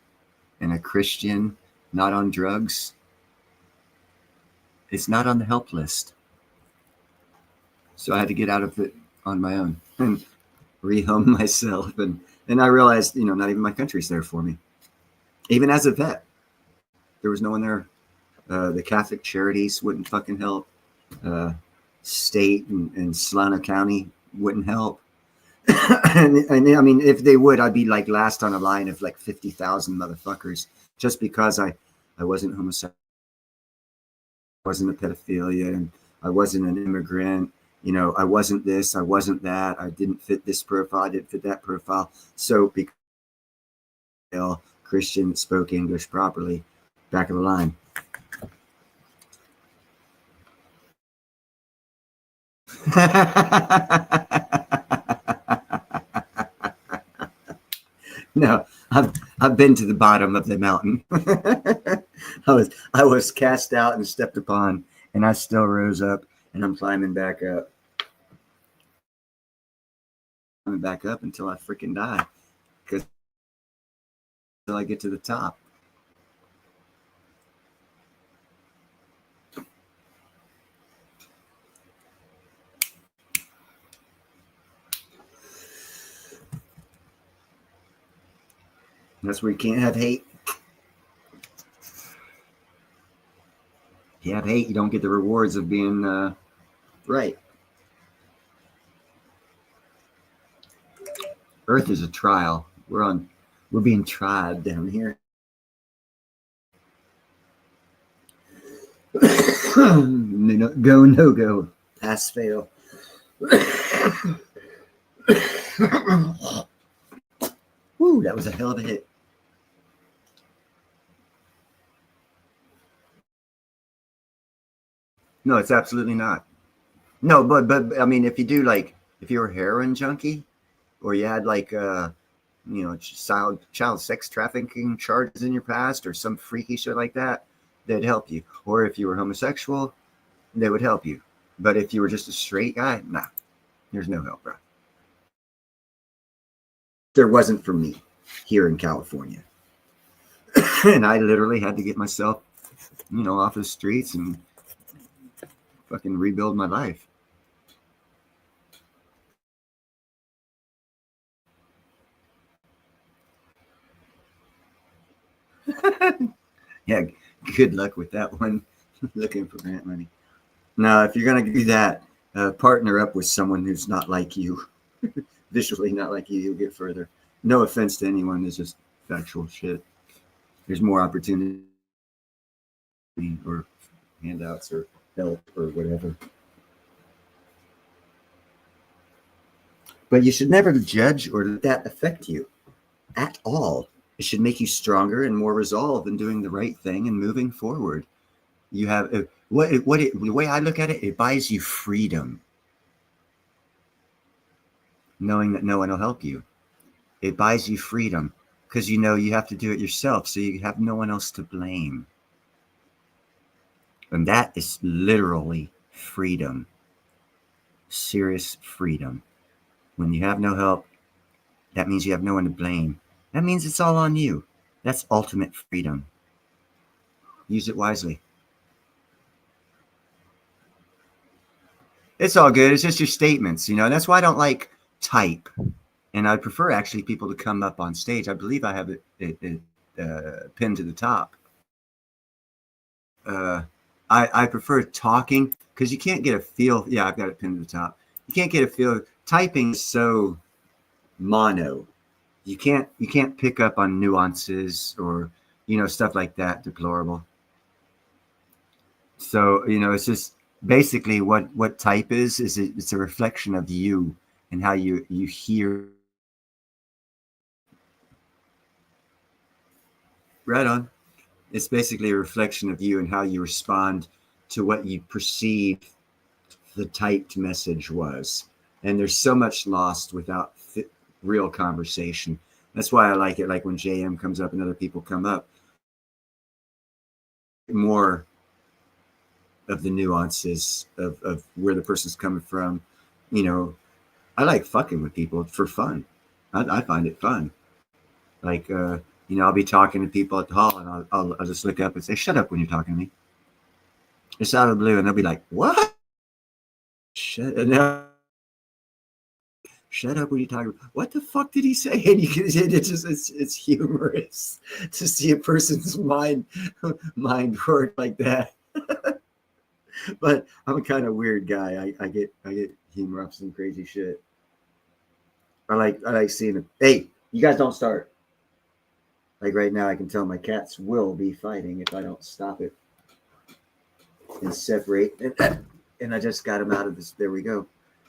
and a Christian, not on drugs, it's not on the help list. So I had to get out of it on my own and rehome myself. And I realized, not even my country's there for me. Even as a vet, there was no one there. The Catholic Charities wouldn't fucking help. State and Solano County wouldn't help. and I mean, if they would, I'd be like last on a line of like 50,000 motherfuckers just because I wasn't homosexual, I wasn't a pedophilia, and I wasn't an immigrant. I wasn't this, I wasn't that. I didn't fit this profile, I didn't fit that profile. So because Christian spoke English properly, back of the line. No, I've been to the bottom of the mountain. I was cast out and stepped upon, and I still rose up, and I'm climbing back up. Climbing back up until I freaking die, because until I get to the top. That's where you can't have hate. If you have hate, you don't get the rewards of being right. Earth is a trial. We're being tried down here. Go, no go, pass, fail. Woo, that was a hell of a hit. No, it's absolutely not. No, but I mean, if you do, like, if you're a heroin junkie, or you had like child sex trafficking charges in your past, or some freaky shit like that, they'd help you. Or if you were homosexual, they would help you. But if you were just a straight guy, nah, there's no help, bro. There wasn't for me here in California. And I literally had to get myself, off the streets and fucking rebuild my life. Yeah, good luck with that one. Looking for grant money. No, if you're going to do that, partner up with someone who's not like you. Visually not like you, you'll get further. No offense to anyone, it's just factual shit. There's more opportunity or handouts or help or whatever. But you should never judge or let that affect you at all. It should make you stronger and more resolved in doing the right thing and moving forward. You have the way I look at it, it buys you freedom. Knowing that no one will help you. It buys you freedom because you have to do it yourself, so you have no one else to blame. And that is literally freedom. Serious freedom. When you have no help, that means you have no one to blame. That means it's all on you. That's ultimate freedom. Use it wisely. It's all good. It's just your statements, you know. That's why I don't like type, and I prefer actually people to come up on stage. I believe I have it pinned to the top. I prefer talking because you can't get a feel. Yeah, I've got it pinned to the top. You can't get a feel. Typing is so mono. You can't pick up on nuances or, you know, stuff like that. Deplorable. So, you know, it's just basically what type is it's a reflection of you and how you hear. Right on. It's basically a reflection of you and how you respond to what you perceive the typed message was. And there's so much lost without real conversation. That's why I like it. Like when JM comes up and other people come up, more of the nuances of where the person's coming from. You know, I like fucking with people for fun. I find it fun. Like, you know, I'll be talking to people at the hall and I'll just look up and say, shut up when you're talking to me. It's out of the blue. And they'll be like, what? Shut up when you're talking about. What the fuck did he say? And you can, it's humorous to see a person's mind work like that. But I'm a kind of weird guy. I get humor off some crazy shit. I like seeing it. Hey, you guys don't start. Like right now, I can tell my cats will be fighting if I don't stop it and separate. And I just got them out of this. There we go.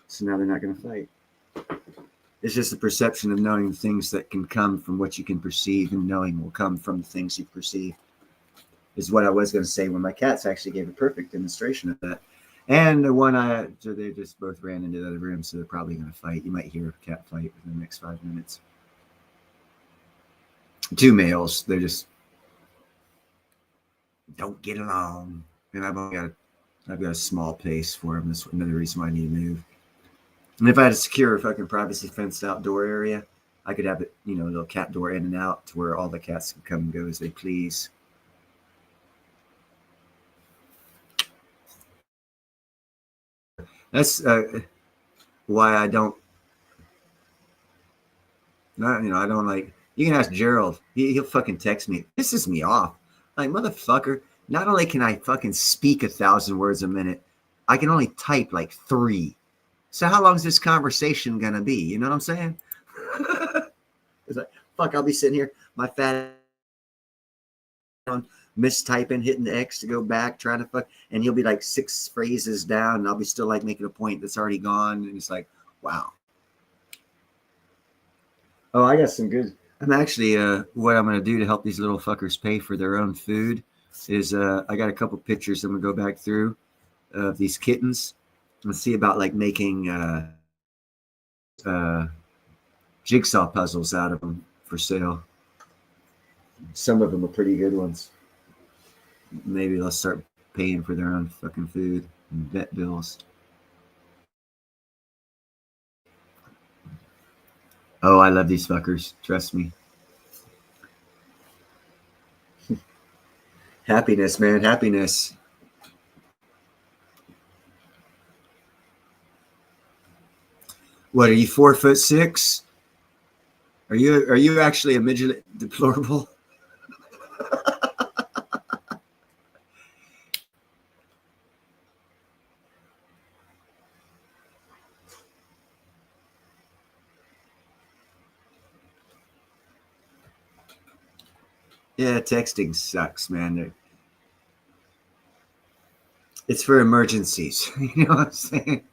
So now they're not going to fight. It's just the perception of knowing the things that can come from what you can perceive, and knowing will come from the things you perceive. Is what I was going to say when my cats actually gave a perfect demonstration of that. And the one so they just both ran into the other room, so they're probably going to fight. You might hear a cat fight within the next 5 minutes. 2 males, they're just don't get along. And I've got a small place for them. That's another reason why I need to move. And if I had a secure fucking privacy fenced outdoor area, I could have it, you know, a little cat door in and out to where all the cats can come and go as they please. That's why I don't. Not, you know, I don't like. You can ask Gerald. He'll fucking text me. Pisses me off. Like, motherfucker. Not only can I fucking speak 1,000 words a minute, I can only type like 3. So how long is this conversation gonna be? You know what I'm saying? It's like, fuck. I'll be sitting here, my fat mistyping, hitting the X to go back, trying to fuck, and he'll be like 6 phrases down, and I'll be still like making a point that's already gone, and it's like, wow. Oh, I got some good. I'm actually what I'm gonna do to help these little fuckers pay for their own food is I got a couple pictures I'm gonna go back through of these kittens and see about like making jigsaw puzzles out of them for sale. Some of them are pretty good ones. Maybe they'll start paying for their own fucking food and vet bills. Oh, I love these fuckers. Trust me. Happiness, man. Happiness. What are you, 4'6"? Are you actually a midget deplorable? Yeah, texting sucks, man. It's for emergencies. You know what I'm saying?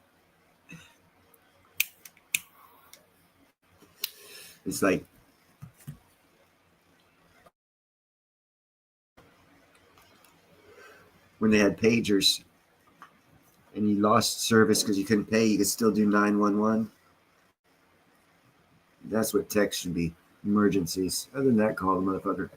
It's like when they had pagers and you lost service because you couldn't pay, you could still do 911. That's what text should be. Emergencies. Other than that, call the motherfucker.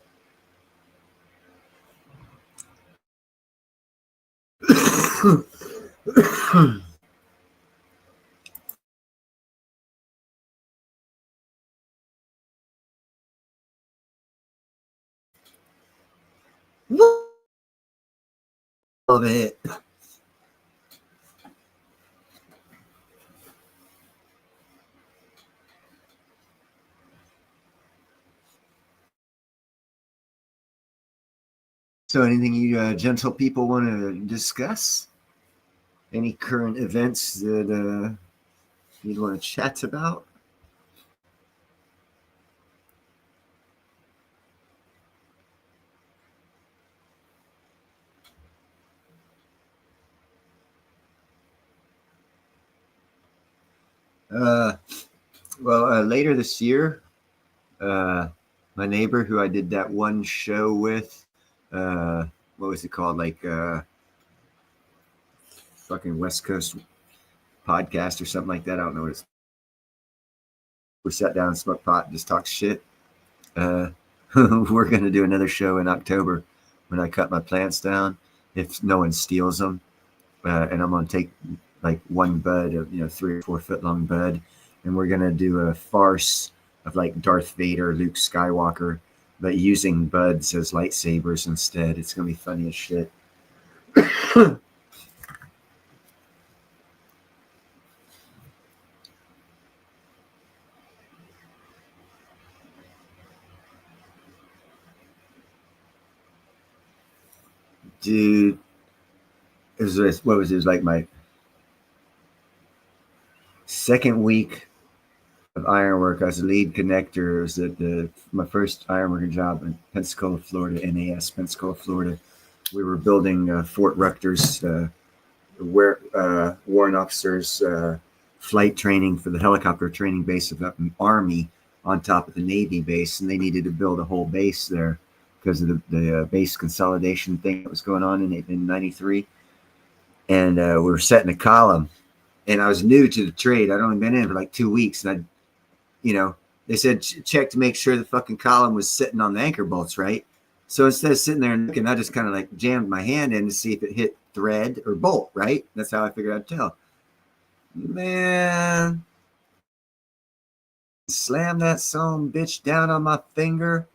Love it. So, anything you gentle people want to discuss? Any current events that you'd want to chat about? Well, later this year, my neighbor who I did that one show with, what was it called? Like fucking West Coast podcast or something like that. I don't know what it's. We sat down and smoked pot and just talked shit. We're going to do another show in October when I cut my plants down, if no one steals them. And I'm going to take like one bud of, 3 or 4 foot long bud. And we're going to do a farce of like Darth Vader, Luke Skywalker, but using buds as lightsabers instead. It's going to be funny as shit. Dude, it was like my second week of ironwork. I was a lead connector. It was at my first ironworking job in Pensacola, Florida, NAS, Pensacola, Florida. We were building Fort Rutgers, where warrant officers flight training for the helicopter training base of the Army on top of the Navy base, and they needed to build a whole base there because of the base consolidation thing that was going on in 93. And we were setting a column, and I was new to the trade. I'd only been in for like 2 weeks, and they said check to make sure the fucking column was sitting on the anchor bolts right. So instead of sitting there and looking, I just kind of like jammed my hand in to see if it hit thread or bolt, right? That's how I figured I'd tell. Man, slammed that son bitch down on my finger,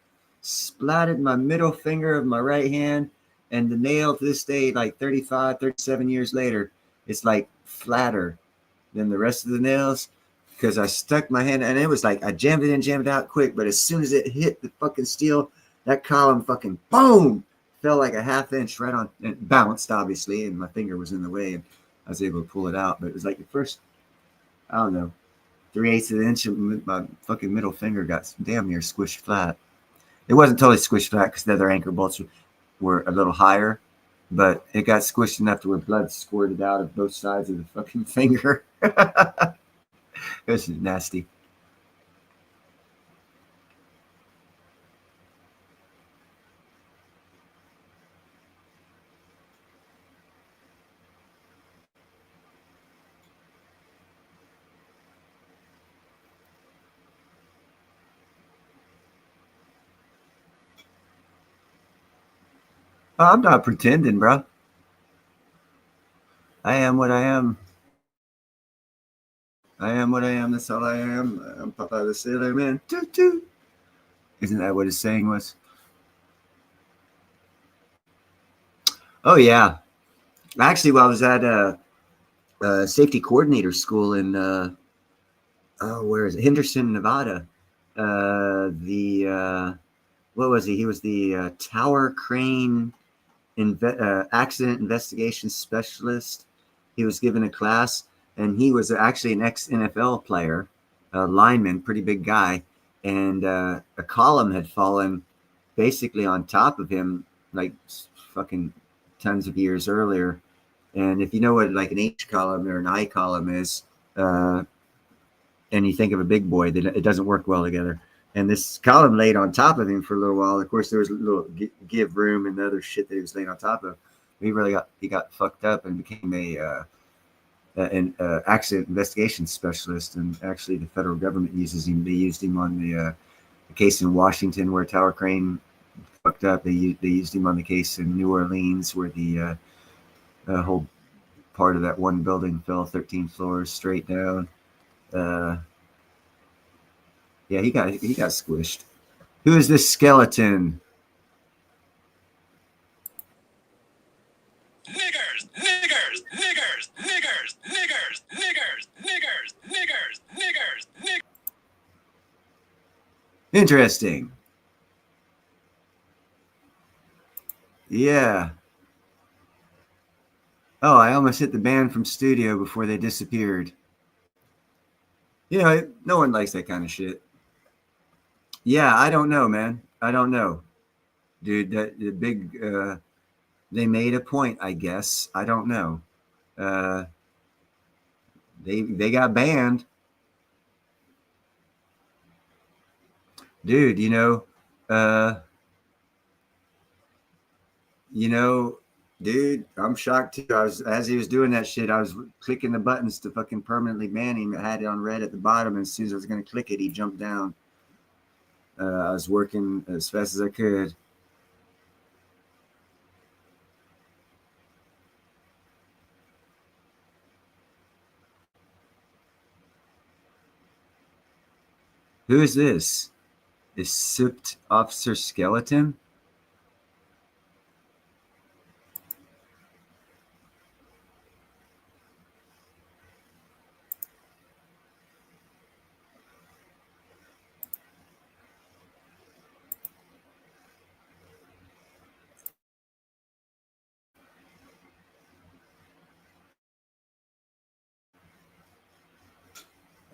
splatted my middle finger of my right hand, and the nail to this day, like 35, 37 years later, it's like flatter than the rest of the nails because I stuck my hand, and it was like I jammed it in, jammed it out quick, but as soon as it hit the fucking steel, that column fucking boom fell like a half inch right on, and bounced obviously, and my finger was in the way, and I was able to pull it out. But it was like the first, I don't know, 3/8 of an inch of my fucking middle finger got damn near squished flat. It wasn't totally squished flat because the other anchor bolts were a little higher, but it got squished enough to where blood squirted out of both sides of the fucking finger. It was nasty. I'm not pretending, bro. I am what I am. I am what I am. That's all I am. I'm Papa the Sailor Man. Toot toot. Isn't that what his saying was? Oh, yeah. Actually, while I was at a safety coordinator school in, where is it? Henderson, Nevada. What was he? He was the tower crane accident investigation specialist. He was given a class, and he was actually an ex-NFL player, a lineman, pretty big guy, and a column had fallen basically on top of him like fucking tons of years earlier. And if you know what like an H column or an I column is, and you think of a big boy, then it doesn't work well together. And this column laid on top of him for a little while. Of course, there was a little give room and other shit that he was laying on top of. He got fucked up and became an accident investigation specialist. And actually, the federal government uses him. They used him on the case in Washington where a tower crane fucked up. They used him on the case in New Orleans where the whole part of that one building fell 13 floors straight down. Yeah, he got squished. Who is this skeleton? Niggers, niggers, niggers, niggers, niggers, niggers, niggers, niggers, niggers, niggers. Interesting. Yeah. Oh, I almost hit the band from studio before they disappeared. You know, no one likes that kind of shit. Yeah, I don't know, man. I don't know. Dude, the big they made a point, I guess. I don't know. They got banned. Dude, dude, I'm shocked too. As he was doing that shit, I was clicking the buttons to fucking permanently ban him. I had it on red at the bottom, and as soon as I was gonna click it, he jumped down. I was working as fast as I could. Who is this? Is SIPT Officer Skeleton?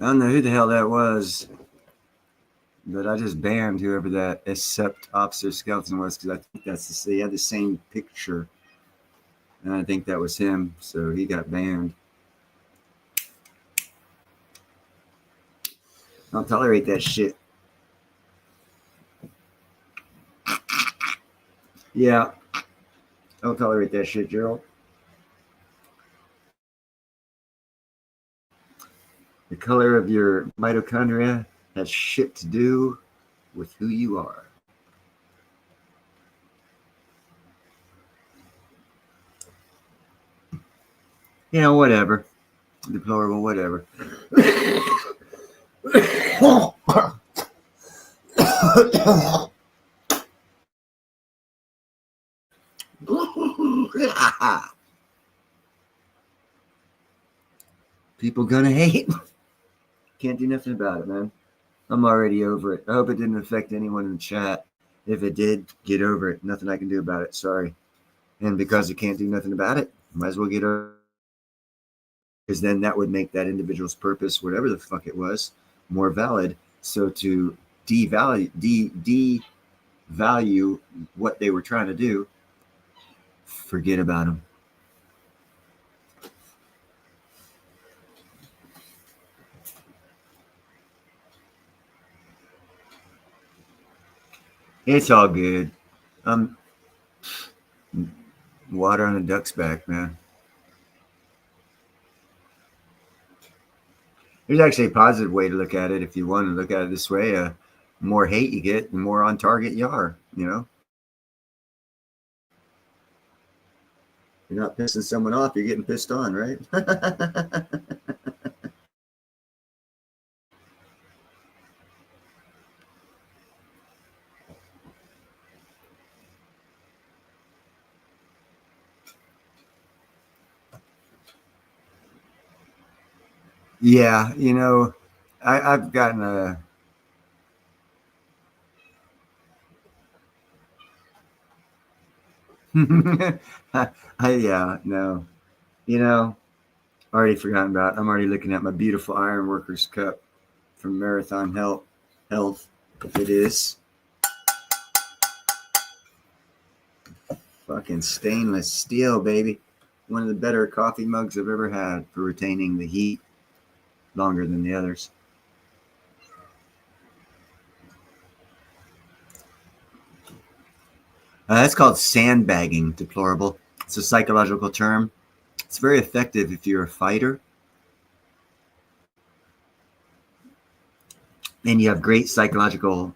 I don't know who the hell that was, but I just banned whoever that SIPT Officer Skeleton was because I think he had the same picture, and I think that was him, so he got banned. I don't tolerate that shit. Yeah, I don't tolerate that shit, Gerald. The color of your mitochondria has shit to do with who you are. You know, whatever. Deplorable, whatever. People gonna hate. Can't do nothing about it, man. I'm already over it. I hope it didn't affect anyone in the chat. If it did, get over it. Nothing I can do about it. Sorry. And because I can't do nothing about it, might as well get over it. Because then that would make that individual's purpose, whatever the fuck it was, more valid. So to devalue what they were trying to do, forget about them. It's all good. Water on a duck's back, man. There's actually a positive way to look at it if you want to look at it this way. The more hate you get, the more on target you are, you know? You're not pissing someone off, you're getting pissed on, right? Yeah, you know, I've gotten a yeah, no. You know, already forgotten about it. I'm already looking at my beautiful Ironworkers cup from Marathon Health, if it is. Fucking stainless steel, baby. One of the better coffee mugs I've ever had for retaining the heat longer than the others. That's called sandbagging, deplorable. It's a psychological term. It's very effective if you're a fighter and you have great psychological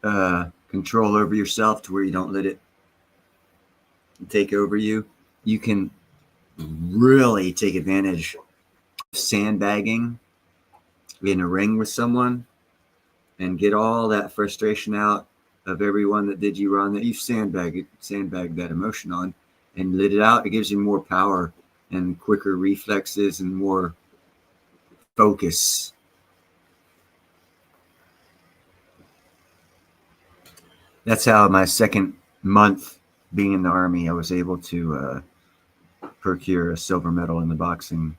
control over yourself to where you don't let it take over you. You can really take advantage of sandbagging in a ring with someone and get all that frustration out of everyone that did you wrong, that you've sandbagged that emotion on and let it out. It gives you more power and quicker reflexes and more focus. That's how my second month being in the Army, I was able to procure a silver medal in the boxing.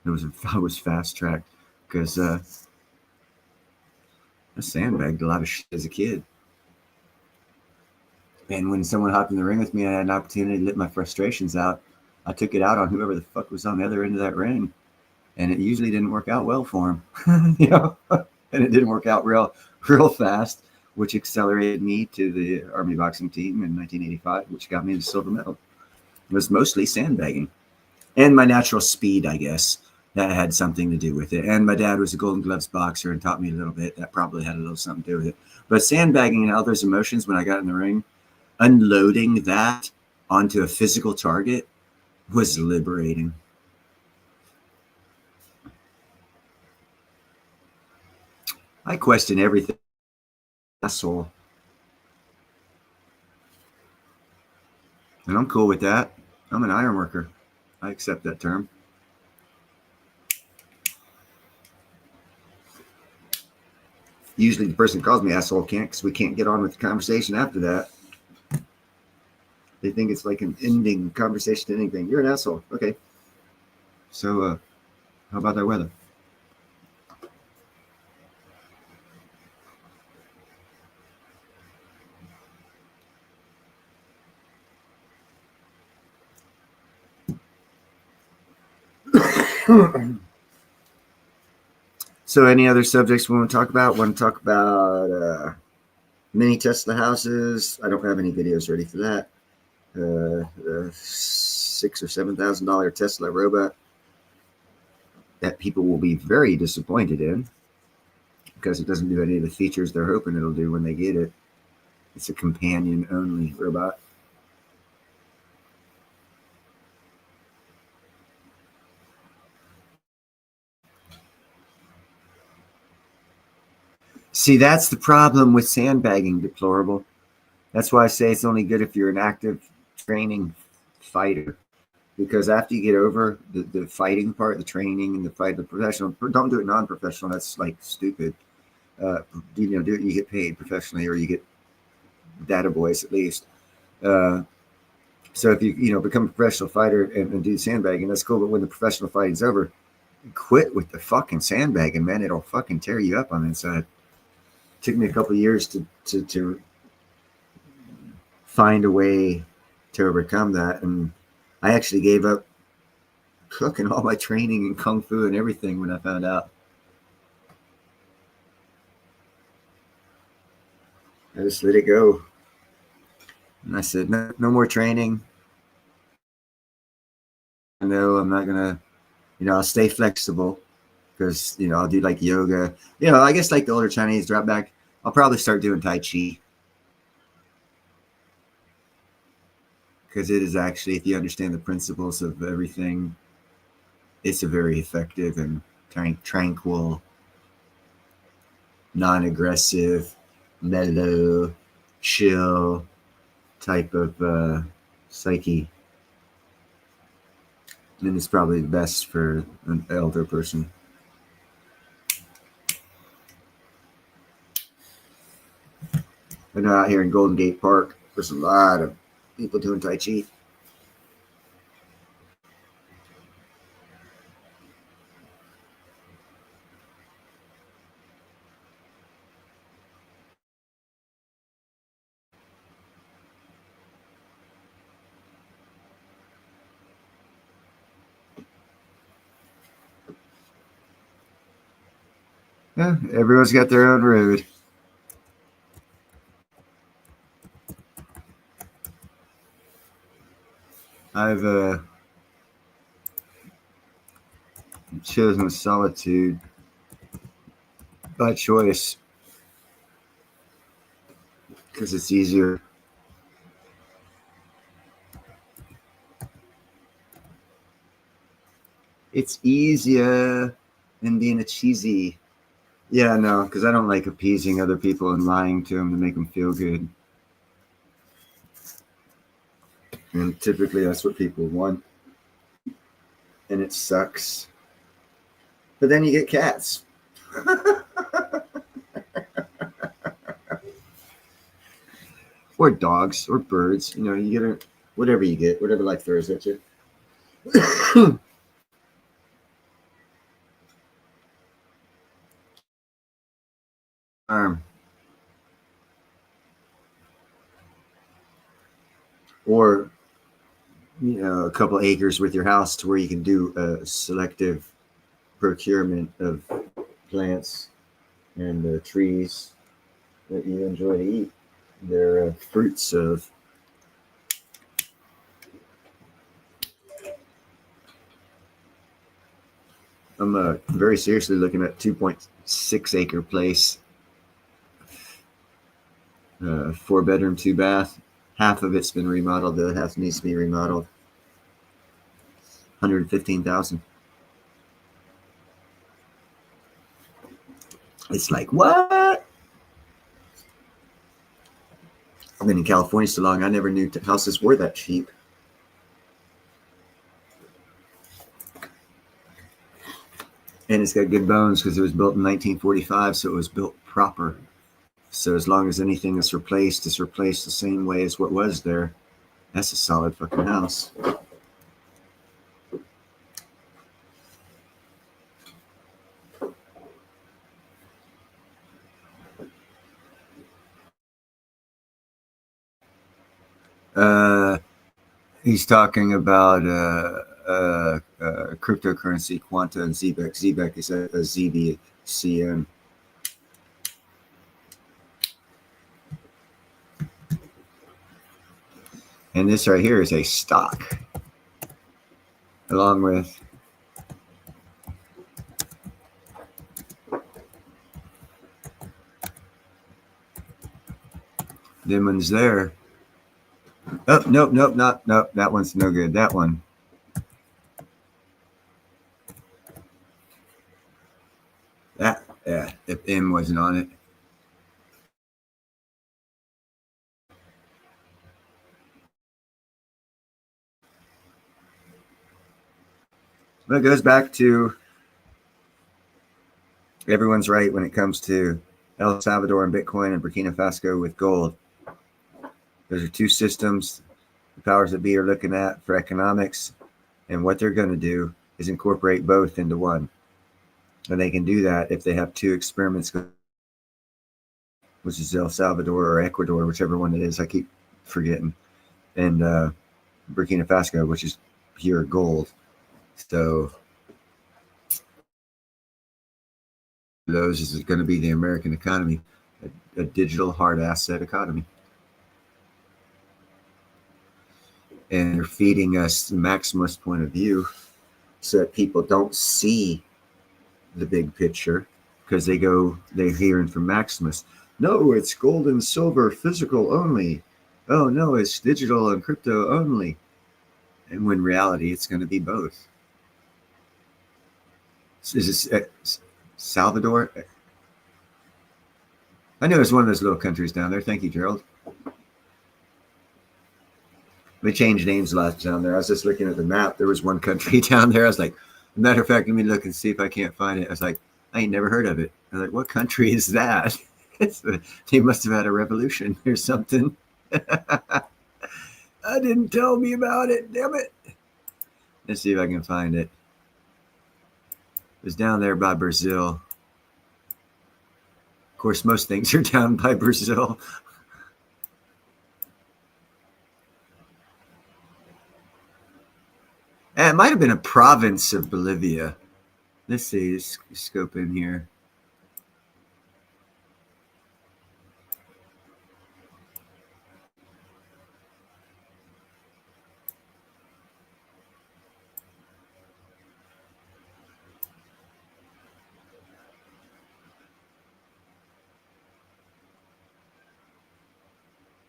I was fast tracked because I sandbagged a lot of shit as a kid. And when someone hopped in the ring with me and I had an opportunity to let my frustrations out, I took it out on whoever the fuck was on the other end of that ring. And it usually didn't work out well for him, you know, and it didn't work out real fast, which accelerated me to the Army boxing team in 1985, which got me the silver medal. It was mostly sandbagging and my natural speed, I guess. That had something to do with it. And my dad was a Golden Gloves boxer and taught me a little bit. That probably had a little something to do with it. But sandbagging and all those emotions when I got in the ring, unloading that onto a physical target was liberating. I question everything. Asshole. And I'm cool with that. I'm an iron worker. I accept that term. Usually the person who calls me asshole can't, because we can't get on with the conversation after that. They think it's like an ending conversation to anything. You're an asshole. Okay. So how about that weather? So any other subjects we want to talk about? Want to talk about mini Tesla houses? I don't have any videos ready for that. $6,000 or $7,000 Tesla robot that people will be very disappointed in because it doesn't do any of the features they're hoping it'll do when they get it. It's a companion only robot. See, that's the problem with sandbagging, deplorable. That's why I say it's only good if you're an active training fighter. Because after you get over the fighting part, the training and the fight, the professional, don't do it non-professional. That's like stupid. Do it, you get paid professionally, or you get data boys at least. So if you become a professional fighter and do sandbagging, that's cool. But when the professional fighting's over, quit with the fucking sandbagging, man. It'll fucking tear you up on the inside. Took me a couple of years to find a way to overcome that, and I actually gave up fucking all my training in kung fu and everything when I found out. I just let it go, and I said no more training. I know I'm not gonna, I'll stay flexible. Because, I'll do like yoga. I guess like the older Chinese drop back, I'll probably start doing Tai Chi. Because it is actually, if you understand the principles of everything, it's a very effective and tranquil, non-aggressive, mellow, chill type of psyche. And it's probably the best for an elder person. I know out here in Golden Gate Park, there's a lot of people doing Tai Chi. Yeah, everyone's got their own road. I've chosen solitude by choice because it's easier. It's easier than being a cheesy. Yeah, no, because I don't like appeasing other people and lying to them to make them feel good. And typically that's what people want. And it sucks. But then you get cats. or dogs or birds. You know, you get whatever you get, whatever life throws at you. Or, you know, a couple acres with your house to where you can do a selective procurement of plants and trees that you enjoy to eat. They're fruits of. I'm very seriously looking at 2.6 acre place, 4-bedroom, 2-bath. Half of it's been remodeled. The other half needs to be remodeled. 115,000. It's like, what? I've been in California so long, I never knew houses were that cheap. And it's got good bones because it was built in 1945, so it was built proper. So as long as anything is replaced, it's replaced the same way as what was there. That's a solid fucking house. He's talking about cryptocurrency, Quanta, and ZBEC. ZBEC is a ZBCN. And this right here is a stock, along with them ones there. Oh, nope, nope. That one's no good. That one. If M wasn't on it. But it goes back to everyone's right when it comes to El Salvador and Bitcoin and Burkina Faso with gold. Those are two systems the powers that be are looking at for economics, and what they're going to do is incorporate both into one. And they can do that if they have two experiments, which is El Salvador or Ecuador, whichever one it is. I keep forgetting. And Burkina Faso, which is pure gold. So those is going to be the American economy, a digital hard asset economy. And they're feeding us the maximalist point of view so that people don't see the big picture because they're hearing from Maximus. No, it's gold and silver, physical only. Oh, no, it's digital and crypto only. And when in reality, it's going to be both. Is this Salvador? I know it's one of those little countries down there. Thank you, Gerald. They changed names a lot down there. I was just looking at the map. There was one country down there. I was like, matter of fact, let me look and see if I can't find it. I was like, I ain't never heard of it. I was like, what country is that? They must have had a revolution or something. I didn't tell me about it. Damn it. Let's see if I can find it. It was down there by Brazil. Of course, most things are down by Brazil. It might have been a province of Bolivia. Let's see, let's scope in here.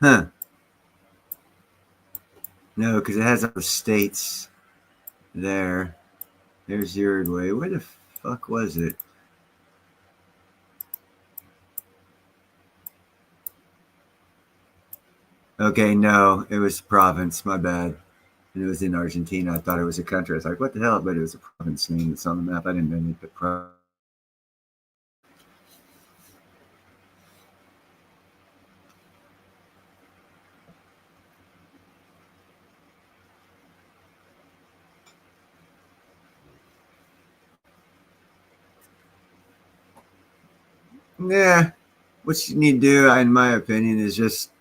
Huh. No, because it has all the states there. There's Uruguay. Where the fuck was it? Okay, no, it was a province. My bad. And it was in Argentina. I thought it was a country. I was like, what the hell? But it was a province name that's on the map. I didn't know any of the Yeah, what you need to do, in my opinion, is just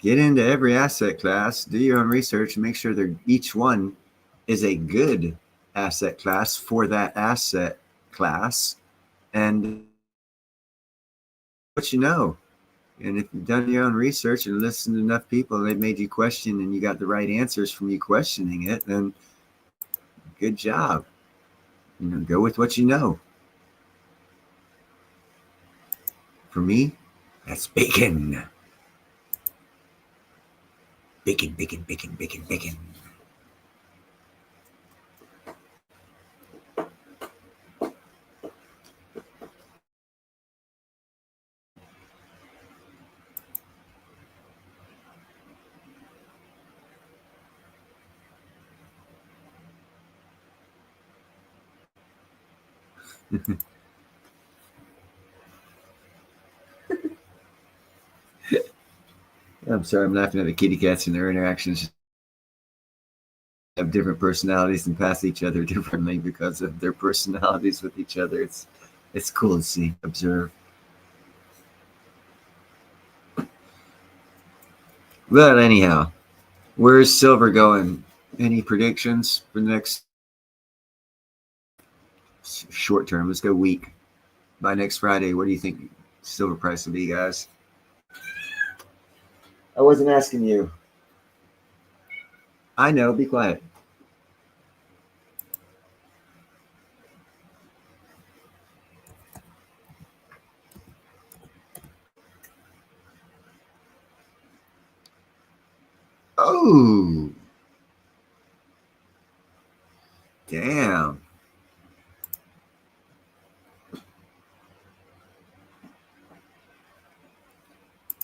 get into every asset class, do your own research, and make sure that each one is a good asset class for that asset class, and what you know. And if you've done your own research and listened to enough people, they made you question, and you got the right answers from you questioning it, then good job. Go with what you know. For me, that's bacon. Bacon, bacon, bacon, bacon, bacon. I'm sorry, I'm laughing at the kitty cats and their interactions. Have different personalities and pass each other differently because of their personalities with each other. It's cool to see, observe. But anyhow, where's silver going? Any predictions for the next short term? Let's go week. By next Friday, what do you think silver price will be, guys? I wasn't asking you. I know, be quiet. Oh, damn.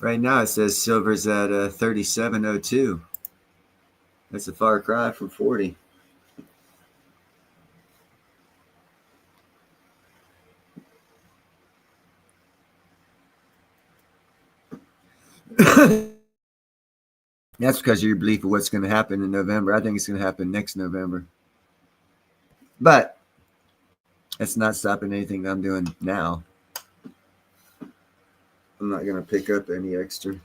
Right now it says silver's at 37.02. That's a far cry from 40. That's because of your belief of what's going to happen in November. I think it's going to happen next November. But it's not stopping anything that I'm doing now. I'm not going to pick up any extra.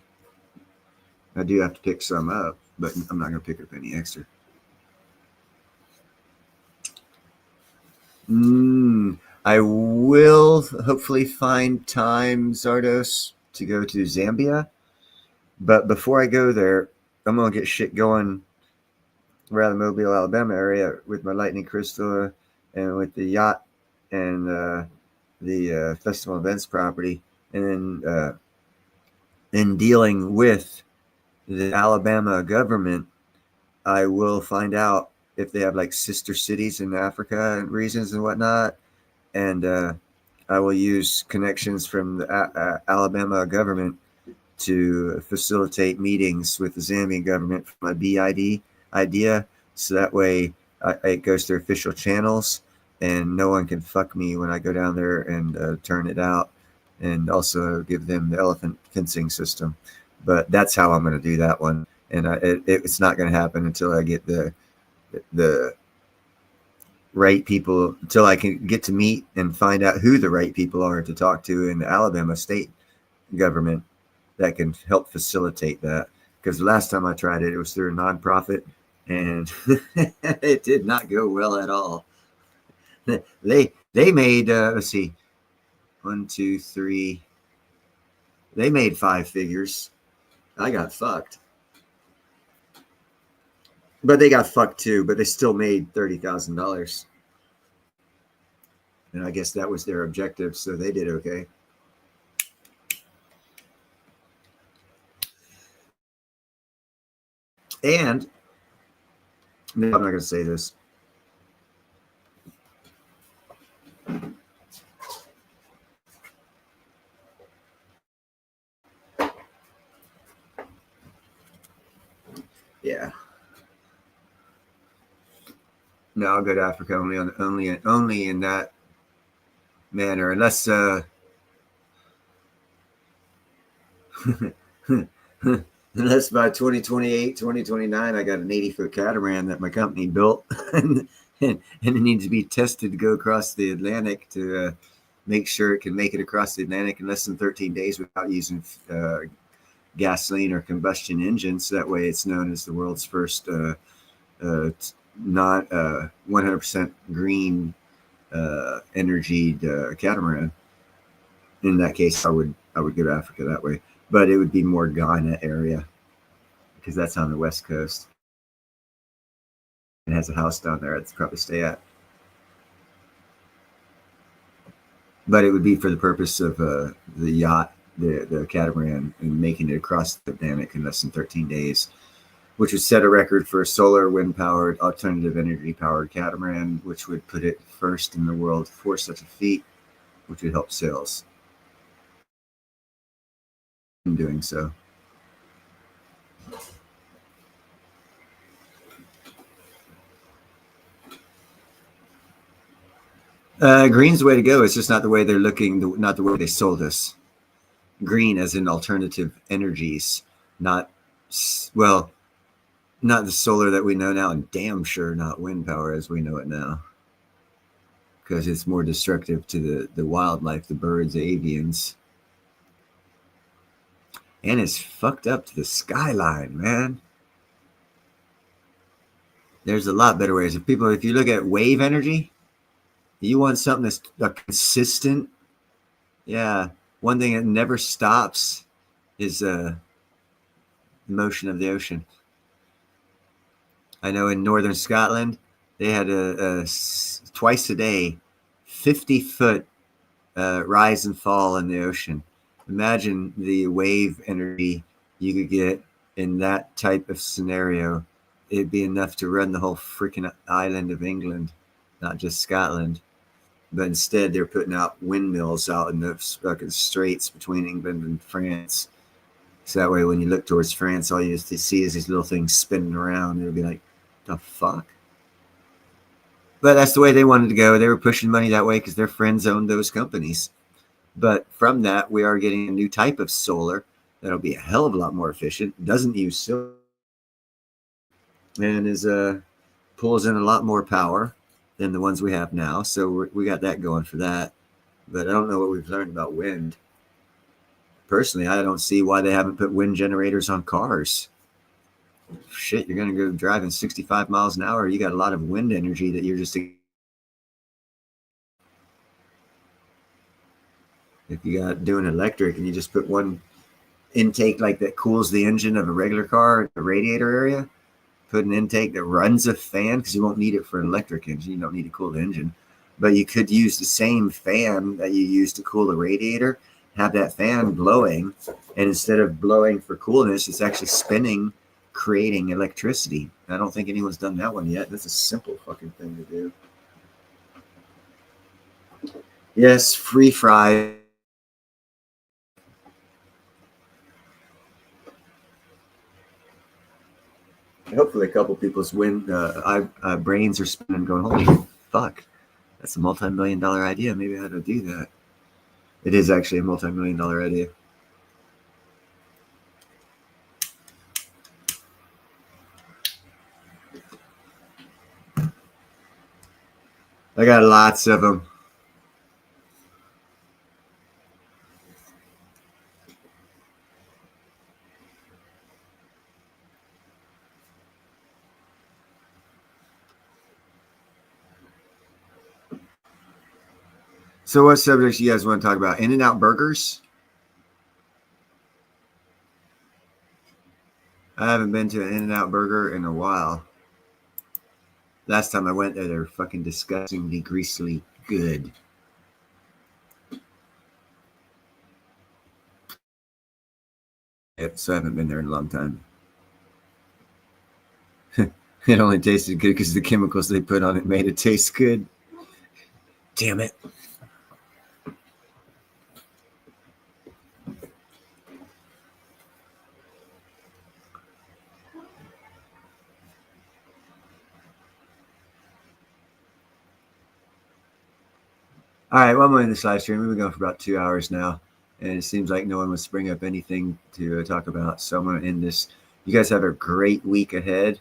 I do have to pick some up, but I'm not going to pick up any extra. I will hopefully find time, Zardos, to go to Zambia. But before I go there, I'm going to get shit going around the Mobile, Alabama area with my lightning crystal and with the yacht and the festival events property. And then in dealing with the Alabama government, I will find out if they have like sister cities in Africa and regions and whatnot. And I will use connections from the Alabama government to facilitate meetings with the Zambian government for my BID idea. So that way it goes through official channels and no one can fuck me when I go down there and turn it out, and also give them the elephant fencing system. But that's how I'm going to do that one. And it's not going to happen until I get the right people, until I can get to meet and find out who the right people are to talk to in the Alabama state government that can help facilitate that. Because the last time I tried it, it was through a nonprofit, and it did not go well at all. They made let's see, 1, 2, 3. They made 5 figures. I got fucked. But they got fucked too, but they still made $30,000. And I guess that was their objective, so they did okay. And no, I'm not going to say this. Yeah. No, I'll go to Africa only in that manner, unless unless by 2028, 2029, I got an 80-foot catamaran that my company built, and it needs to be tested to go across the Atlantic to make sure it can make it across the Atlantic in less than 13 days without using gasoline or combustion engines. That way it's known as the world's first not 100% green energy catamaran. In that case, I would go to Africa that way, but it would be more Ghana area because that's on the west coast. It has a house down there I'd probably stay at. But it would be for the purpose of the yacht, the catamaran, and making it across the Atlantic in less than 13 days, which would set a record for a solar, wind-powered, alternative energy-powered catamaran, which would put it first in the world for such a feat, which would help sales in doing so. Green's the way to go. It's just not the way they're looking, not the way they sold us. Green as in alternative energies, not, well, not the solar that we know now, and damn sure not wind power as we know it now. Because it's more destructive to the wildlife, the birds, the avians. And it's fucked up to the skyline, man. There's a lot better ways. If you look at wave energy, you want something that's consistent. Yeah. One thing that never stops is the motion of the ocean. I know in northern Scotland, they had twice a day, 50-foot rise and fall in the ocean. Imagine the wave energy you could get in that type of scenario. It'd be enough to run the whole freaking island of England, not just Scotland. But instead, they're putting out windmills out in the fucking straits between England and France. So that way, when you look towards France, all you see is these little things spinning around. It'll be like, the fuck? But that's the way they wanted to go. They were pushing money that way because their friends owned those companies. But from that, we are getting a new type of solar that'll be a hell of a lot more efficient. Doesn't use silver. And pulls in a lot more power than the ones we have now. So we got that going for that. But I don't know what we've learned about wind. Personally, I don't see why they haven't put wind generators on cars. Shit, you're going to go driving 65 miles an hour. You got a lot of wind energy that you're just... If you got doing electric and you just put one intake like that cools the engine of a regular car, the radiator area, put an intake that runs a fan, because you won't need it for an electric engine. You don't need to cool the engine. But you could use the same fan that you use to cool the radiator, have that fan blowing, and instead of blowing for coolness, it's actually spinning, creating electricity. I don't think anyone's done that one yet. That's a simple fucking thing to do. Yes, free fry. Hopefully a couple people's brains are spinning going, holy fuck, that's a multi-million-dollar idea. Maybe I ought to do that. It is actually a multi-million-dollar idea. I got lots of them. So what subjects you guys want to talk about? In-N-Out burgers? I haven't been to an In-N-Out burger in a while. Last time I went there, they were fucking disgustingly greasily good. Yep, so I haven't been there in a long time. It only tasted good because the chemicals they put on it made it taste good. Damn it. All right, well, I'm in this live stream. We've been going for about 2 hours now, and it seems like no one wants to bring up anything to talk about. So I'm going to end this. You guys have a great week ahead.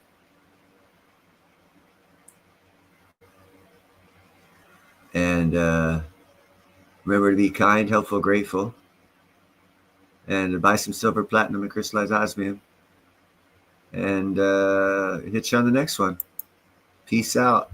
And Remember to be kind, helpful, grateful. And buy some silver, platinum, and crystallized osmium. And hit you on the next one. Peace out.